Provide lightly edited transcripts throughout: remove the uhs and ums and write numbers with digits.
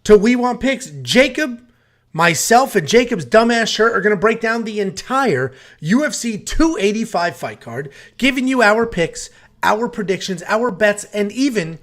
to We Want Picks. Jacob, myself, and Jacob's dumbass shirt are going to break down the entire UFC 285 fight card, giving you our picks, our predictions, our bets, and even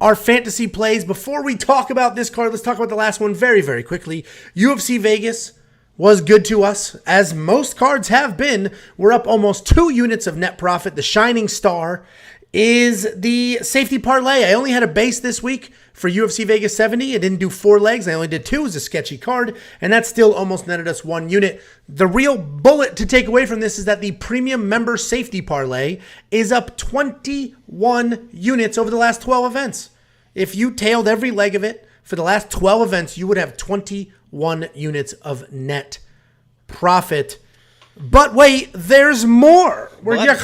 our fantasy plays. Before we talk about this card, let's talk about the last one very, very quickly. UFC Vegas was good to us, as most cards have been. We're up almost 2 units of net profit. The shining star is the safety parlay. I only had a base this week for UFC Vegas 70. I didn't do 4 legs. I only did 2. It was a sketchy card, and that still almost netted us 1 unit. The real bullet to take away from this is that the premium member safety parlay is up 21 units over the last 12 events. If you tailed every leg of it for the last 12 events, you would have 21 units of net profit. But wait, there's more. We're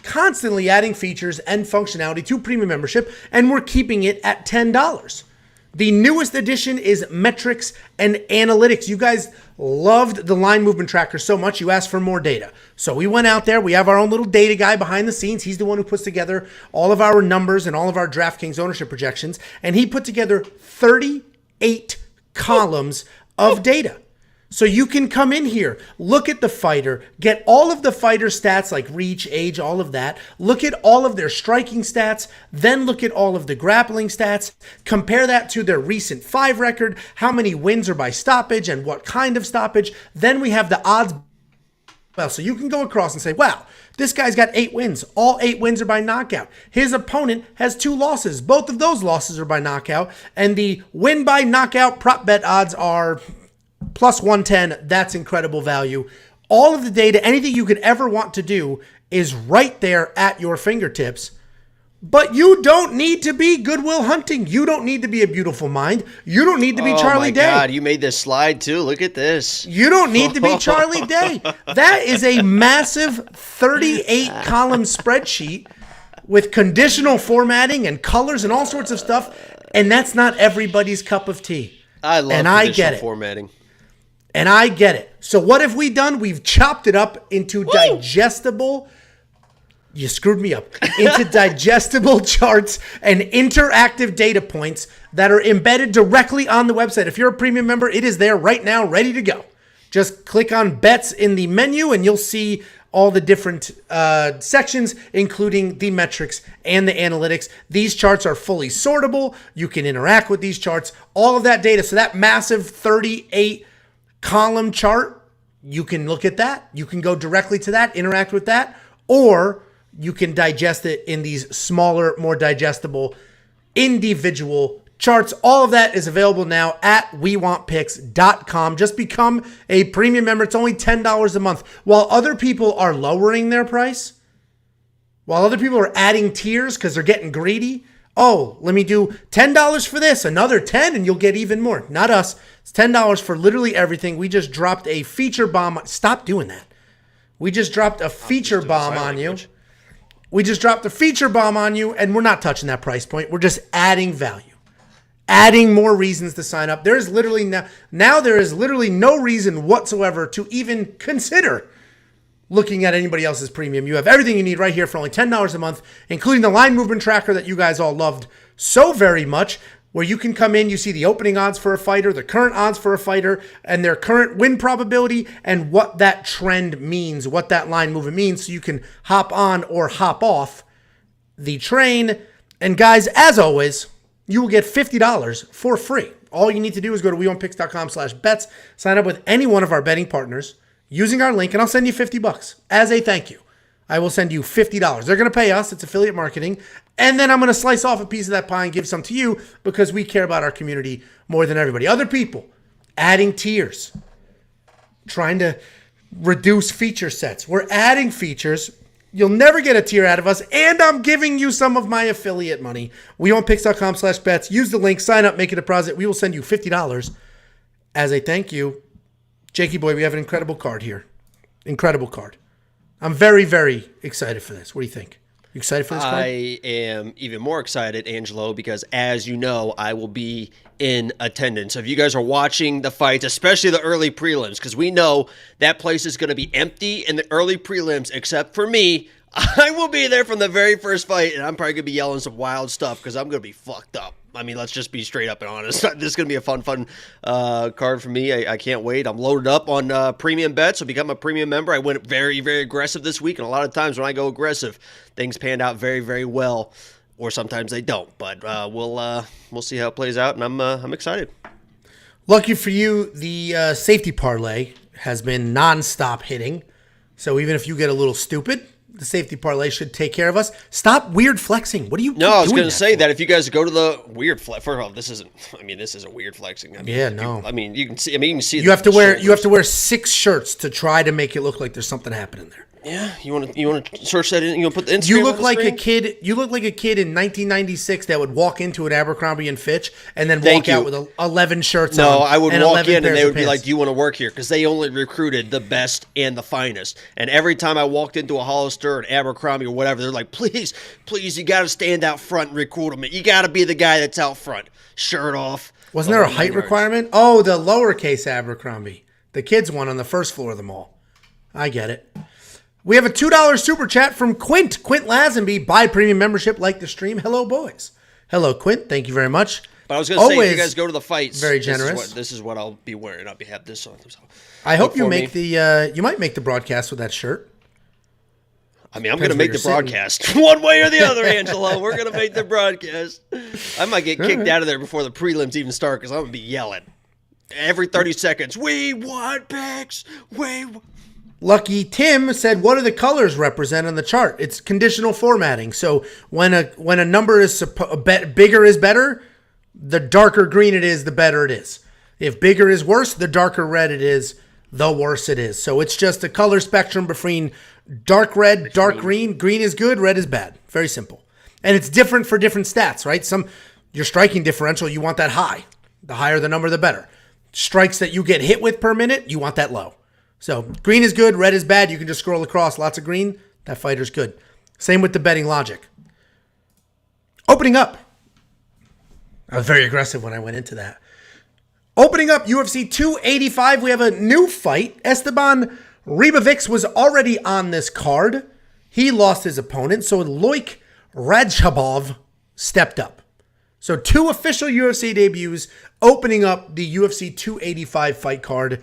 constantly adding features and functionality to premium membership, and we're keeping it at $10. The newest addition is metrics and analytics. You guys loved the line movement tracker so much, you asked for more data. So we went out there. We have our own little data guy behind the scenes. He's the one who puts together all of our numbers and all of our DraftKings ownership projections, and he put together 38 columns of data. So you can come in here, look at the fighter, get all of the fighter stats like reach, age, all of that. Look at all of their striking stats, then look at all of the grappling stats. Compare that to their recent 5 record, how many wins are by stoppage and what kind of stoppage. Then we have the odds. Well, so you can go across and say, wow, this guy's got 8 wins. All 8 wins are by knockout. His opponent has 2 losses. Both of those losses are by knockout. And the win by knockout prop bet odds are plus 110. That's incredible value. All of the data, anything you could ever want to do is right there at your fingertips. But you don't need to be Goodwill Hunting. You don't need to be a beautiful mind. You don't need to be Charlie Day. Oh my God, you made this slide too. Look at this. You don't need to be Charlie Day. That is a massive 38-column spreadsheet with conditional formatting and colors and all sorts of stuff. And that's not everybody's cup of tea. I love conditional formatting. And I get it. So what have we done? We've chopped it up into digestible. You screwed me up. Into digestible charts and interactive data points that are embedded directly on the website. If you're a premium member, it is there right now, ready to go. Just click on bets in the menu and you'll see all the different sections, including the metrics and the analytics. These charts are fully sortable. You can interact with these charts, all of that data. So that massive 38-column chart, you can look at that. You can go directly to that, interact with that, or you can digest it in these smaller, more digestible, individual charts. All of that is available now at WeWantPicks.com. Just become a premium member. It's only $10 a month. While other people are lowering their price, while other people are adding tiers because they're getting greedy, oh, let me do $10 for this, another $10, and you'll get even more. Not us. It's $10 for literally everything. We just dropped a feature bomb. Stop doing that. We just dropped a feature bomb on you. We just dropped a feature bomb on you, and we're not touching that price point. We're just adding value, adding more reasons to sign up. There is literally now there is literally no reason whatsoever to even consider looking at anybody else's premium. You have everything you need right here for only $10 a month, including the line movement tracker that you guys all loved so very much, where you can come in, you see the opening odds for a fighter, the current odds for a fighter, and their current win probability, and what that trend means, what that line movement means, so you can hop on or hop off the train. And guys, as always, you will get $50 for free. All you need to do is go to WeWantPicks.com/bets, sign up with any one of our betting partners using our link, and I'll send you $50 as a thank you. I will send you $50. They're going to pay us. It's affiliate marketing. And then I'm going to slice off a piece of that pie and give some to you because we care about our community more than everybody. Other people adding tiers, trying to reduce feature sets. We're adding features. You'll never get a tier out of us. And I'm giving you some of my affiliate money. WeWantPicks.com/bets. Use the link, sign up, make a deposit. We will send you $50 as a thank you. Jakey boy, we have an incredible card here. Incredible card. I'm very, very excited for this. What do you think? You excited for this card? I am even more excited, Angelo, because as you know, I will be in attendance. So if you guys are watching the fights, especially the early prelims, because we know that place is going to be empty in the early prelims, except for me. I will be there from the very first fight, and I'm probably going to be yelling some wild stuff because I'm going to be fucked up. I mean, let's just be straight up and honest. This is going to be a fun card for me. I can't wait. I'm loaded up on premium bets. So become a premium member. I went very, very aggressive this week, and a lot of times when I go aggressive, things panned out very, very well, or sometimes they don't. But we'll see how it plays out, and I'm excited. Lucky for you, the safety parlay has been nonstop hitting. So even if you get a little stupid, the safety parlay should take care of us. Stop weird flexing. What are you? No, I was going to say that if you guys go to the weird flex, first of all, this isn't weird flexing. I mean, yeah, no. You can see. You can see. You have to wear 6 shirts to try to make it look like there's something happening there. Yeah, you want to search that in? You want to put the Instagram? You look like a kid. You look like a kid in 1996 that would walk into an Abercrombie and Fitch and then walk out with 11 shirts on. No, I would walk in and they would be pants. like, "Do you want to work here?" Because they only recruited the best and the finest. And every time I walked into a Hollister or an Abercrombie or whatever, they're like, "Please, you got to stand out front and recruit them. You got to be the guy that's out front, shirt off." Wasn't there a height requirement? Oh, the lowercase Abercrombie, the kids one on the first floor of the mall. I get it. We have a $2 super chat from Quint Lazenby. Buy premium membership, like the stream. Hello, boys. Hello, Quint. Thank you very much. But I was going to say, if you guys go to the fights, very generous. This is what I'll be wearing. I'll have this on. So I hope you make you might make the broadcast with that shirt. I mean, I'm going to make the broadcast one way or the other, Angelo. We're going to make the broadcast. I might get kicked out of there before the prelims even start because I'm going to be yelling every 30 seconds. We want picks. Lucky Tim said, "What do the colors represent on the chart?" It's conditional formatting. So when a number is bigger is better, the darker green it is, the better it is. If bigger is worse, the darker red it is, the worse it is. So it's just a color spectrum between dark red, dark green. Green is good, red is bad. Very simple. And it's different for different stats, right? Your striking differential, you want that high. The higher the number, the better. Strikes that you get hit with per minute, you want that low. So green is good, red is bad. You can just scroll across, lots of green. That fighter's good. Same with the betting logic. Opening up. I was very aggressive when I went into that. Opening up UFC 285, we have a new fight. Esteban Ribovics was already on this card. He lost his opponent, so Loik Radzhabov stepped up. So 2 official UFC debuts opening up the UFC 285 fight card.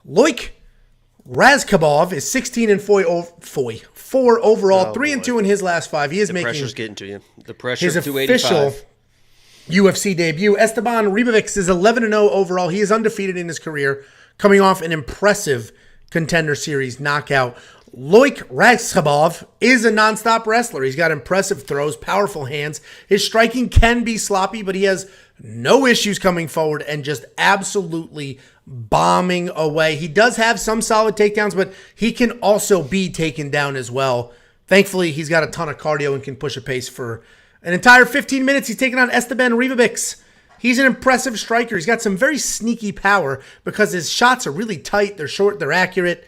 Loik Radzhabov is 16-4 overall, 3-2 in his last 5. He is making pressure's getting to you. The pressure his of 285. official UFC debut. Esteban Ribovics is 11-0 overall. He is undefeated in his career, coming off an impressive Contender Series knockout. Loik Radzhabov is a nonstop wrestler. He's got impressive throws, powerful hands. His striking can be sloppy, but he has no issues coming forward and just absolutely bombing away. He does have some solid takedowns, but he can also be taken down as well. Thankfully, he's got a ton of cardio and can push a pace for an entire 15 minutes. He's taking on Esteban Ribovics. He's an impressive striker. He's got some very sneaky power because his shots are really tight. They're short. They're accurate.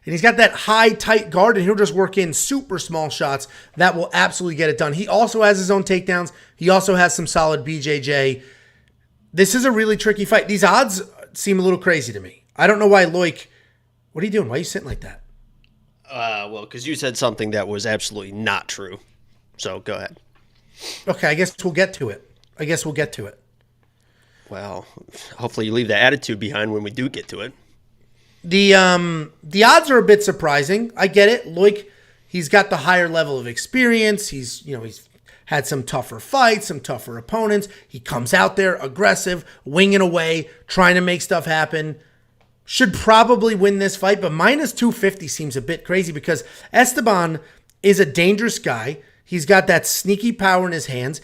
And he's got that high, tight guard, and he'll just work in super small shots that will absolutely get it done. He also has his own takedowns. He also has some solid BJJ. This is a really tricky fight. These odds seem a little crazy to me. I don't know why Loik... What are you doing? Why are you sitting like that? Well, because you said something that was absolutely not true. So, go ahead. Okay, I guess we'll get to it. Well, hopefully you leave that attitude behind when we do get to it. The odds are a bit surprising. I get it. Loik, he's got the higher level of experience. He's had some tougher fights, some tougher opponents. He comes out there aggressive, winging away, trying to make stuff happen. Should probably win this fight, but minus 250 seems a bit crazy because Esteban is a dangerous guy. He's got that sneaky power in his hands.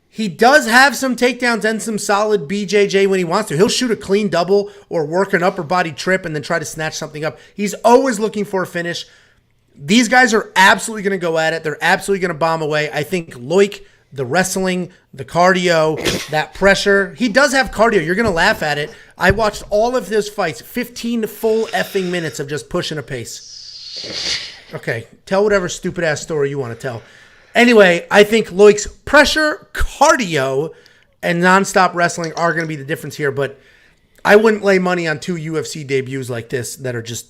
He does have some takedowns and some solid BJJ when he wants to. He'll shoot a clean double or work an upper body trip and then try to snatch something up. He's always looking for a finish. These guys are absolutely going to go at it. They're absolutely going to bomb away. I think Loik, the wrestling, the cardio, that pressure. He does have cardio. You're going to laugh at it. I watched all of his fights, 15 full effing minutes of just pushing a pace. Okay, tell whatever stupid-ass story you want to tell. Anyway, I think Loik's pressure, cardio, and nonstop wrestling are going to be the difference here, but I wouldn't lay money on 2 UFC debuts like this that are just,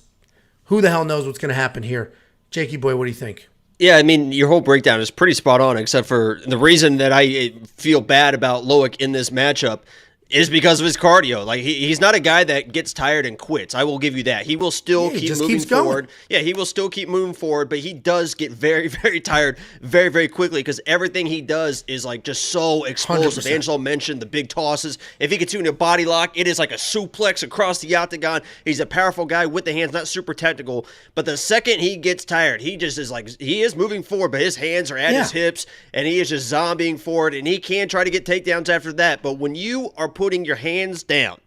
who the hell knows what's going to happen here. Jakey boy, what do you think? Yeah, I mean, your whole breakdown is pretty spot on, except for the reason that I feel bad about Loik in this matchup is because of his cardio. Like, he's not a guy that gets tired and quits. I will give you that. He will still keep moving forward. Yeah, he will still keep moving forward, but he does get very, very tired very, very quickly because everything he does is like just so explosive. 100%. Angelo mentioned the big tosses. If he gets you in a body lock, it is like a suplex across the octagon. He's a powerful guy with the hands, not super technical. But the second he gets tired, he just is like, he is moving forward, but his hands are at his hips, and he is just zombieing forward, and he can try to get takedowns after that. But when you are putting your hands down,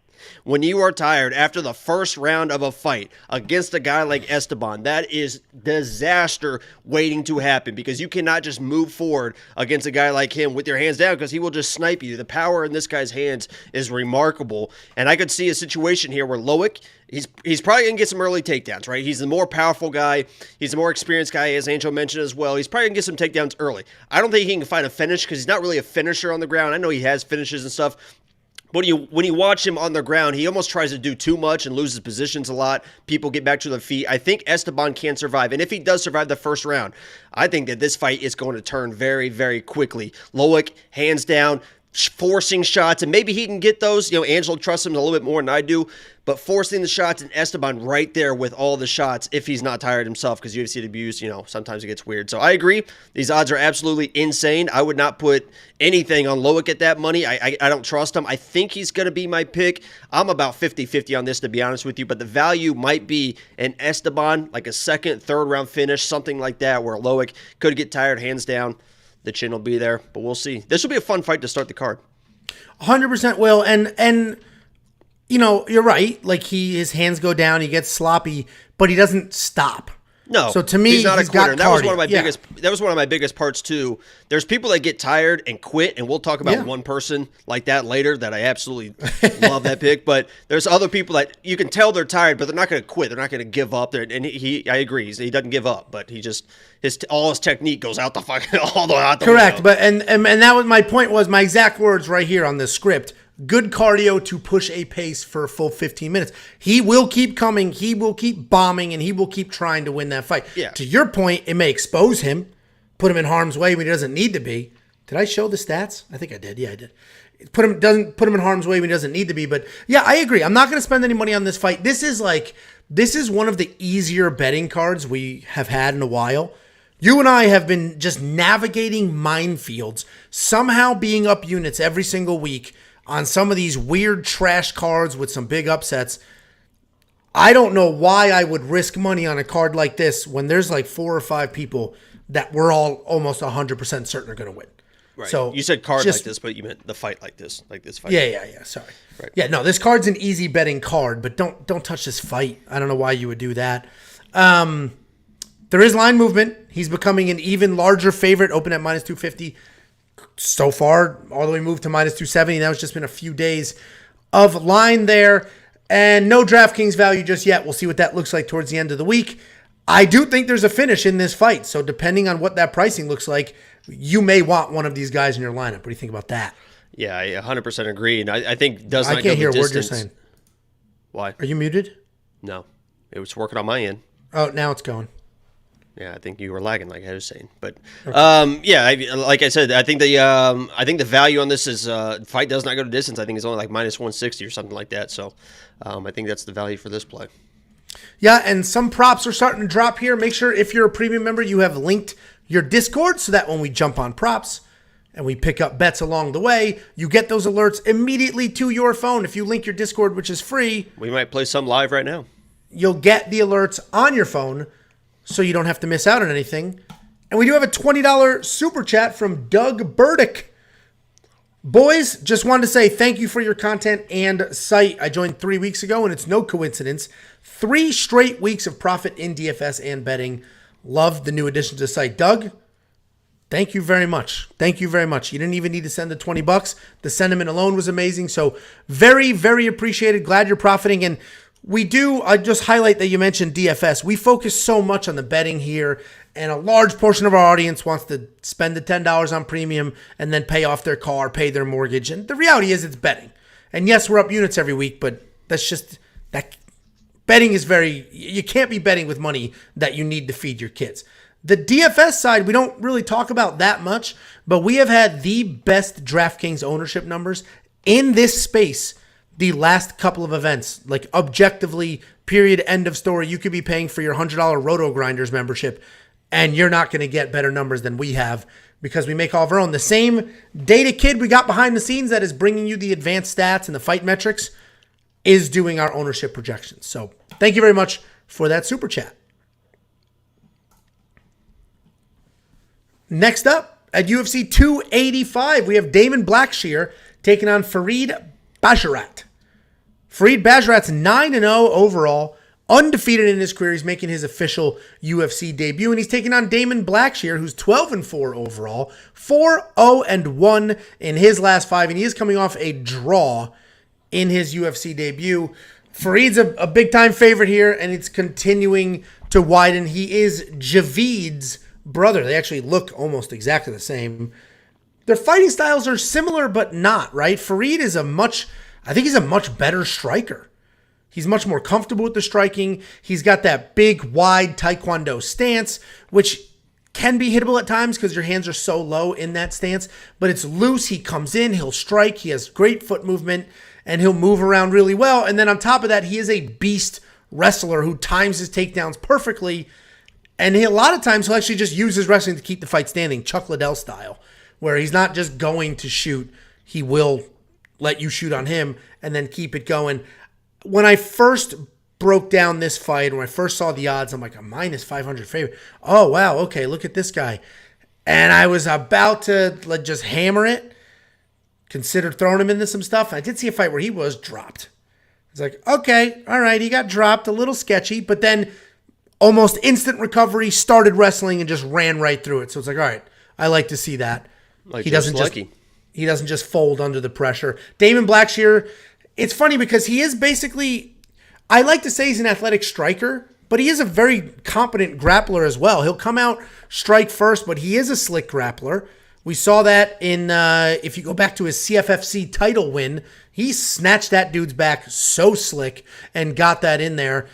when you are tired after the first round of a fight against a guy like Esteban, that is disaster waiting to happen because you cannot just move forward against a guy like him with your hands down because he will just snipe you. The power in this guy's hands is remarkable. And I could see a situation here where Loik, he's probably going to get some early takedowns, right? He's the more powerful guy. He's the more experienced guy, as Angelo mentioned as well. He's probably going to get some takedowns early. I don't think he can find a finish because he's not really a finisher on the ground. I know he has finishes and stuff. But when you watch him on the ground, he almost tries to do too much and loses positions a lot. People get back to their feet. I think Esteban can survive. And if he does survive the first round, I think that this fight is going to turn very, very quickly. Loik, hands down, forcing shots, and maybe he can get those. You know, Angelo trusts him a little bit more than I do, but forcing the shots and Esteban right there with all the shots if he's not tired himself, because UFC abuse, sometimes it gets weird. So I agree. These odds are absolutely insane. I would not put anything on Loik at that money. I don't trust him. I think he's going to be my pick. I'm about 50-50 on this, to be honest with you, but the value might be an Esteban, like a second, third round finish, something like that, where Loik could get tired, hands down. The chin will be there, but we'll see. This will be a fun fight to start the card. 100% will, and you're right. Like his hands go down, he gets sloppy, but he doesn't stop. No, so to me, he's not a quitter. That was one of my biggest. That was one of my biggest parts too. There's people that get tired and quit, and we'll talk about one person like that later. That I absolutely love that pick. But there's other people that you can tell they're tired, but they're not going to quit. They're not going to give up. And I agree. He doesn't give up, but he just all his technique goes out the fucking all the way out the Correct. window. But and that was my point. Was my exact words right here on this script. Good cardio to push a pace for a full 15 minutes. He will keep coming. He will keep bombing, and he will keep trying to win that fight. Yeah. To your point, it may expose him, put him in harm's way when he doesn't need to be. Did I show the stats? I think I did. Yeah, I did. Doesn't put him in harm's way when he doesn't need to be. But yeah, I agree. I'm not going to spend any money on this fight. This is one of the easier betting cards we have had in a while. You and I have been just navigating minefields, somehow being up units every single week on some of these weird trash cards with some big upsets. I don't know why I would risk money on a card like this when there's like 4 or 5 people that we're all almost 100% certain are going to win. Right. So you said card like this, but you meant the fight like this fight. Yeah. Sorry. Right. Yeah, no, this card's an easy betting card, but don't touch this fight. I don't know why you would do that. There is line movement. He's becoming an even larger favorite, open at minus 250. So far, all the way moved to minus 270. Now it's just been a few days of line there. And no DraftKings value just yet. We'll see what that looks like towards the end of the week. I do think there's a finish in this fight. So depending on what that pricing looks like, you may want one of these guys in your lineup. What do you think about that? Yeah, I 100% agree. And I think does not I can't hear go a the word you're distance. saying. Why? Are you muted? No. It was working on my end. Oh, now it's going. Yeah, I think you were lagging, like I was saying. But like I said, I think the value on this is fight does not go to distance. I think it's only like minus 160 or something like that. So I think that's the value for this play. Yeah, and some props are starting to drop here. Make sure if you're a premium member, you have linked your Discord so that when we jump on props and we pick up bets along the way, you get those alerts immediately to your phone. If you link your Discord, which is free, we might play some live right now. You'll get the alerts on your phone, so you don't have to miss out on anything. And we do have a $20 super chat from Doug Burdick. Boys, just wanted to say thank you for your content and site. I joined 3 weeks ago, and it's no coincidence. 3 straight weeks of profit in DFS and betting. Loved the new addition to the site. Doug, thank you very much. Thank you very much. You didn't even need to send the $20. The sentiment alone was amazing. So very, very appreciated. Glad you're profiting. And I just highlight that you mentioned DFS. We focus so much on the betting here, and a large portion of our audience wants to spend the $10 on premium and then pay off their car, pay their mortgage. And the reality is it's betting. And yes, we're up units every week, but that's just that betting is you can't be betting with money that you need to feed your kids. The DFS side, we don't really talk about that much, but we have had the best DraftKings ownership numbers in this space the last couple of events. Like objectively, period, end of story. You could be paying for your $100 Roto Grinders membership, and you're not going to get better numbers than we have because we make all of our own. The same data kid we got behind the scenes that is bringing you the advanced stats and the fight metrics is doing our ownership projections. So thank you very much for that super chat. Next up, at UFC 285, we have Damon Blackshear taking on Farid Basharat. Farid Basharat's 9-0 overall, undefeated in his career. He's making his official UFC debut, and he's taking on Damon Blackshear, who's 12-4 overall, 4-0-1 in his last 5, and he is coming off a draw in his UFC debut. Farid's a big-time favorite here, and it's continuing to widen. He is Javid's brother. They actually look almost exactly the same. Their fighting styles are similar, but not, right? Farid is I think he's a much better striker. He's much more comfortable with the striking. He's got that big, wide Taekwondo stance, which can be hittable at times because your hands are so low in that stance, but it's loose. He comes in, he'll strike. He has great foot movement, and he'll move around really well. And then on top of that, he is a beast wrestler who times his takedowns perfectly. And a lot of times he'll actually just use his wrestling to keep the fight standing, Chuck Liddell style, where he's not just going to shoot. He will let you shoot on him and then keep it going. When I first broke down this fight, when I first saw the odds, I'm like, a minus 500 favorite. Oh, wow, okay, look at this guy. And I was about to just hammer it, considered throwing him into some stuff. I did see a fight where he was dropped. It's like, okay, all right, he got dropped, a little sketchy, but then almost instant recovery, started wrestling, and just ran right through it. So it's like, all right, I like to see that. Like he doesn't just fold under the pressure. Damon Blackshear, it's funny because he is basically, I like to say he's an athletic striker, but he is a very competent grappler as well. He'll come out, strike first, but he is a slick grappler. We saw that in, if you go back to his CFFC title win, he snatched that dude's back so slick and got that in there.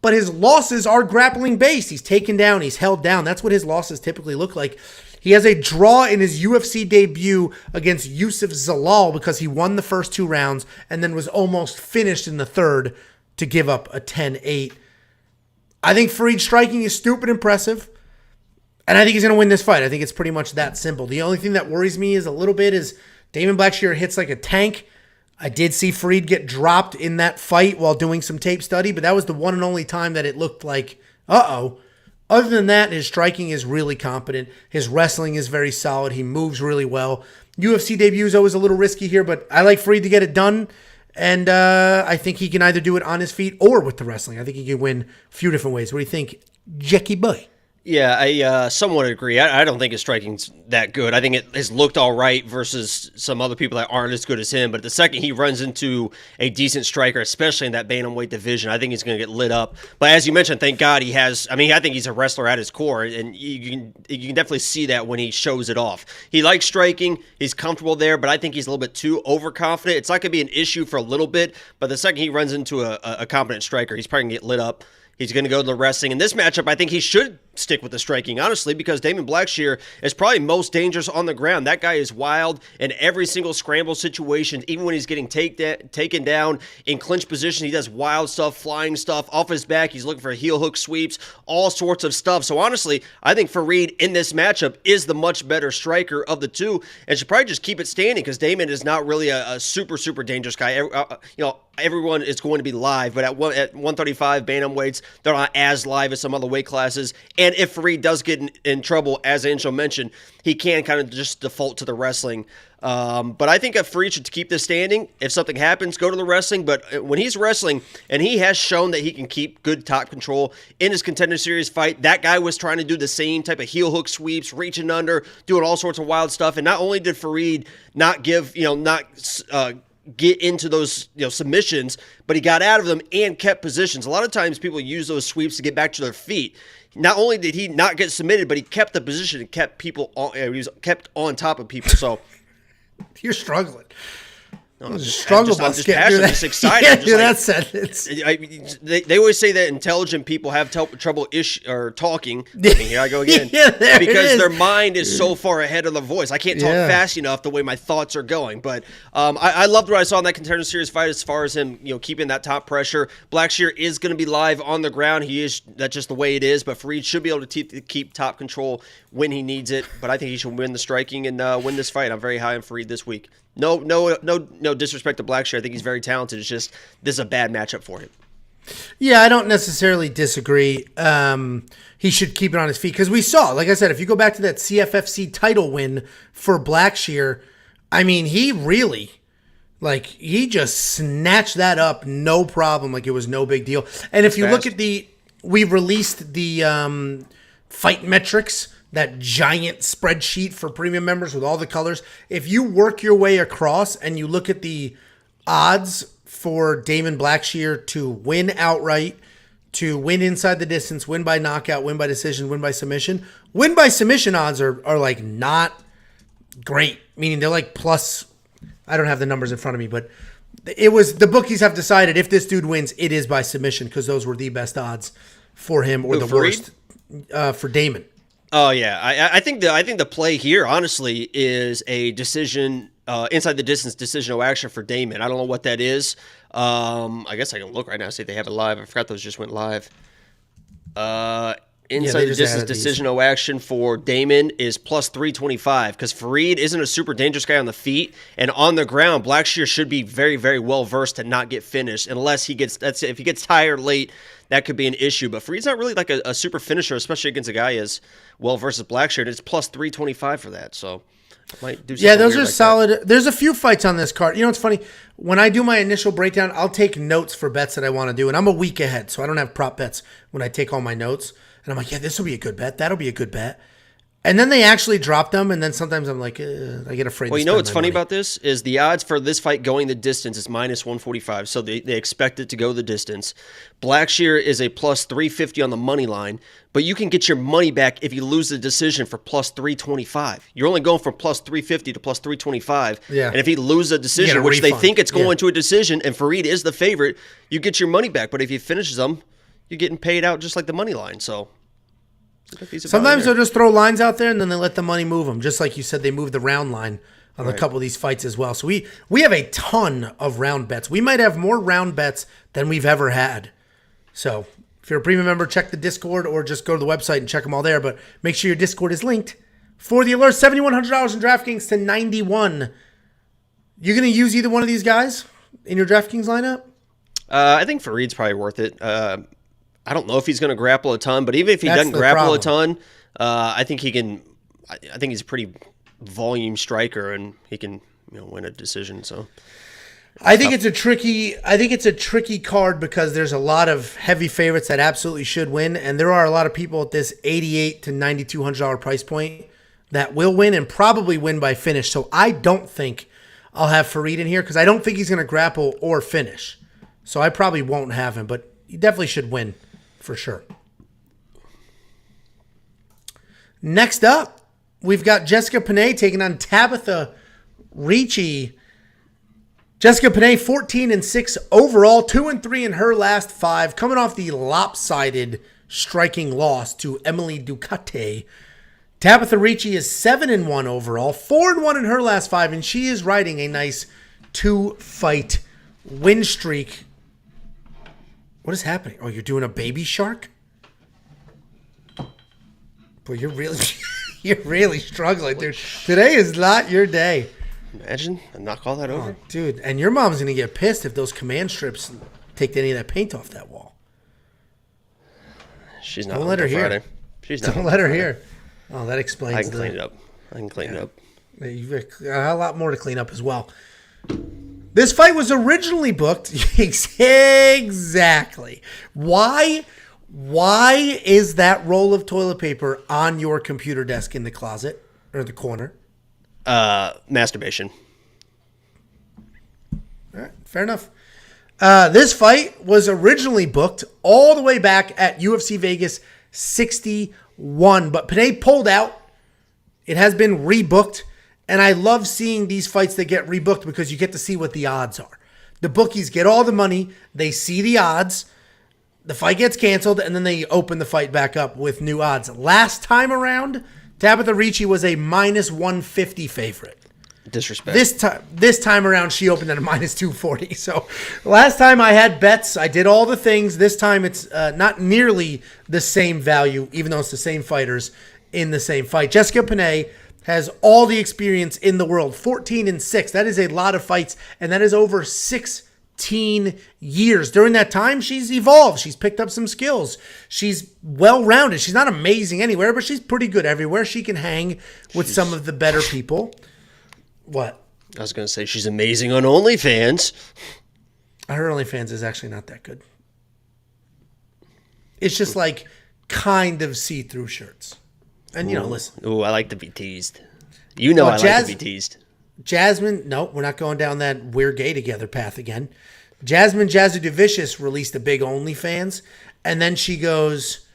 But his losses are grappling based. He's taken down, he's held down. That's what his losses typically look like. He has a draw in his UFC debut against Yusuf Zalal because he won the first 2 rounds and then was almost finished in the third to give up a 10-8. I think Farid's striking is stupid impressive, and I think he's going to win this fight. I think it's pretty much that simple. The only thing that worries me is a little bit is Damon Blackshear hits like a tank. I did see Farid get dropped in that fight while doing some tape study, but that was the one and only time that it looked like, uh-oh. Other than that, his striking is really competent. His wrestling is very solid. He moves really well. UFC debut is always a little risky here, but I like Farid to get it done, and I think he can either do it on his feet or with the wrestling. I think he can win a few different ways. What do you think, Jackie boy? Yeah, I somewhat agree. I don't think his striking's that good. I think it has looked all right versus some other people that aren't as good as him. But the second he runs into a decent striker, especially in that bantamweight division, I think he's going to get lit up. But as you mentioned, thank God he has. I mean, I think he's a wrestler at his core, and you can definitely see that when he shows it off. He likes striking. He's comfortable there, but I think he's a little bit too overconfident. It's not going to be an issue for a little bit, but the second he runs into a competent striker, he's probably going to get lit up. He's going to go to the wrestling. In this matchup, I think he should stick with the striking, honestly, because Damon Blackshear is probably most dangerous on the ground. That guy is wild in every single scramble situation, even when he's getting taken down in clinch position. He does wild stuff, flying stuff, off his back. He's looking for heel hook sweeps, all sorts of stuff. So honestly, I think Farid in this matchup is the much better striker of the two and should probably just keep it standing because Damon is not really a super, super dangerous guy. Everyone is going to be live, but at 135 bantamweights, they're not as live as some other weight classes. And if Farid does get in trouble, as Angelo mentioned, he can kind of just default to the wrestling. But I think if Farid should keep this standing. If something happens, go to the wrestling. But when he's wrestling, and he has shown that he can keep good top control in his Contender Series fight, that guy was trying to do the same type of heel hook sweeps, reaching under, doing all sorts of wild stuff. And not only did Farid not get into those submissions, but he got out of them and kept positions. A lot of times people use those sweeps to get back to their feet. Not only did he not get submitted, but he kept the position and kept people on, he was kept on top of people. So you're struggling. No, I'm just struggle I'm just passionate, I'm just excited. Yeah, just like, that sentence. They always say that intelligent people have trouble talking. I mean, here I go again. Because their mind is so far ahead of their voice. I can't talk fast enough the way my thoughts are going. But I loved what I saw in that Contender Series fight as far as him, keeping that top pressure. Blackshear is going to be live on the ground. That's just the way it is. But Farid should be able to keep top control when he needs it. But I think he should win the striking and win this fight. I'm very high on Farid this week. No disrespect to Blackshear. I think he's very talented. It's just this is a bad matchup for him. Yeah, I don't necessarily disagree. He should keep it on his feet because we saw, like I said, if you go back to that CFFC title win for Blackshear, I mean, he really, he just snatched that up, no problem. Like it was no big deal. And if you look at we've released the fight metrics. That giant spreadsheet for premium members with all the colors. If you work your way across and you look at the odds for Damon Blackshear to win outright, to win inside the distance, win by knockout, win by decision, win by submission odds are not great. Meaning they're plus, I don't have the numbers in front of me, but it was the bookies have decided if this dude wins, it is by submission because those were the best odds for him or the worst for Damon. Oh yeah, I think the play here honestly is a decision inside the distance decision no action for Damon. I don't know what that is. I guess I can look right now see if they have it live. I forgot those just went live. Inside the distance decision no action for Damon is plus 325 because Farid isn't a super dangerous guy on the feet and on the ground. Blackshear should be very very well versed to not get finished unless if he gets tired late. That could be an issue, but Farid's not really a super finisher, especially against a guy as well versus Blackshear. And it's plus 325 for that, so I might do something. Yeah, those are solid. That. There's a few fights on this card. It's funny. When I do my initial breakdown, I'll take notes for bets that I want to do, and I'm a week ahead, so I don't have prop bets when I take all my notes. And I'm like, yeah, this will be a good bet. That'll be a good bet. And then they actually drop them, and then sometimes I'm like, I get afraid. Well, what's funny about this is the odds for this fight going the distance is minus 145, so they expect it to go the distance. Blackshear is a plus 350 on the money line, but you can get your money back if you lose the decision for plus 325. You're only going from plus 350 to plus 325. Yeah. And if he loses a decision, which they think it's going to a decision, and Farid is the favorite, you get your money back. But if he finishes them, you're getting paid out just like the money line, so... Sometimes they'll just throw lines out there and then they let the money move them. Just like you said, they moved the round line on a couple of these fights as well. So we have a ton of round bets. We might have more round bets than we've ever had. So if you're a premium member, check the Discord or just go to the website and check them all there. But make sure your Discord is linked for the alert. $7,100 in DraftKings to 91. You going to use either one of these guys in your DraftKings lineup? I think Farid's probably worth it. I don't know if he's going to grapple a ton, but even if he doesn't grapple a ton, I think he can. I think he's a pretty volume striker, and he can win a decision. So I think it's a tricky card because there's a lot of heavy favorites that absolutely should win, and there are a lot of people at this $8,800 to $9,200 price point that will win and probably win by finish. So I don't think I'll have Farid in here because I don't think he's going to grapple or finish. So I probably won't have him, but he definitely should win. For sure. Next up, we've got Jessica Penne taking on Tabatha Ricci. Jessica Penne, 14-6 overall, 2-3 in her last 5, coming off the lopsided striking loss to Emily Ducote. Tabatha Ricci is 7-1 overall, 4-1 in her last 5, and she is riding a nice 2-fight win streak. What is happening? Oh, you're doing a baby shark? Boy, you're really struggling, dude. Today is not your day. Imagine I knock all that over. Dude, and your mom's going to get pissed if those command strips take any of that paint off that wall. She's not. Don't let her hear. Don't let her hear. Oh, that explains. I can clean it up. I can clean it up. You've got a lot more to clean up as well. This fight was originally booked. Exactly. Why is that roll of toilet paper on your computer desk in the closet or the corner? Masturbation. All right, fair enough. This fight was originally booked all the way back at UFC Vegas 61, but Penne pulled out. It has been rebooked, And I love seeing these fights that get rebooked because you get to see what the odds are. The bookies get all the money. They see the odds. The fight gets canceled, and then they open the fight back up with new odds. Last time around, Tabatha Ricci was a minus 150 favorite. Disrespect. This time around, she opened at a minus 240. So last time I had bets. I did all the things. This time it's not nearly the same value, even though it's the same fighters in the same fight. Jessica Penne has all the experience in the world, 14-6. That is a lot of fights, and that is over 16 years. During that time, she's evolved. She's picked up some skills. She's well-rounded. She's not amazing anywhere, but she's pretty good everywhere. She can hang with some of the better people. What? I was going to say she's amazing on OnlyFans. Her OnlyFans is actually not that good. It's just like kind of see-through shirts. And, listen. Ooh, I like to be teased. I like to be teased. Jasmine, no, we're not going down that we're gay together path again. Jasmine Jazzy released a big OnlyFans, and then she goes,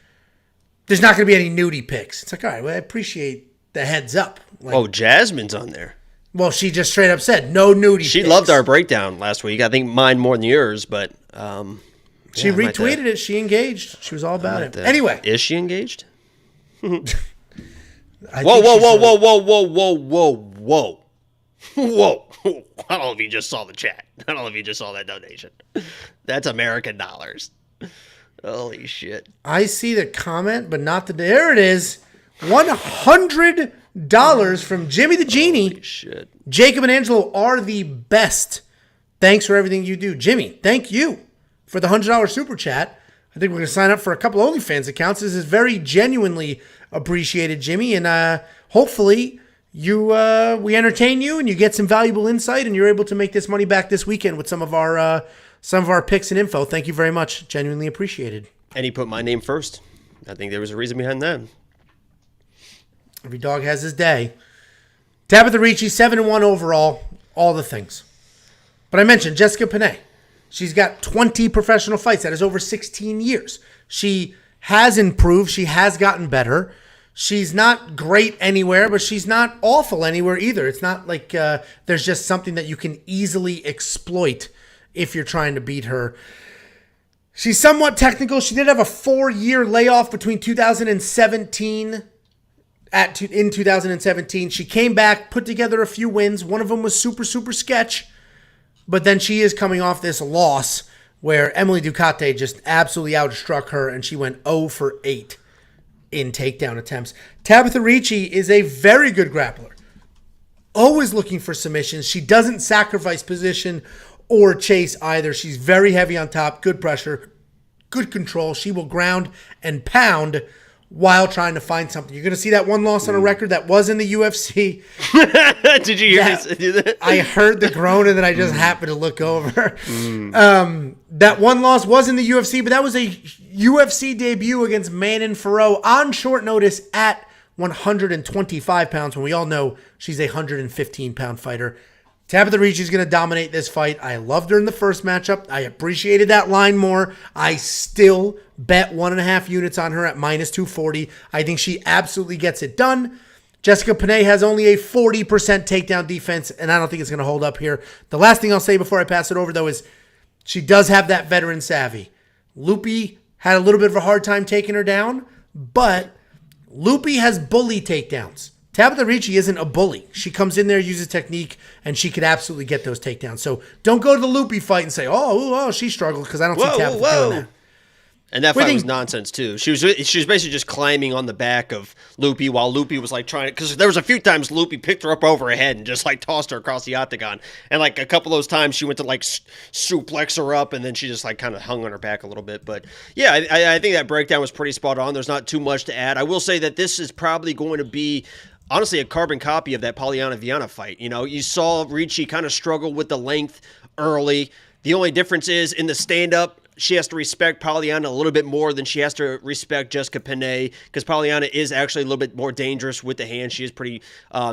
there's not going to be any nudie pics. It's like, all right, well, I appreciate the heads up. Like, Jasmine's on there. Well, she just straight up said, no nudie She pics. loved our breakdown last week. I think mine more than yours, but... she retweeted it. She engaged. She was all about it. Anyway. Is she engaged? Whoa. I don't know if you just saw the chat. I don't know if you just saw that donation. That's American dollars. Holy shit. I see the comment, but not the... There it is. $100 from Jimmy the Genie. Holy shit. Jacob and Angelo are the best. Thanks for everything you do. Jimmy, thank you for the $100 super chat. I think we're going to sign up for a couple OnlyFans accounts. This is very genuinely appreciated, Jimmy, and hopefully we entertain you and you get some valuable insight and you're able to make this money back this weekend with some of our picks and info. Thank you very much. Genuinely appreciated. And he put my name first. I think there was a reason behind that. Every dog has his day. Tabatha Ricci, 7-1 overall, all the things. But I mentioned Jessica Penne. She's got 20 professional fights. That is over 16 years. She has improved. She has gotten better. She's not great anywhere, but she's not awful anywhere either. It's not like there's just something that you can easily exploit if you're trying to beat her. She's somewhat technical. She did have a 4-year layoff between 2017 in 2017. She came back, put together a few wins. One of them was super, super sketch. But then she is coming off this loss where Emily Ducote just absolutely outstruck her, and she went 0 for 8 in takedown attempts. Tabatha Ricci is a very good grappler. Always looking for submissions. She doesn't sacrifice position or chase either. She's very heavy on top, good pressure, good control. She will ground and pound while trying to find something. You're going to see that one loss on a record that was in the UFC. Did you hear me say that? I heard the groan and then I just happened to look over. That one loss was in the UFC, but that was a UFC debut against Manon Fiorot on short notice at 125 pounds when we all know she's a 115-pound fighter. Tabatha Ricci is going to dominate this fight. I loved her in the first matchup. I appreciated that line more. I still bet 1.5 units on her at minus 240. I think she absolutely gets it done. Jessica Penne has only a 40% takedown defense, and I don't think it's going to hold up here. The last thing I'll say before I pass it over, though, is she does have that veteran savvy. Loopy had a little bit of a hard time taking her down, but Loopy has bully takedowns. Tabatha Ricci isn't a bully. She comes in there, uses technique, and she could absolutely get those takedowns. So don't go to the Loopy fight and say, oh, she struggled, because I don't see Tabatha doing that. And that fight was nonsense, too. She was basically just climbing on the back of Loopy while Loopy was, like, trying to... Because there was a few times Loopy picked her up over her head and just, like, tossed her across the octagon. And, like, a couple of those times she went to, like, suplex her up, and then she just, like, kind of hung on her back a little bit. But, yeah, I think that breakdown was pretty spot on. There's not too much to add. I will say that this is probably going to be... honestly, a carbon copy of that Polyana-Viana fight. You know, you saw Ricci kind of struggle with the length early. The only difference is in the stand-up, she has to respect Polyana a little bit more than she has to respect Jessica Penne, because Polyana is actually a little bit more dangerous with the hand. She is pretty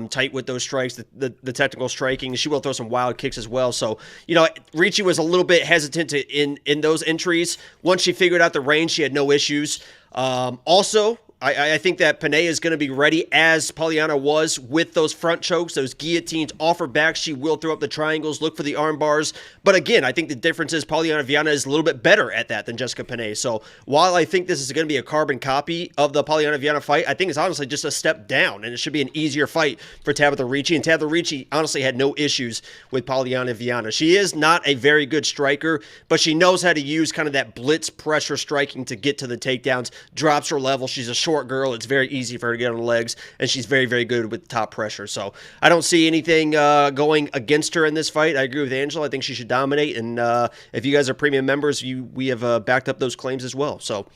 tight with those strikes, the technical striking. She will throw some wild kicks as well. So, you know, Ricci was a little bit hesitant in those entries. Once she figured out the range, she had no issues. Also, I think that Penne is going to be ready as Polyana was with those front chokes, those guillotines off her back. She will throw up the triangles, look for the arm bars. But again, I think the difference is Viviane is a little bit better at that than Jessica Penne. So while I think this is going to be a carbon copy of the Viviane fight, I think it's honestly just a step down, and it should be an easier fight for Tabatha Ricci. And Tabatha Ricci honestly had no issues with Viviane. She is not a very good striker, but she knows how to use kind of that blitz pressure striking to get to the takedowns, drops her level. She's a short girl. It's very easy for her to get on the legs, and she's very, very good with top pressure. So I don't see anything going against her in this fight. I agree with Angelo. I think she should dominate, and if you guys are premium members, we have backed up those claims as well. So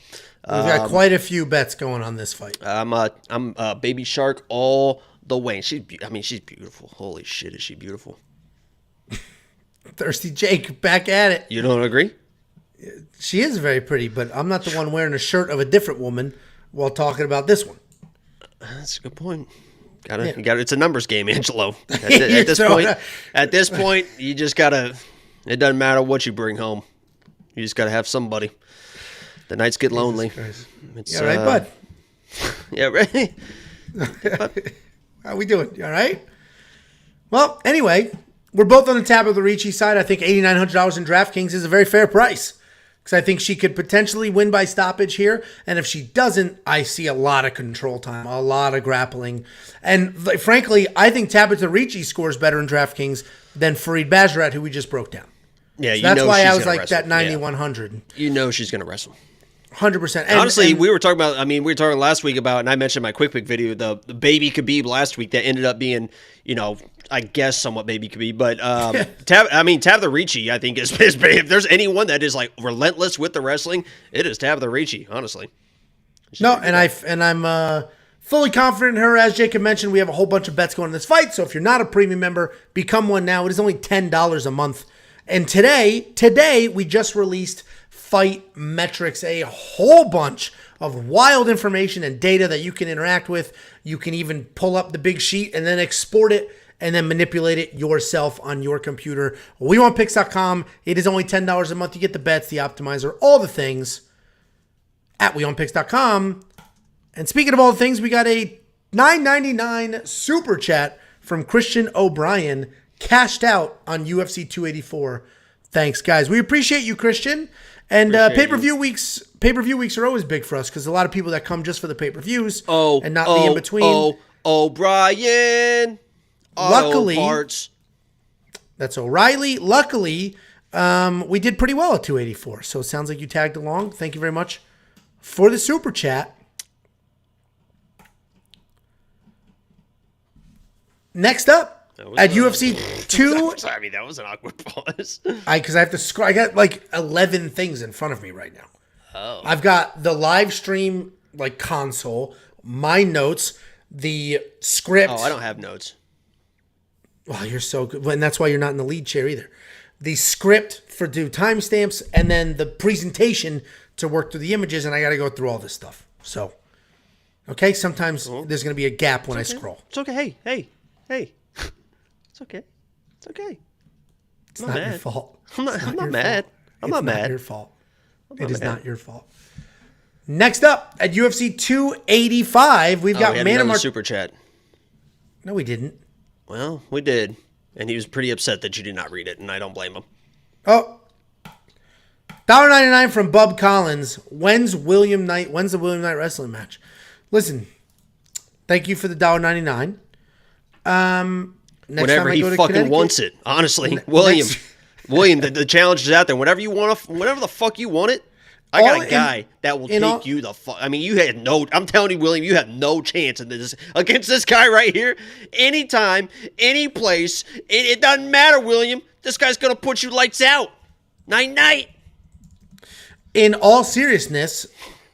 we've got quite a few bets going on this fight. I'm Baby Shark all the way. She's beautiful. Holy shit, is she beautiful. Thirsty Jake back at it. You don't agree? She is very pretty, but I'm not the one wearing a shirt of a different woman while talking about this one. That's a good point. It's a numbers game, Angelo. At this point, you just gotta. It doesn't matter what you bring home. You just gotta have somebody. The nights get lonely. It's, all right, bud? Yeah, right. How we doing? You all right? Well, anyway, we're both on the Tabatha Ricci side. I think $8,900 in DraftKings is a very fair price, because I think she could potentially win by stoppage here. And if she doesn't, I see a lot of control time, a lot of grappling. And frankly, I think Tabatha Ricci scores better in DraftKings than Farid Basharat, who we just broke down. Yeah, so that's why I was like wrestle. That 9,100. You know she's going to wrestle. 100%. Honestly, we were talking about, we were talking last week about, and I mentioned my quick pick video, the baby Khabib last week that ended up being, I guess somewhat baby Khabib, but Tabatha Ricci, I think is if there's anyone that is like relentless with the wrestling, it is Tabatha Ricci, honestly. No, and I'm fully confident in her. As Jacob mentioned, we have a whole bunch of bets going in this fight, so if you're not a premium member, become one now. It is only $10 a month. And today we just released Fight Metrics, a whole bunch of wild information and data that you can interact with. You can even pull up the big sheet and then export it and then manipulate it yourself on your computer. WeWantPicks.com. It is only $10 a month. You get the bets, the optimizer, all the things at WeWantPicks.com. And speaking of all the things, we got a $9.99 super chat from Christian O'Brien, cashed out on UFC 284. Thanks, guys. We appreciate you, Christian. And pay-per-view weeks are always big for us, because a lot of people that come just for the pay-per-views and not the in-between. O'Brien. Luckily, parts. That's O'Reilly. Luckily, we did pretty well at 284. So it sounds like you tagged along. Thank you very much for the super chat. Next up, at UFC 2... Sorry, that was an awkward pause. Because I have to scroll. I got like 11 things in front of me right now. Oh. I've got the live stream console, my notes, the script. Oh, I don't have notes. Well, you're so good. And that's why you're not in the lead chair either. The script for timestamps, and then the presentation to work through the images, and I got to go through all this stuff. So, okay, sometimes there's going to be a gap when I scroll. It's okay. Hey. It's okay. It's okay. It's not your fault. I'm not mad. I'm not mad. It's not your fault. It is not your fault. Next up, at UFC 285, we've got Manamar super chat. No, we didn't. Well, we did. And he was pretty upset that you did not read it, and I don't blame him. Oh. $1.99 from Bub Collins. When's the William Knight wrestling match? Listen, thank you for the $1.99. Whenever he fucking wants it, honestly, William, the challenge is out there. Whenever the fuck you want it, I got a guy that will take you the fuck. You had I'm telling you, William, you have no chance in this against this guy right here. Anytime, any place, it doesn't matter, William. This guy's gonna put you lights out. Night. In all seriousness,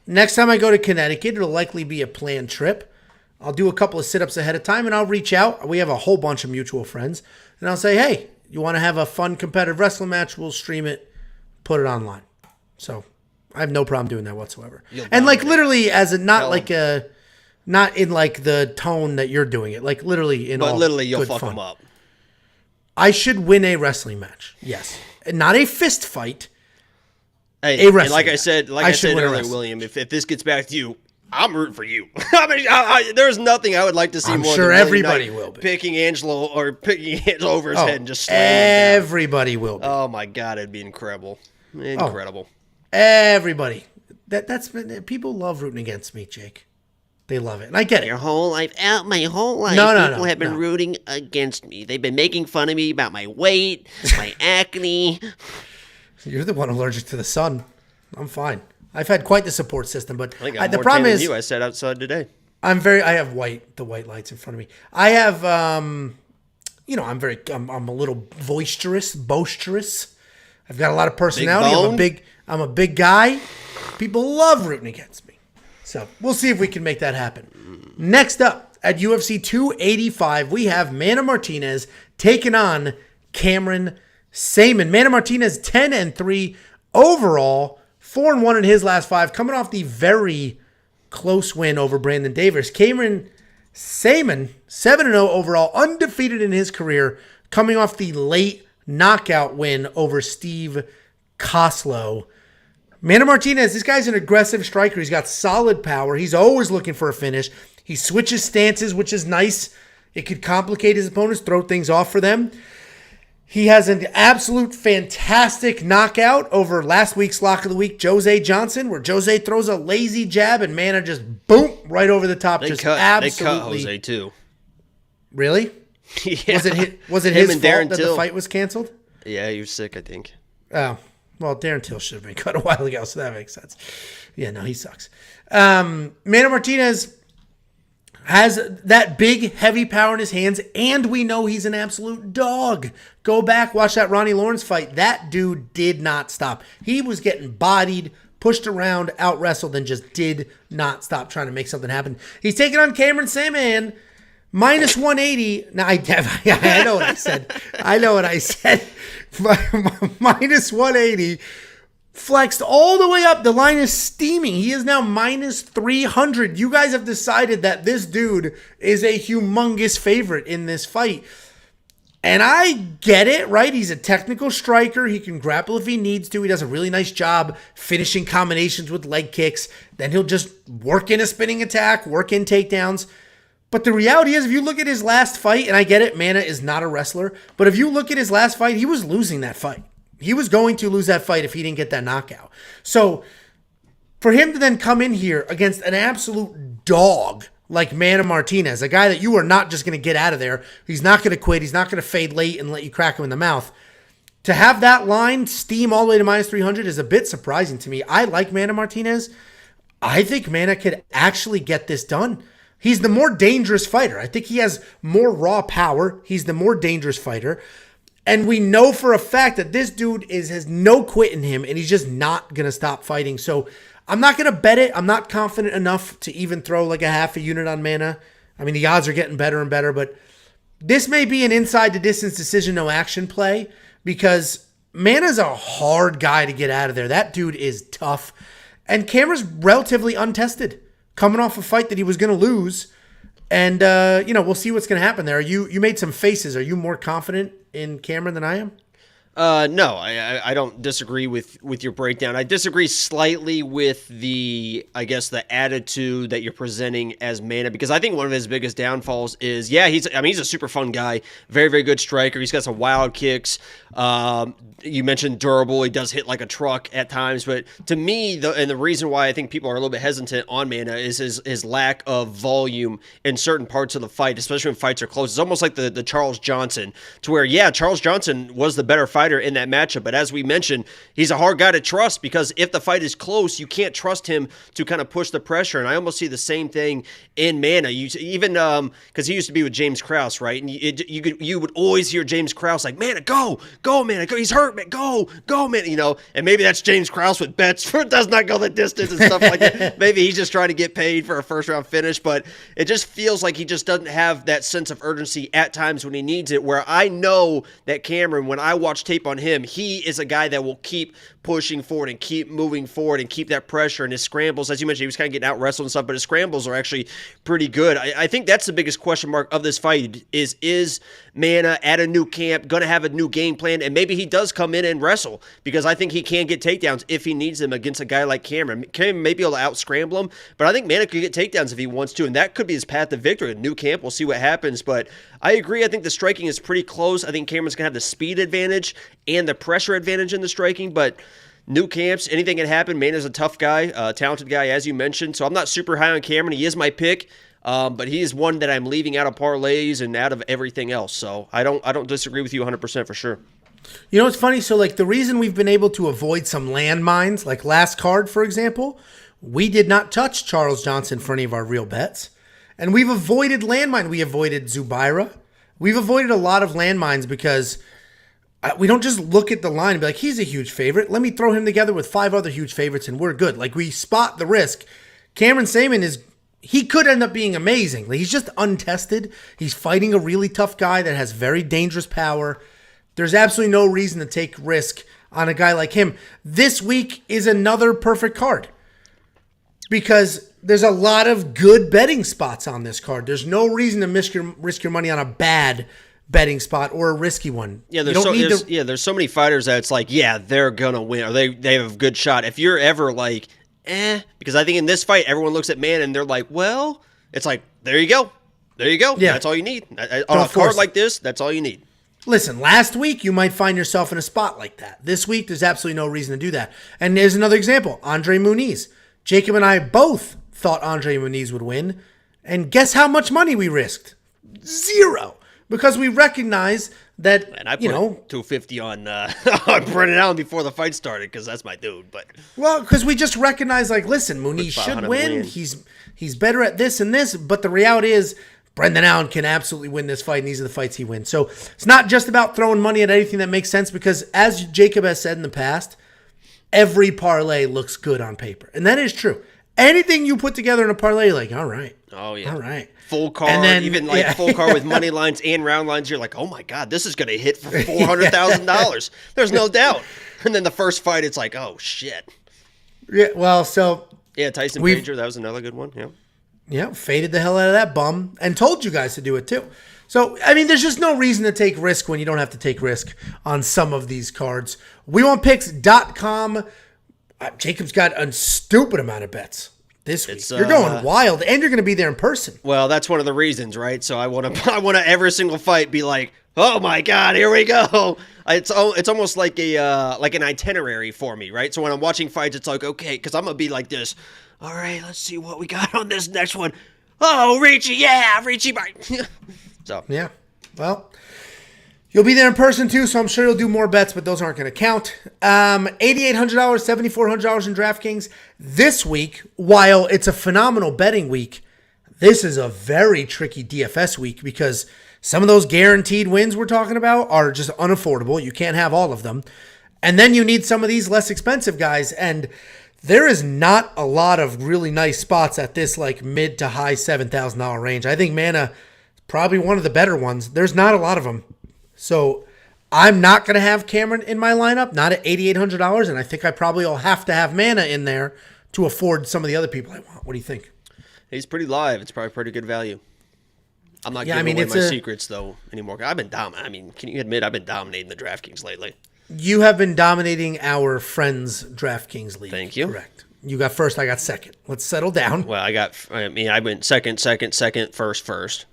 next time I go to Connecticut, it'll likely be a planned trip. I'll do a couple of sit-ups ahead of time, and I'll reach out. We have a whole bunch of mutual friends. And I'll say, hey, you want to have a fun competitive wrestling match? We'll stream it, put it online. So I have no problem doing that whatsoever. And literally as a not in the tone that you're doing it. Like literally in all literally you'll good fuck fun. them up. I should win a wrestling match. Yes. Not a fist fight. Hey, a wrestling like I said earlier, William, if this gets back to you, I'm rooting for you. There's nothing I would like to see I'm more sure than everybody will be. picking Angelo over his head and just slamming him everybody will be. down. Oh my God, it'd be incredible. Incredible. Everybody. That's people love rooting against me, Jake. They love it. And I get it. My whole life, people have been rooting against me. They've been making fun of me about my weight, my acne. You're the one allergic to the sun. I'm fine. I've had quite the support system, but I think I'm the more problem tan is than you. I sat outside today. I have the white lights in front of me. I have, I'm a little boisterous. I've got a lot of personality. I'm a big guy. People love rooting against me. So we'll see if we can make that happen. Next up at UFC 285, we have Mana Martinez taking on Cameron Saaiman. Mana Martinez 10-3 overall. 4-1 in his last 5, coming off the very close win over Brandon Davis. Cameron Saaiman, 7-0 overall, undefeated in his career, coming off the late knockout win over Steve Koslow. Mana Martinez, this guy's an aggressive striker. He's got solid power. He's always looking for a finish. He switches stances, which is nice. It could complicate his opponents, throw things off for them. He has an absolute fantastic knockout over last week's Lock of the Week, Jose Johnson, where Jose throws a lazy jab and Mana just boom right over the top. They cut Jose too. Really? Yeah. Was it his fault that the fight was canceled? Yeah, he was sick, I think. Oh, well, Darren Till should have been cut a while ago, so that makes sense. Yeah, no, he sucks. Mana Martinez has that big, heavy power in his hands, and we know he's an absolute dog. Go back, watch that Ronnie Lawrence fight. That dude did not stop. He was getting bodied, pushed around, out-wrestled, and just did not stop trying to make something happen. He's taking on Cameron Saaiman, minus 180. Now, I know what I said. Minus 180. Flexed all the way up. The line is steaming. He is now minus 300. You guys have decided that this dude is a humongous favorite in this fight. And I get it, right? He's a technical striker. He can grapple if he needs to. He does a really nice job finishing combinations with leg kicks. Then he'll just work in a spinning attack, work in takedowns. But the reality is, if you look at his last fight, and I get it, Mana is not a wrestler, but if you look at his last fight, he was losing that fight. He was going to lose that fight if he didn't get that knockout. So for him to then come in here against an absolute dog like Mana Martinez, a guy that you are not just going to get out of there, he's not going to quit, he's not going to fade late and let you crack him in the mouth. To have that line steam all the way to minus 300 is a bit surprising to me. I like Mana Martinez. I think Mana could actually get this done. He's the more dangerous fighter. I think he has more raw power. He's the more dangerous fighter. And we know for a fact that this dude has no quit in him, and he's just not going to stop fighting. So I'm not going to bet it. I'm not confident enough to even throw like a half a unit on Mana. I mean, the odds are getting better and better, but this may be an inside the distance decision, no action play, because Mana's a hard guy to get out of there. That dude is tough. And Cameron's relatively untested, coming off a fight that he was going to lose. And, we'll see what's going to happen there. You made some faces. Are you more confident in Cameron than I am? No, I don't disagree with your breakdown. I disagree slightly with the attitude that you're presenting as Mana, because I think one of his biggest downfalls is, he's a super fun guy, very, very good striker. He's got some wild kicks. You mentioned durable. He does hit like a truck at times, but to me, the reason why I think people are a little bit hesitant on Mana is his lack of volume in certain parts of the fight, especially when fights are close. It's almost like the Charles Johnson, to where, Charles Johnson was the better fighter in that matchup, but as we mentioned, he's a hard guy to trust, because if the fight is close, you can't trust him to kind of push the pressure. And I almost see the same thing in Mana. Even because he used to be with James Krause, right? And you would always hear James Krause like, Mana, go, Mana, go. He's hurt, man, go, Mana. And maybe that's James Krause with bets for does not go the distance and stuff like that. Maybe he's just trying to get paid for a first round finish, but it just feels like he just doesn't have that sense of urgency at times when he needs it. Where I know that Cameron, when I watch tape on him, he is a guy that will keep pushing forward and keep moving forward and keep that pressure. And his scrambles, as you mentioned, he was kind of getting out wrestled and stuff, but his scrambles are actually pretty good. I think that's the biggest question mark of this fight is Mana at a new camp going to have a new game plan? And maybe he does come in and wrestle, because I think he can get takedowns if he needs them against a guy like Cameron. Cameron may be able to out-scramble him, but I think Mana could get takedowns if he wants to, and that could be his path to victory. A new camp, we'll see what happens, but I agree. I think the striking is pretty close. I think Cameron's going to have the speed advantage and the pressure advantage in the striking, but new camps, anything can happen. Mana's a tough guy, talented guy, as you mentioned, so I'm not super high on Cameron. He is my pick, but he is one that I'm leaving out of parlays and out of everything else, so I don't disagree with you 100% for sure. You know what's funny? So, like, the reason we've been able to avoid some landmines, like last card, for example, we did not touch Charles Johnson for any of our real bets. And we've avoided landmine. We avoided Zubaira. We've avoided a lot of landmines because we don't just look at the line and be like, he's a huge favorite. Let me throw him together with 5 other huge favorites and we're good. Like, we spot the risk. Cameron Saaiman he could end up being amazing. Like, he's just untested. He's fighting a really tough guy that has very dangerous power. There's absolutely no reason to take risk on a guy like him. This week is another perfect card because there's a lot of good betting spots on this card. There's no reason to risk your money on a bad betting spot or a risky one. Yeah, there's so many fighters that it's like, yeah, they're gonna win, or they have a good shot. If you're ever like, because I think in this fight everyone looks at Man and they're like, well, it's like, there you go. Yeah. That's all you need. On a card like this, that's all you need. Listen, last week you might find yourself in a spot like that. This week, there's absolutely no reason to do that. And there's another example, Andre Muniz. Jacob and I both thought Andre Muniz would win. And guess how much money we risked? 0. Because we recognize that, and I put $250 on Brennan Allen before the fight started because that's my dude. Well, because we just recognize, like, listen, Muniz should win. He's better at this and this. But the reality is, Brendan Allen can absolutely win this fight, and these are the fights he wins. So it's not just about throwing money at anything that makes sense, because as Jacob has said in the past, every parlay looks good on paper. And that is true. Anything you put together in a parlay, you're like, all right. Oh, yeah. All right. Full card, and then, full card with money lines and round lines, you're like, oh, my God, this is going to hit for $400,000. There's no doubt. And then the first fight, it's like, oh, shit. Yeah, well, so. Yeah, Tyson Pager, that was another good one, yeah. Yeah, faded the hell out of that bum and told you guys to do it too. So, I mean, there's just no reason to take risk when you don't have to take risk on some of these cards. WeWantPicks.com. Jacob's got a stupid amount of bets this week. You're going wild, and you're going to be there in person. Well, that's one of the reasons, right? So I want to every single fight be like, oh my God, here we go. It's almost like an itinerary for me, right? So when I'm watching fights, it's like, okay, because I'm going to be like this. All right, let's see what we got on this next one. Oh, Ricci, yeah, Ricci. So yeah, well, you'll be there in person too, so I'm sure you'll do more bets, but those aren't going to count. $8,800, $7,400 in DraftKings this week. While it's a phenomenal betting week, this is a very tricky DFS week because some of those guaranteed wins we're talking about are just unaffordable. You can't have all of them, and then you need some of these less expensive guys, and there is not a lot of really nice spots at this like mid to high $7,000 range. I think Mana is probably one of the better ones. There's not a lot of them. So I'm not going to have Cameron in my lineup, not at $8,800. And I think I probably will have to have Mana in there to afford some of the other people I want. What do you think? He's pretty live. It's probably pretty good value. I'm not giving away my secrets though anymore. I've been can you admit I've been dominating the DraftKings lately? You have been dominating our friends' DraftKings league. Thank you. Correct. You got first, I got second. Let's settle down. Well, I went second, first.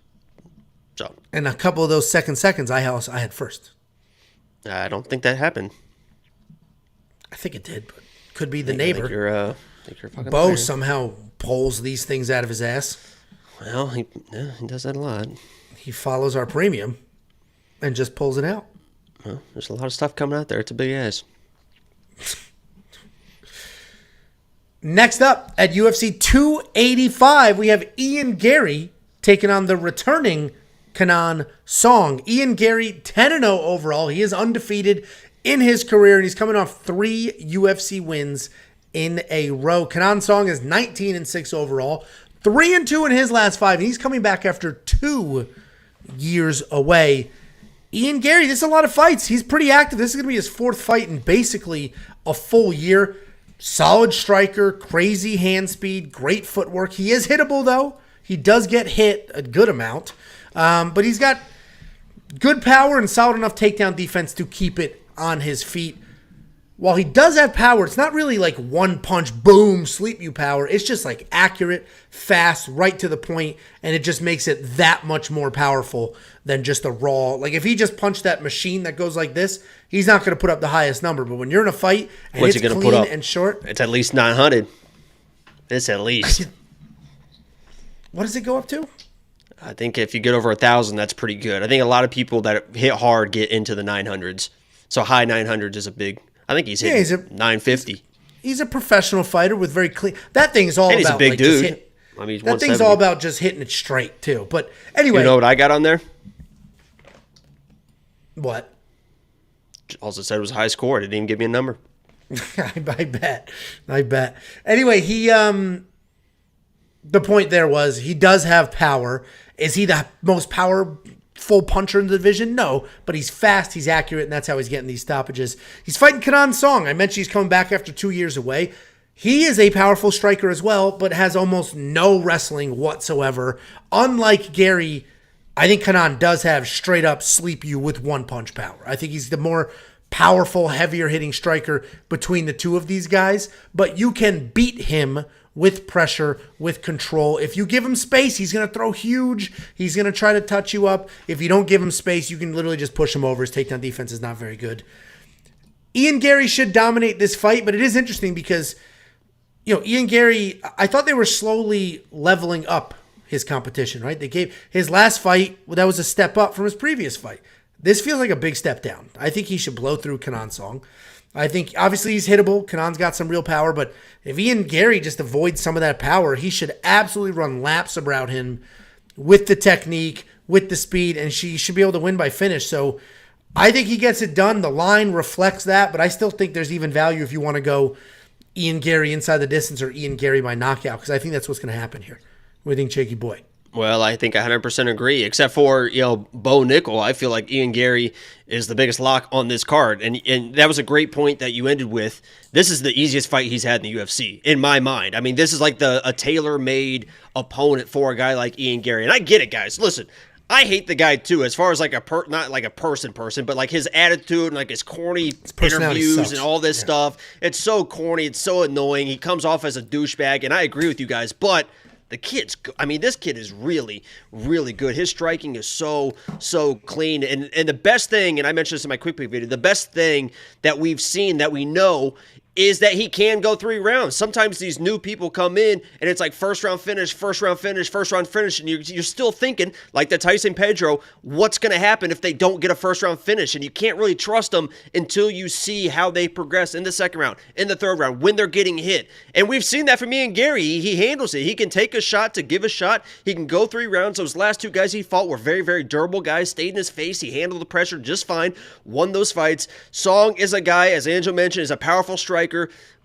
So. And a couple of those seconds, I had first. I don't think that happened. I think it did, but could be the neighbor. I think you're fucking Bo liar. somehow pulls these things out of his ass. Well, he does that a lot. He follows our premium and just pulls it out. Well, there's a lot of stuff coming out there. It's a big ass. Next up at UFC 285, we have Ian Garry taking on the returning Kenan Song. Ian Garry, 10-0 overall. He is undefeated in his career, and he's coming off 3 UFC wins in a row. Kenan Song is 19-6 overall, 3-2 in his last 5, and he's coming back after 2 years away. Ian Garry, this is a lot of fights. He's pretty active. This is going to be his 4th fight in basically a full year. Solid striker, crazy hand speed, great footwork. He is hittable, though. He does get hit a good amount. But he's got good power and solid enough takedown defense to keep it on his feet. While he does have power, it's not really like one punch, boom, sleep you power. It's just like accurate, fast, right to the point, and it just makes it that much more powerful than just a raw. Like if he just punched that machine that goes like this, he's not going to put up the highest number. But when you're in a fight and What's it's he gonna clean put up? and short. It's at least 900. It's at least. What does it go up to? I think if you get over 1,000, that's pretty good. I think a lot of people that hit hard get into the 900s. So high 900s is a big... I think he's hitting 950. He's a professional fighter with very clean... That thing's all And he's about... a big like, dude. Just I mean, that thing's all about just hitting it straight, too. But anyway... You know what I got on there? What? Also said it was a high score. It didn't even give me a number. I bet. Anyway, he... The point there was he does have power. Is he the most powerful puncher in the division? No, but he's fast, he's accurate, and that's how he's getting these stoppages. He's fighting Kenan Song. I mentioned he's coming back after 2 years away. He is a powerful striker as well, but has almost no wrestling whatsoever. Unlike Garry, I think Kenan does have straight up sleep you with one punch power. I think he's the more powerful, heavier hitting striker between the two of these guys, but you can beat him with pressure, with control. If you give him space, he's going to throw huge. He's going to try to touch you up. If you don't give him space, you can literally just push him over. His takedown defense is not very good. Ian Garry should dominate this fight, but it is interesting because, Ian Garry, I thought they were slowly leveling up his competition, right? They gave his last fight, that was a step up from his previous fight. This feels like a big step down. I think he should blow through Kenan Song. I think obviously he's hittable. Kenan's got some real power, but if Ian Garry just avoids some of that power, he should absolutely run laps around him with the technique, with the speed, and she should be able to win by finish. So I think he gets it done. The line reflects that, but I still think there's even value if you want to go Ian Garry inside the distance or Ian Garry by knockout, because I think that's what's going to happen here. What do you think, Shaky Boy? Well, I think 100% agree, except for, Bo Nickal. I feel like Ian Garry is the biggest lock on this card. And that was a great point that you ended with. This is the easiest fight he's had in the UFC, in my mind. I mean, this is like a tailor-made opponent for a guy like Ian Garry. And I get it, guys. Listen, I hate the guy, too, as far as like not like a person, but like his attitude and like his corny interviews sucks. And all this stuff. It's so corny. It's so annoying. He comes off as a douchebag, and I agree with you guys, but... this kid is really, really good. His striking is so clean. And the best thing, and I mentioned this in my quick pick video, the best thing that we've seen that we know is that he can go 3 rounds. Sometimes these new people come in and it's like first round finish, and you're still thinking, like the Tyson Pedro, what's going to happen if they don't get a first round finish? And you can't really trust them until you see how they progress in the second round, in the third round, when they're getting hit. And we've seen that from Ian Garry. He handles it. He can take a shot to give a shot. He can go 3 rounds. Those last 2 guys he fought were very, very durable guys, stayed in his face. He handled the pressure just fine, won those fights. Song is a guy, as Angelo mentioned, is a powerful striker,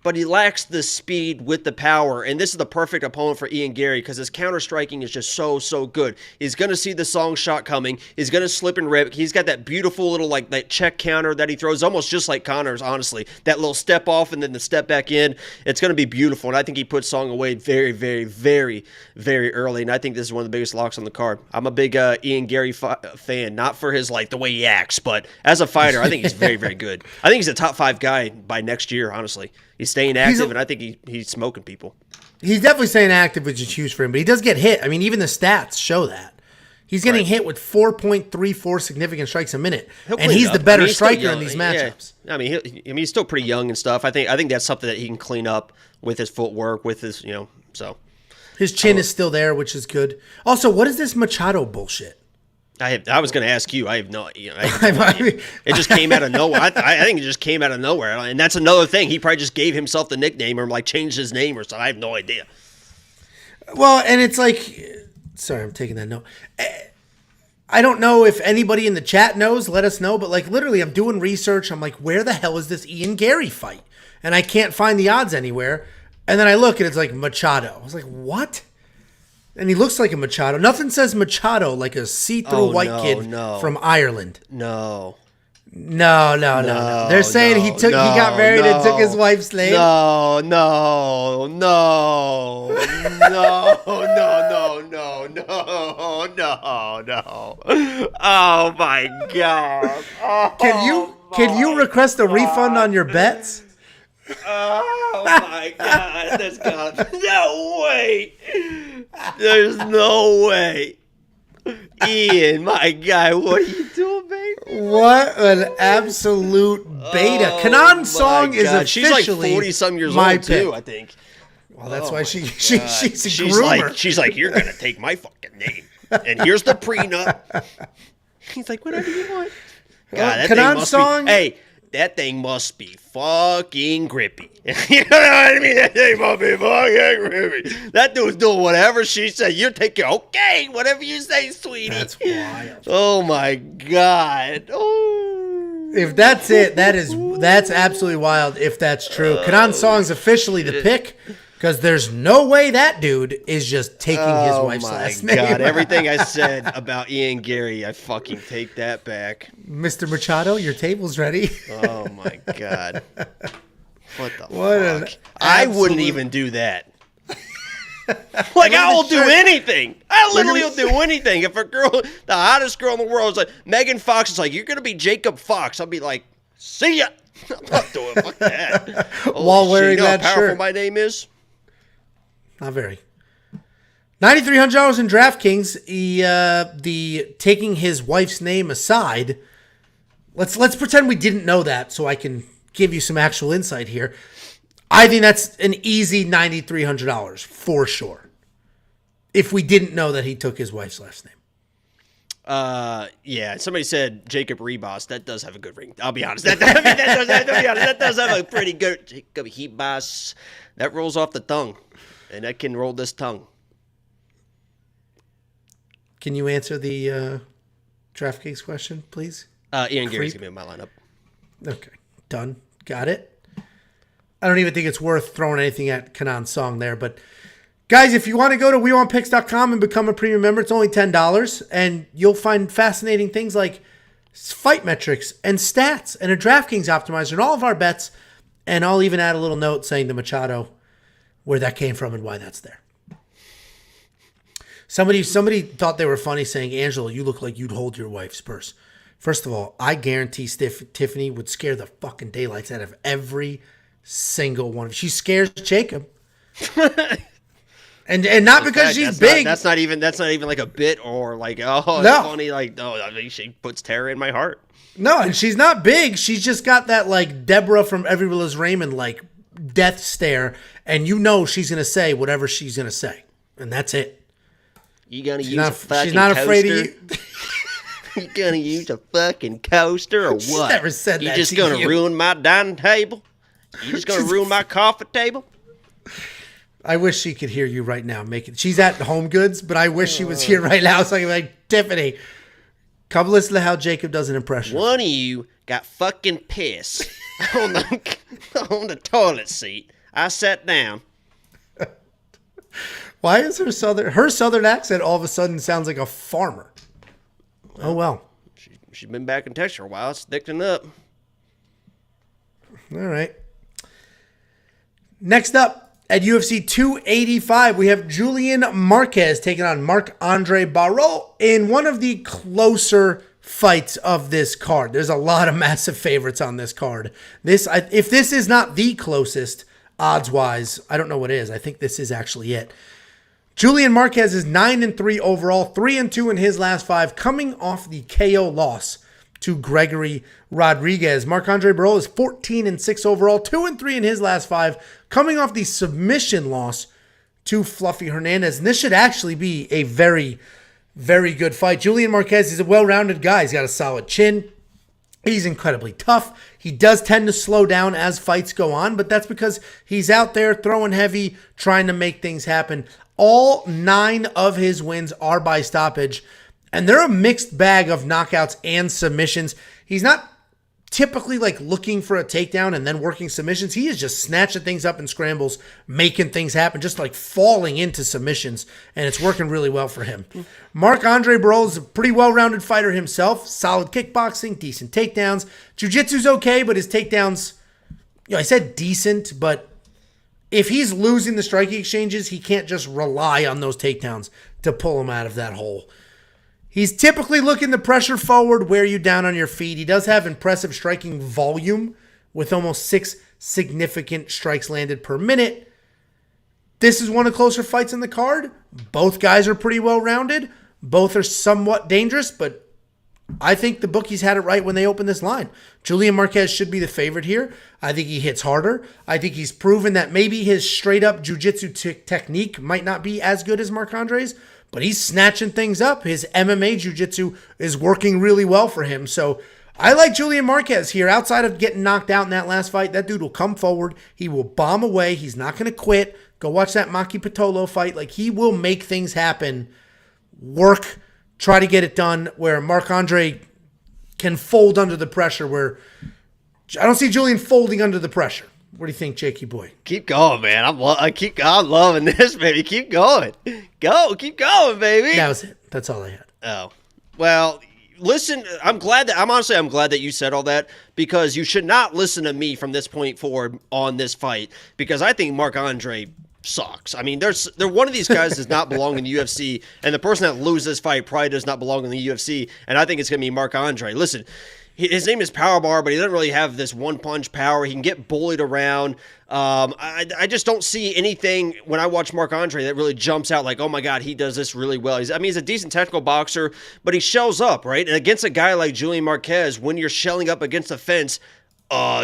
but he lacks the speed with the power, and this is the perfect opponent for Ian Garry because his counter-striking is just so good. He's going to see the Song shot coming. He's going to slip and rip. He's got that beautiful little, like, that check counter that he throws, almost just like Conor's, honestly. That little step off and then the step back in. It's going to be beautiful, and I think he puts Song away very, very, very, very early, and I think this is one of the biggest locks on the card. I'm a big Ian Garry fan, not for his, like, the way he acts, but as a fighter, I think he's very, very good. I think he's a top 5 guy by next year, honestly. He's staying active, and I think he's smoking people. He's definitely staying active, which is huge for him. But he does get hit. I mean, even the stats show that. He's getting hit with 4.34 significant strikes a minute, and he's the better striker in these matchups. Yeah. I mean, he's still pretty young and stuff. I think that's something that he can clean up with his footwork, with his, so. His chin is still there, which is good. Also, what is this Machado bullshit? I was going to ask you. I have no idea. It just came out of nowhere. I think it just came out of nowhere. And that's another thing. He probably just gave himself the nickname or like changed his name or something. I have no idea. Well, and it's like, sorry, I'm taking that note. I don't know if anybody in the chat knows. Let us know. But like literally, I'm doing research. I'm like, where the hell is this Ian Garry fight? And I can't find the odds anywhere. And then I look and it's like Machado. I was like, what? And he looks like a Machado. Nothing says Machado like a see-through white kid from Ireland. No. No. They're saying he got married and took his wife's name. No. Oh my God. Can you request a refund on your bets? Oh my God. No way. There's no way. Ian, my guy, what are you doing, baby? What an absolute beta. Kenan Song is officially she's like 40-some years old, too, I think. Well, that's why she's a groomer. She's like, you're going to take my fucking name. And here's the prenup. He's like, whatever you want. God, Kenan Song. Hey, that thing must be fucking grippy. You know what I mean? That thing must be fucking grippy. That dude's doing whatever she said. You take it. Okay, whatever you say, sweetie. That's wild. Oh, my God. Oh. If that's it, that's absolutely wild if that's true. Kenan Song's officially the pick because there's no way that dude is just taking his wife's last name. Oh, my God. Everything I said about Ian Garry, I fucking take that back. Mr. Machado, your table's ready. Oh, my God. What the fuck? I wouldn't even do that. Like, I will do anything. I literally will do anything. If a girl, the hottest girl in the world is like, Megan Fox is like, you're going to be Jacob Fox. I'll be like, see ya. I'm not doing fuck that. While wearing you know that how powerful shirt. My name is? Not very. $9,300 in DraftKings. The taking his wife's name aside. Let's pretend we didn't know that, so I can give you some actual insight here. I think that's an easy $9,300 for sure. If we didn't know that he took his wife's last name. Yeah. Somebody said Jacob Ribas. That does have a good ring. I'll be honest. That does have a pretty good Jacob Ribas. That rolls off the tongue, and that can roll this tongue. Can you answer the DraftKings question, please? Ian Garry's gonna be in my lineup. Okay, done. Got it. I don't even think it's worth throwing anything at Kenan Song there, but guys, if you want to go to WeWantPicks.com and become a premium member, it's only $10, and you'll find fascinating things like fight metrics and stats and a DraftKings optimizer and all of our bets, and I'll even add a little note saying to Machado where that came from and why that's there. Somebody thought they were funny saying, Angelo, you look like you'd hold your wife's purse. First of all, I guarantee Tiffany would scare the fucking daylights out of every single one. She scares Jacob. and not because she's big. That's not even like a bit or like, oh, it's funny. Like, no, I mean, she puts terror in my heart. No, and she's not big. She's just got that like Deborah from Every Will Is Raymond like death stare, and you know she's gonna say whatever she's gonna say, and that's it. You gonna use a fucking She's not afraid coaster? of you. You gonna use a fucking coaster or what? She's never said you that. Just gonna ruin my dining table? You just gonna ruin my coffee table? I wish she could hear you right now. She's at Home Goods, but I wish she was here right now. So I can be like, Tiffany, come listen to how Jacob does an impression. One of you got fucking piss on the toilet seat. I sat down. Why is her southern accent all of a sudden sounds like a farmer? Oh well. She's been back in Texas for a while. It's thickening up. All right. Next up at UFC 285, we have Julian Marquez taking on Marc-Andre Barriault in one of the closer fights of this card. There's a lot of massive favorites on this card. If this is not the closest odds-wise, I don't know what is. I think this is actually it. Julian Marquez is 9-3 overall, 3-2 in his last 5, coming off the KO loss to Gregory Rodriguez. Marc-Andre Barriault is 14-6 overall, 2-3 in his last 5, coming off the submission loss to Fluffy Hernandez. And this should actually be a very, very good fight. Julian Marquez is a well-rounded guy. He's got a solid chin. He's incredibly tough. He does tend to slow down as fights go on, but that's because he's out there throwing heavy, trying to make things happen. All 9 of his wins are by stoppage, and they're a mixed bag of knockouts and submissions. He's not typically like looking for a takedown and then working submissions. He is just snatching things up in scrambles, making things happen, just like falling into submissions, and it's working really well for him. Marc-Andre Barriault is a pretty well-rounded fighter himself. Solid kickboxing, decent takedowns. Jiu-jitsu's okay, but his takedowns, I said decent, but if he's losing the striking exchanges, he can't just rely on those takedowns to pull him out of that hole. He's typically looking to pressure forward, wear you down on your feet. He does have impressive striking volume with almost 6 significant strikes landed per minute. This is one of the closer fights in the card. Both guys are pretty well-rounded. Both are somewhat dangerous, but I think the bookies had it right when they opened this line. Julian Marquez should be the favorite here. I think he hits harder. I think he's proven that maybe his straight-up jiu-jitsu technique might not be as good as Marc-Andre's, but he's snatching things up. His MMA jiu-jitsu is working really well for him. So I like Julian Marquez here. Outside of getting knocked out in that last fight, that dude will come forward. He will bomb away. He's not going to quit. Go watch that Maki Pitolo fight. Like, he will make things happen, work, try to get it done, where Marc-Andre can fold under the pressure, where I don't see Julian folding under the pressure. What do you think, Jakey boy? Keep going, man. I'm loving this, baby. Keep going. Keep going, baby. That was it. That's all I had. Oh. Well, listen, I'm glad that you said all that, because you should not listen to me from this point forward on this fight, because I think Marc-Andre sucks. I mean, they're one of these guys does not belong in the UFC, and the person that loses this fight probably does not belong in the UFC, and I think it's going to be Marc-Andre. Listen, his name is Powerbar, but he doesn't really have this one-punch power. He can get bullied around. I just don't see anything when I watch Marc-Andre that really jumps out like, oh my God, he does this really well. He's a decent technical boxer, but he shells up, right? And against a guy like Julian Marquez, when you're shelling up against the fence,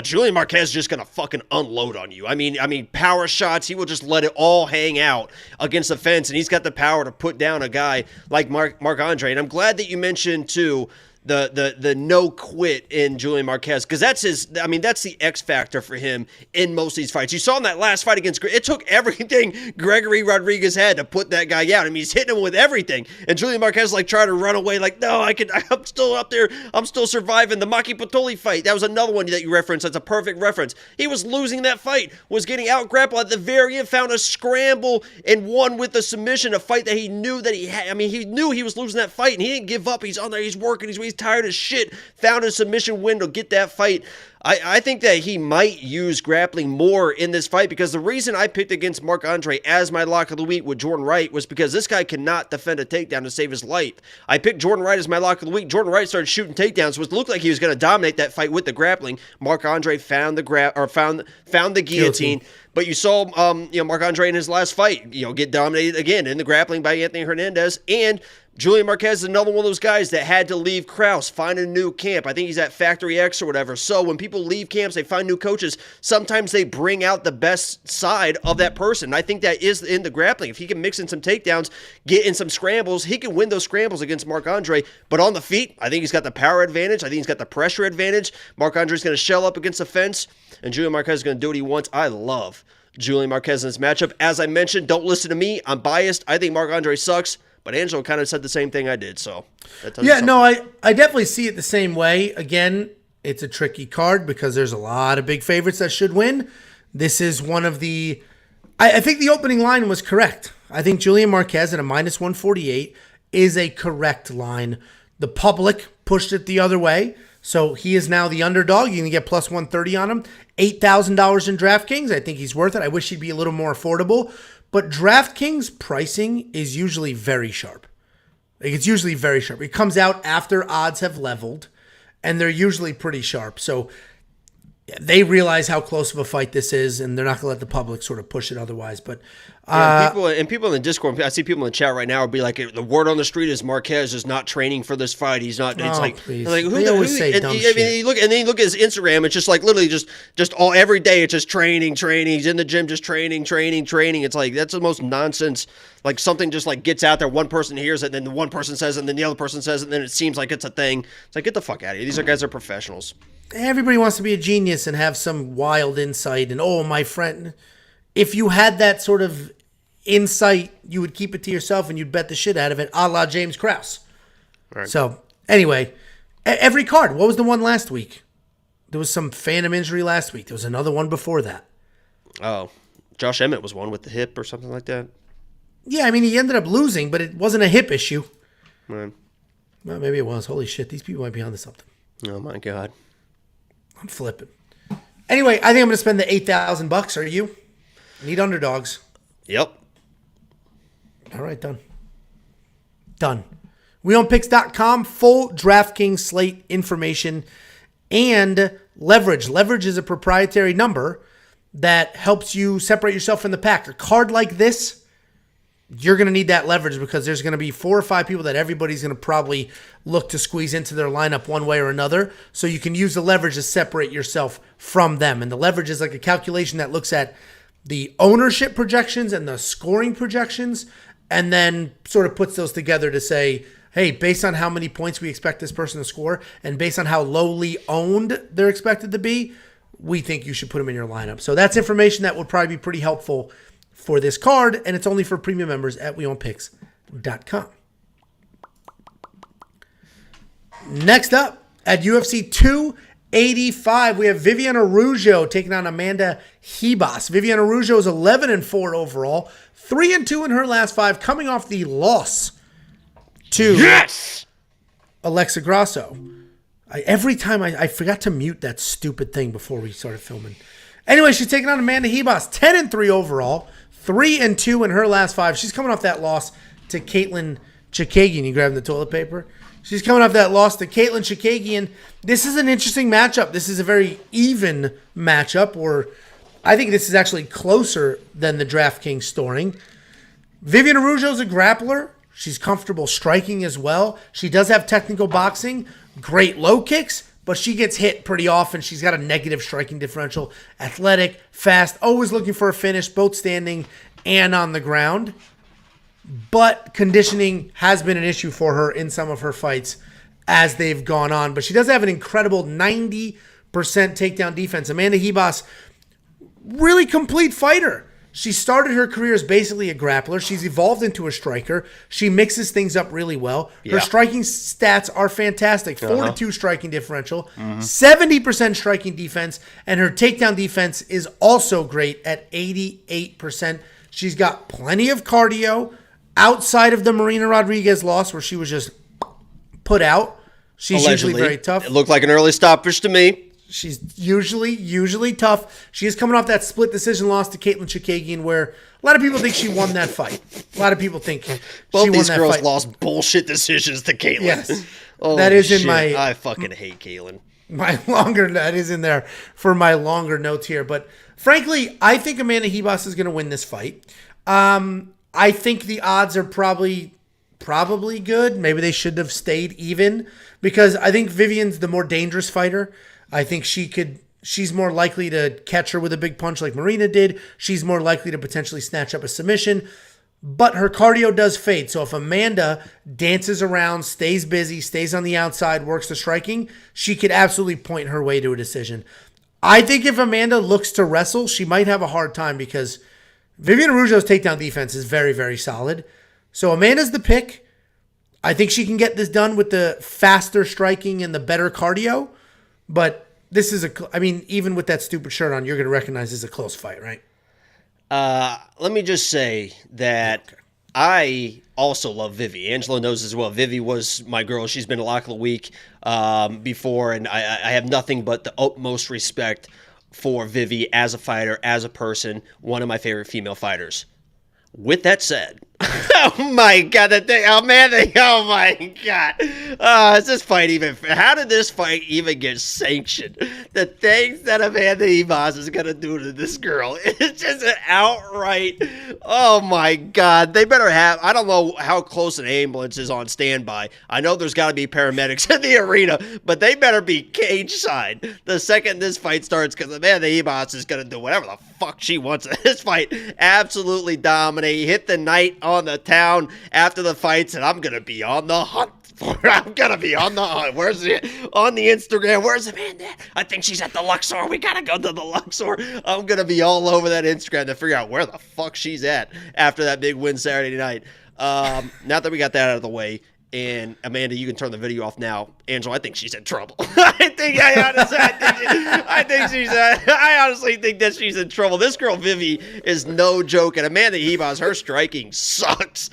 Julian Marquez is just going to fucking unload on you. I mean, power shots, he will just let it all hang out against the fence, and he's got the power to put down a guy like Marc-Andre. And I'm glad that you mentioned, too, the no quit in Julian Marquez, because that's the X factor for him in most of these fights. You saw in that last fight against, it took everything Gregory Rodriguez had to put that guy out. I mean, he's hitting him with everything, and Julian Marquez like trying to run away, like, no, I'm still up there, I'm still surviving. The Maki Pitolo fight, that was another one that you referenced. That's a perfect reference. He was losing that fight, was getting out grappled at the very end, found a scramble and won with a submission. A fight that he knew that he had. I mean, he knew he was losing that fight, and he didn't give up. He's on there, he's working, he's tired as shit, found a submission win to get that fight. I think that he might use grappling more in this fight, because the reason I picked against Marc-Andre as my lock of the week with Jordan Wright was because this guy cannot defend a takedown to save his life. I picked Jordan Wright as my lock of the week. Jordan Wright started shooting takedowns, which looked like he was going to dominate that fight with the grappling. Marc-Andre found the guillotine. But you saw Marc-Andre in his last fight, get dominated again in the grappling by Anthony Hernandez. And Julian Marquez is another one of those guys that had to leave Krause, find a new camp. I think he's at Factory X or whatever. So when people leave camps, they find new coaches. Sometimes they bring out the best side of that person. And I think that is in the grappling. If he can mix in some takedowns, get in some scrambles, he can win those scrambles against Marc-Andre. But on the feet, I think he's got the power advantage. I think he's got the pressure advantage. Marc-Andre's going to shell up against the fence, and Julian Marquez is going to do what he wants. I love Julian Marquez in this matchup. As I mentioned, don't listen to me. I'm biased. I think Marc-Andre sucks. But Angelo kind of said the same thing I did, so that tells you something. No, I definitely see it the same way. Again, it's a tricky card because there's a lot of big favorites that should win. This is one of the... I think the opening line was correct. I think Julian Marquez at a minus 148 is a correct line. The public pushed it the other way, so he is now the underdog. You can get plus 130 on him. $8,000 in DraftKings. I think he's worth it. I wish he'd be a little more affordable. But DraftKings pricing is usually very sharp. It's usually very sharp. It comes out after odds have leveled, and they're usually pretty sharp. So they realize how close of a fight this is, and they're not going to let the public sort of push it otherwise. But people in the Discord, I see people in the chat right now will be like, the word on the street is Marquez is not training for this fight. He's not. It's They always say dumb shit. I mean, you look at his Instagram. It's just like literally just all every day. It's just training. He's in the gym, just training. It's like that's the most nonsense. Like something just like gets out there. One person hears it, and then the one person says it, and then the other person says it, and then it seems like it's a thing. It's like, get the fuck out of here. These guys are professionals. Everybody wants to be a genius and have some wild insight. And, oh, my friend, if you had that sort of insight, you would keep it to yourself and you'd bet the shit out of it, a la James Krause. Right. So, anyway, every card. What was the one last week? There was some phantom injury last week. There was another one before that. Oh, Josh Emmett was one with the hip or something like that. Yeah, I mean, he ended up losing, but it wasn't a hip issue. Right. Well, maybe it was. Holy shit, these people might be onto something. Oh, my God. I'm flipping. Anyway, I think I'm going to spend the $8,000. Are you? I need underdogs. Yep. All right, done. Done. WeOwnPicks.com, full DraftKings slate information and leverage. Leverage is a proprietary number that helps you separate yourself from the pack. A card like this, you're going to need that leverage because there's going to be 4 or 5 people that everybody's going to probably look to squeeze into their lineup one way or another. So you can use the leverage to separate yourself from them. And the leverage is like a calculation that looks at the ownership projections and the scoring projections and then sort of puts those together to say, hey, based on how many points we expect this person to score and based on how lowly owned they're expected to be, we think you should put them in your lineup. So that's information that would probably be pretty helpful for this card, and it's only for premium members at WeOwnPicks.com. Next up, at UFC 285, we have Viviane Araujo taking on Amanda Ribas. Viviane Araujo is 11-4 overall, 3-2 in her last 5, coming off the loss to Alexa Grasso. Every time I forgot to mute that stupid thing before we started filming. Anyway, she's taking on Amanda Ribas, 10-3 overall, 3-2 in her last 5. She's coming off that loss to Katlyn Chookagian. You grabbing the toilet paper? She's coming off that loss to Katlyn Chookagian. This is an interesting matchup. This is a very even matchup, or I think this is actually closer than the DraftKings storing. Viviane Araujo is a grappler. She's comfortable striking as well. She does have technical boxing, great low kicks, but she gets hit pretty often. She's got a negative striking differential, athletic, fast, always looking for a finish, both standing and on the ground. But conditioning has been an issue for her in some of her fights as they've gone on. But she does have an incredible 90% takedown defense. Amanda Ribas, really complete fighter. She started her career as basically a grappler. She's evolved into a striker. She mixes things up really well. Her striking stats are fantastic. 4-2 striking differential, 70% striking defense, and her takedown defense is also great at 88%. She's got plenty of cardio outside of the Marina Rodriguez loss where she was just put out. She's Allegedly. usually very tough. It looked like an early stoppage to me. She's usually tough. She is coming off that split decision loss to Katlyn Chookagian, where a lot of people think she won that fight. A lot of people think both she won these that girls fight. Lost bullshit decisions to Katlyn. Yes, Holy that is in shit. my. I fucking hate Katlyn. That is in there for my longer notes here. But frankly, I think Amanda Ribas is going to win this fight. I think the odds are probably good. Maybe they should have stayed even because I think Viviane's the more dangerous fighter. I think she's more likely to catch her with a big punch like Marina did. She's more likely to potentially snatch up a submission. But her cardio does fade. So if Amanda dances around, stays busy, stays on the outside, works the striking, she could absolutely point her way to a decision. I think if Amanda looks to wrestle, she might have a hard time because Viviane Araujo's takedown defense is very, very solid. So Amanda's the pick. I think she can get this done with the faster striking and the better cardio. But this is even with that stupid shirt on, you're going to recognize this is a close fight, right? Let me just say that I also love Vivi. Angelo knows as well. Vivi was my girl. She's been a lock of the week before, and I have nothing but the utmost respect for Vivi as a fighter, as a person, one of my favorite female fighters. With that said, oh my God, oh my God. Is this fight even, how did this fight even get sanctioned? The things that Amanda Ribas is going to do to this girl, it's just an outright, oh my God. They better have, I don't know how close an ambulance is on standby. I know there's got to be paramedics in the arena, but they better be cage side the second this fight starts because Amanda Ribas is going to do whatever the fuck she wants in this fight. Absolutely dominate. Hit the night on the town after the fights, and I'm going to be on the hunt for her. I'm going to be on the hunt. Where's it? On the Instagram. Where's Amanda? I think she's at the Luxor. We got to go to the Luxor. I'm going to be all over that Instagram to figure out where the fuck she's at after that big win Saturday night. Now that we got that out of the way, And Amanda, you can turn the video off now. Angelo, I think she's in trouble. I honestly think that she's in trouble. This girl Vivi is no joke, and Amanda Ribas, her striking sucks.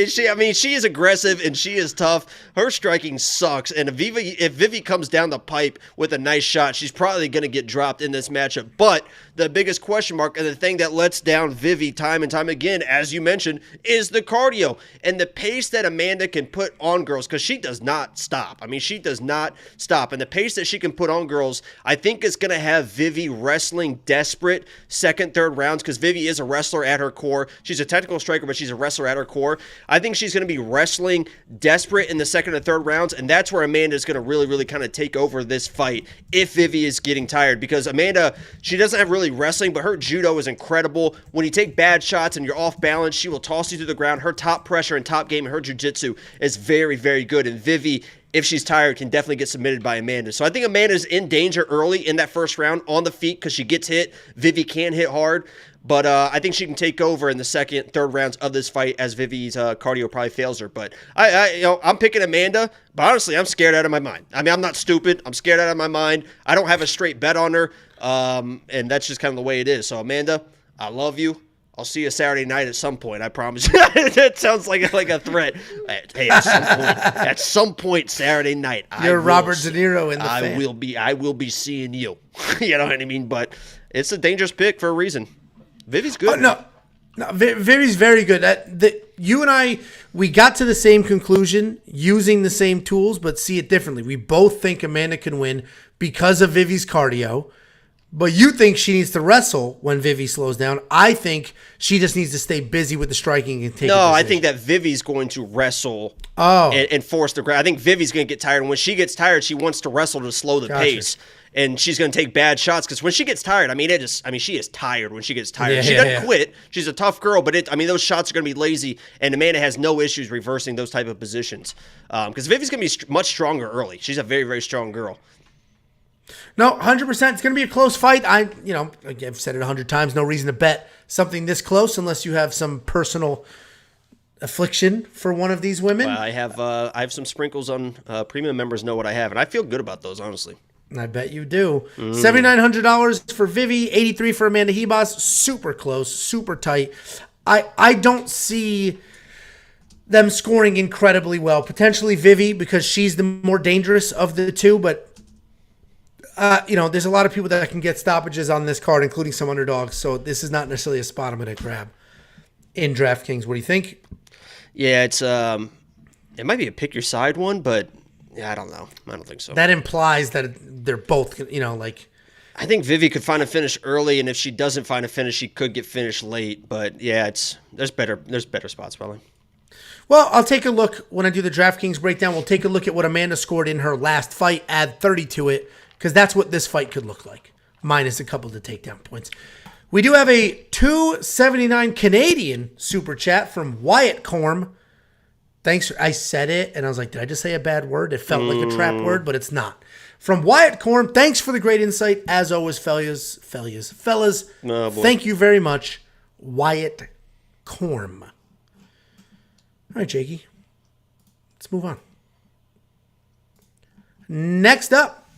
She is aggressive and she is tough. Her striking sucks. And if Vivi comes down the pipe with a nice shot, she's probably going to get dropped in this matchup. But the biggest question mark and the thing that lets down Vivi time and time again, as you mentioned, is the cardio and the pace that Amanda can put on girls, because she does not stop. I mean, she does not stop. And the pace that she can put on girls, I think is going to have Vivi wrestling desperate second, third rounds, because Vivi is a wrestler at her core. She's a technical striker, but she's a wrestler at her core. I think she's going to be wrestling desperate in the second and third rounds, and that's where Amanda is going to really, really kind of take over this fight if Vivi is getting tired, because Amanda, she doesn't have really wrestling, but her judo is incredible. When you take bad shots and you're off balance, she will toss you to the ground. Her top pressure and top game and her jiu-jitsu is very, very good. And Vivi, if she's tired, can definitely get submitted by Amanda. So I think Amanda's in danger early in that first round on the feet because she gets hit. Vivi can hit hard. But I think she can take over in the second, third rounds of this fight as Vivi's cardio probably fails her. But I'm picking Amanda. But honestly, I'm scared out of my mind. I mean, I'm not stupid. I'm scared out of my mind. I don't have a straight bet on her. And that's just kind of the way it is. So Amanda, I love you. I'll see you Saturday night at some point. I promise you. That sounds like a threat. Hey, at some point Saturday night, you're Robert De Niro in the fan. I will be seeing you. You know what I mean? But it's a dangerous pick for a reason. Vivi's good. No, Vivi's very good. You and I, we got to the same conclusion using the same tools, but see it differently. We both think Amanda can win because of Vivi's cardio, but you think she needs to wrestle when Vivi slows down. I think she just needs to stay busy with the striking and take. No, I think that Vivi's going to wrestle and force the ground. I think Vivi's going to get tired, and when she gets tired, she wants to wrestle to slow the pace. And she's going to take bad shots because when she gets tired, she is tired when she gets tired. She doesn't quit. She's a tough girl, but those shots are going to be lazy, and Amanda has no issues reversing those type of positions because Vivi's going to be much stronger early. She's a very, very strong girl. No, 100%. It's going to be a close fight. I've said it 100 times. No reason to bet something this close unless you have some personal affliction for one of these women. Well, I have some sprinkles on premium members know what I have, and I feel good about those, honestly. I bet you do. $7,900 for Vivi, $83 for Amanda Ribas. Super close, super tight. I don't see them scoring incredibly well. Potentially Vivi because she's the more dangerous of the two, but there's a lot of people that can get stoppages on this card, including some underdogs. So this is not necessarily a spot I'm going to grab in DraftKings. What do you think? Yeah, it's it might be a pick your side one, but. Yeah, I don't know. I don't think so. That implies that they're both, I think Vivi could find a finish early, and if she doesn't find a finish, she could get finished late. But yeah, there's better spots probably. Well, I'll take a look when I do the DraftKings breakdown. We'll take a look at what Amanda scored in her last fight, add 30 to it, because that's what this fight could look like, minus a couple of the takedown points. We do have a $2.79 Canadian super chat from Wyatt Corm. Thanks. I said it, and I was like, did I just say a bad word? It felt like a trap word, but it's not. From Wyatt Corm, thanks for the great insight. As always, fellas. Oh, thank you very much, Wyatt Corm. All right, Jakey. Let's move on. Next up,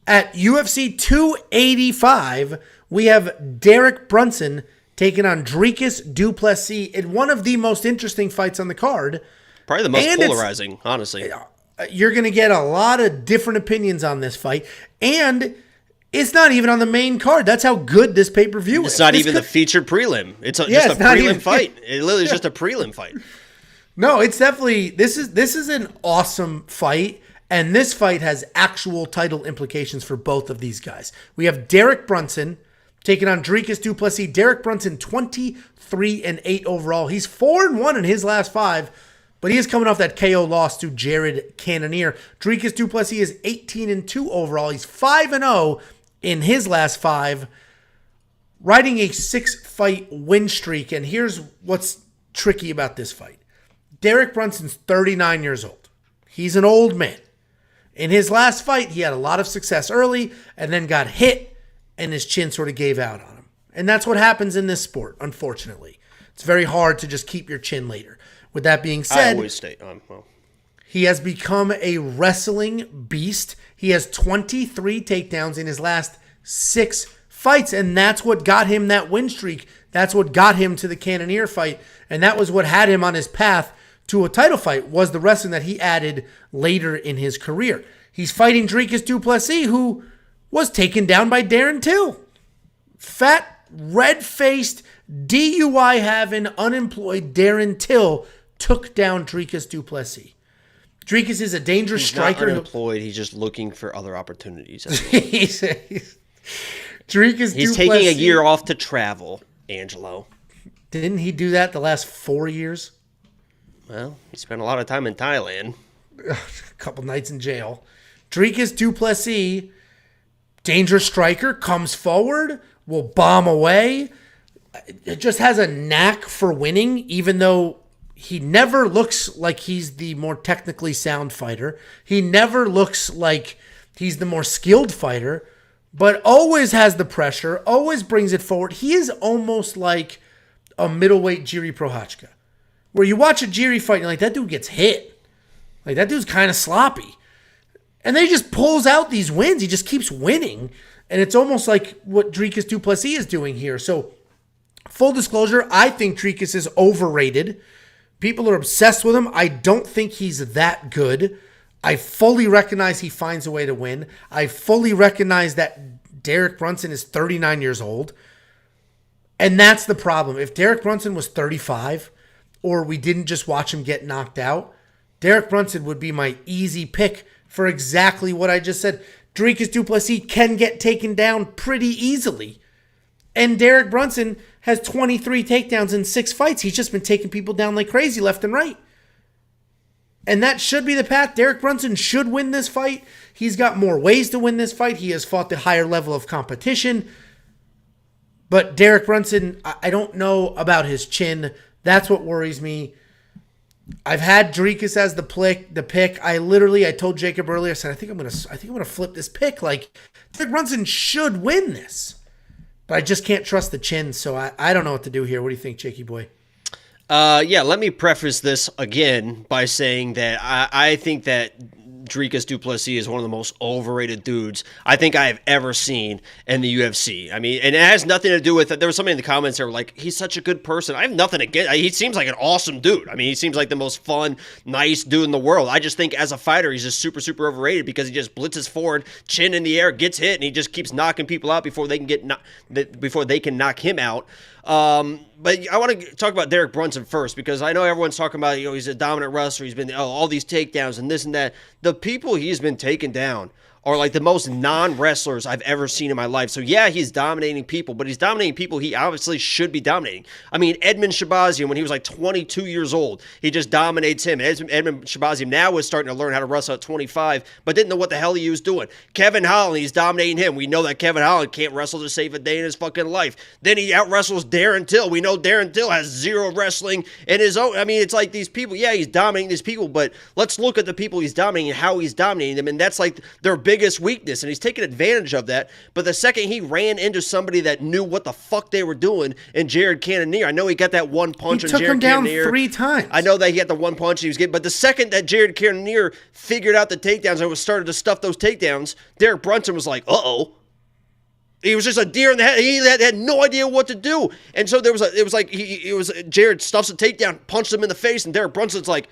at UFC 285, we have Derek Brunson taking on Dricus du Plessis in one of the most interesting fights on the card. Probably the most polarizing, honestly. You're going to get a lot of different opinions on this fight. And it's not even on the main card. That's how good this pay-per-view is. It's not even the featured prelim. It's just a prelim fight. It literally is just a prelim fight. No, it's definitely... This is an awesome fight. And this fight has actual title implications for both of these guys. We have Derek Brunson taking on Dricus du Plessis. Derek Brunson, 23-8 overall. He's 4-1 in his last 5. But he is coming off that KO loss to Jared Cannonier. Dricus du Plessis is 18-2 overall. He's 5-0 in his last 5, riding a 6-fight win streak. And here's what's tricky about this fight. Derek Brunson's 39 years old. He's an old man. In his last fight, he had a lot of success early and then got hit, and his chin sort of gave out on him. And that's what happens in this sport, unfortunately. It's very hard to just keep your chin later. With that being said, I always stay. He has become a wrestling beast. He has 23 takedowns in his last 6 fights, and that's what got him that win streak. That's what got him to the Cannonier fight, and that was what had him on his path to a title fight, was the wrestling that he added later in his career. He's fighting Dricus du Plessis, who was taken down by Darren Till. Fat, red-faced, DUI-having, unemployed Darren Till took down Dricus du Plessis. Dricus is a dangerous striker. He's not unemployed. He's just looking for other opportunities. Dricus He's taking a year off to travel, Angelo. Didn't he do that the last 4 years? Well, he spent a lot of time in Thailand. A couple nights in jail. Dricus du Plessis, dangerous striker, comes forward, will bomb away. It just has a knack for winning, even though he never looks like he's the more technically sound fighter. He never looks like he's the more skilled fighter, but always has the pressure, always brings it forward. He is almost like a middleweight Jiří Procházka, where you watch a Jiří fight and you're like, that dude gets hit. Like, that dude's kind of sloppy. And then he just pulls out these wins. He just keeps winning. And it's almost like what Dricus du Plessis is doing here. So, full disclosure, I think Dricus is overrated. People are obsessed with him. I don't think he's that good. I fully recognize he finds a way to win. I fully recognize that Derek Brunson is 39 years old. And that's the problem. If Derek Brunson was 35, or we didn't just watch him get knocked out, Derek Brunson would be my easy pick for exactly what I just said. Dricus du Plessis can get taken down pretty easily. And Derek Brunson has 23 takedowns in 6 fights. He's just been taking people down like crazy left and right. And that should be the path. Derek Brunson should win this fight. He's got more ways to win this fight. He has fought the higher level of competition. But Derek Brunson, I don't know about his chin. That's what worries me. I've had Dricus as the pick. I told Jacob earlier, I said, I think I'm gonna flip this pick. Like, Derek Brunson should win this. But I just can't trust the chin, so I don't know what to do here. What do you think, Jakey boy? Yeah, let me preface this again by saying that I think that Dricus du Plessis is one of the most overrated dudes I think I have ever seen in the UFC. I mean, and it has nothing to do with it. There was somebody in the comments that were like, he's such a good person. I have nothing against. He seems like an awesome dude. I mean, he seems like the most fun, nice dude in the world. I just think as a fighter, he's just super, super overrated because he just blitzes forward, chin in the air, gets hit, and he just keeps knocking people out before they can knock him out. But I want to talk about Derek Brunson first because I know everyone's talking about, he's a dominant wrestler. He's been all these takedowns and this and that. The people he's been taken down are like the most non-wrestlers I've ever seen in my life. So yeah, he's dominating people, but he's dominating people he obviously should be dominating. I mean, Edmund Shabazian, when he was like 22 years old, he just dominates him. Edmund Shabazian now is starting to learn how to wrestle at 25, but didn't know what the hell he was doing. Kevin Holland, he's dominating him. We know that Kevin Holland can't wrestle to save a day in his fucking life. Then he out-wrestles Darren Till. We know Darren Till has zero wrestling in his own. I mean, it's like these people, yeah, he's dominating these people, but let's look at the people he's dominating and how he's dominating them, and that's like their biggest weakness, and he's taking advantage of that. But the second he ran into somebody that knew what the fuck they were doing, and Jared Cannonier, I know he got that one punch on Jared Cannonier. He took him down 3 times. I know that he had the one punch he was getting, but the second that Jared Cannonier figured out the takedowns and was started to stuff those takedowns, Derek Brunson was like, uh-oh. He was just a deer in the head. He had no idea what to do. And so Jared stuffs a takedown, punched him in the face, and Derek Brunson's like,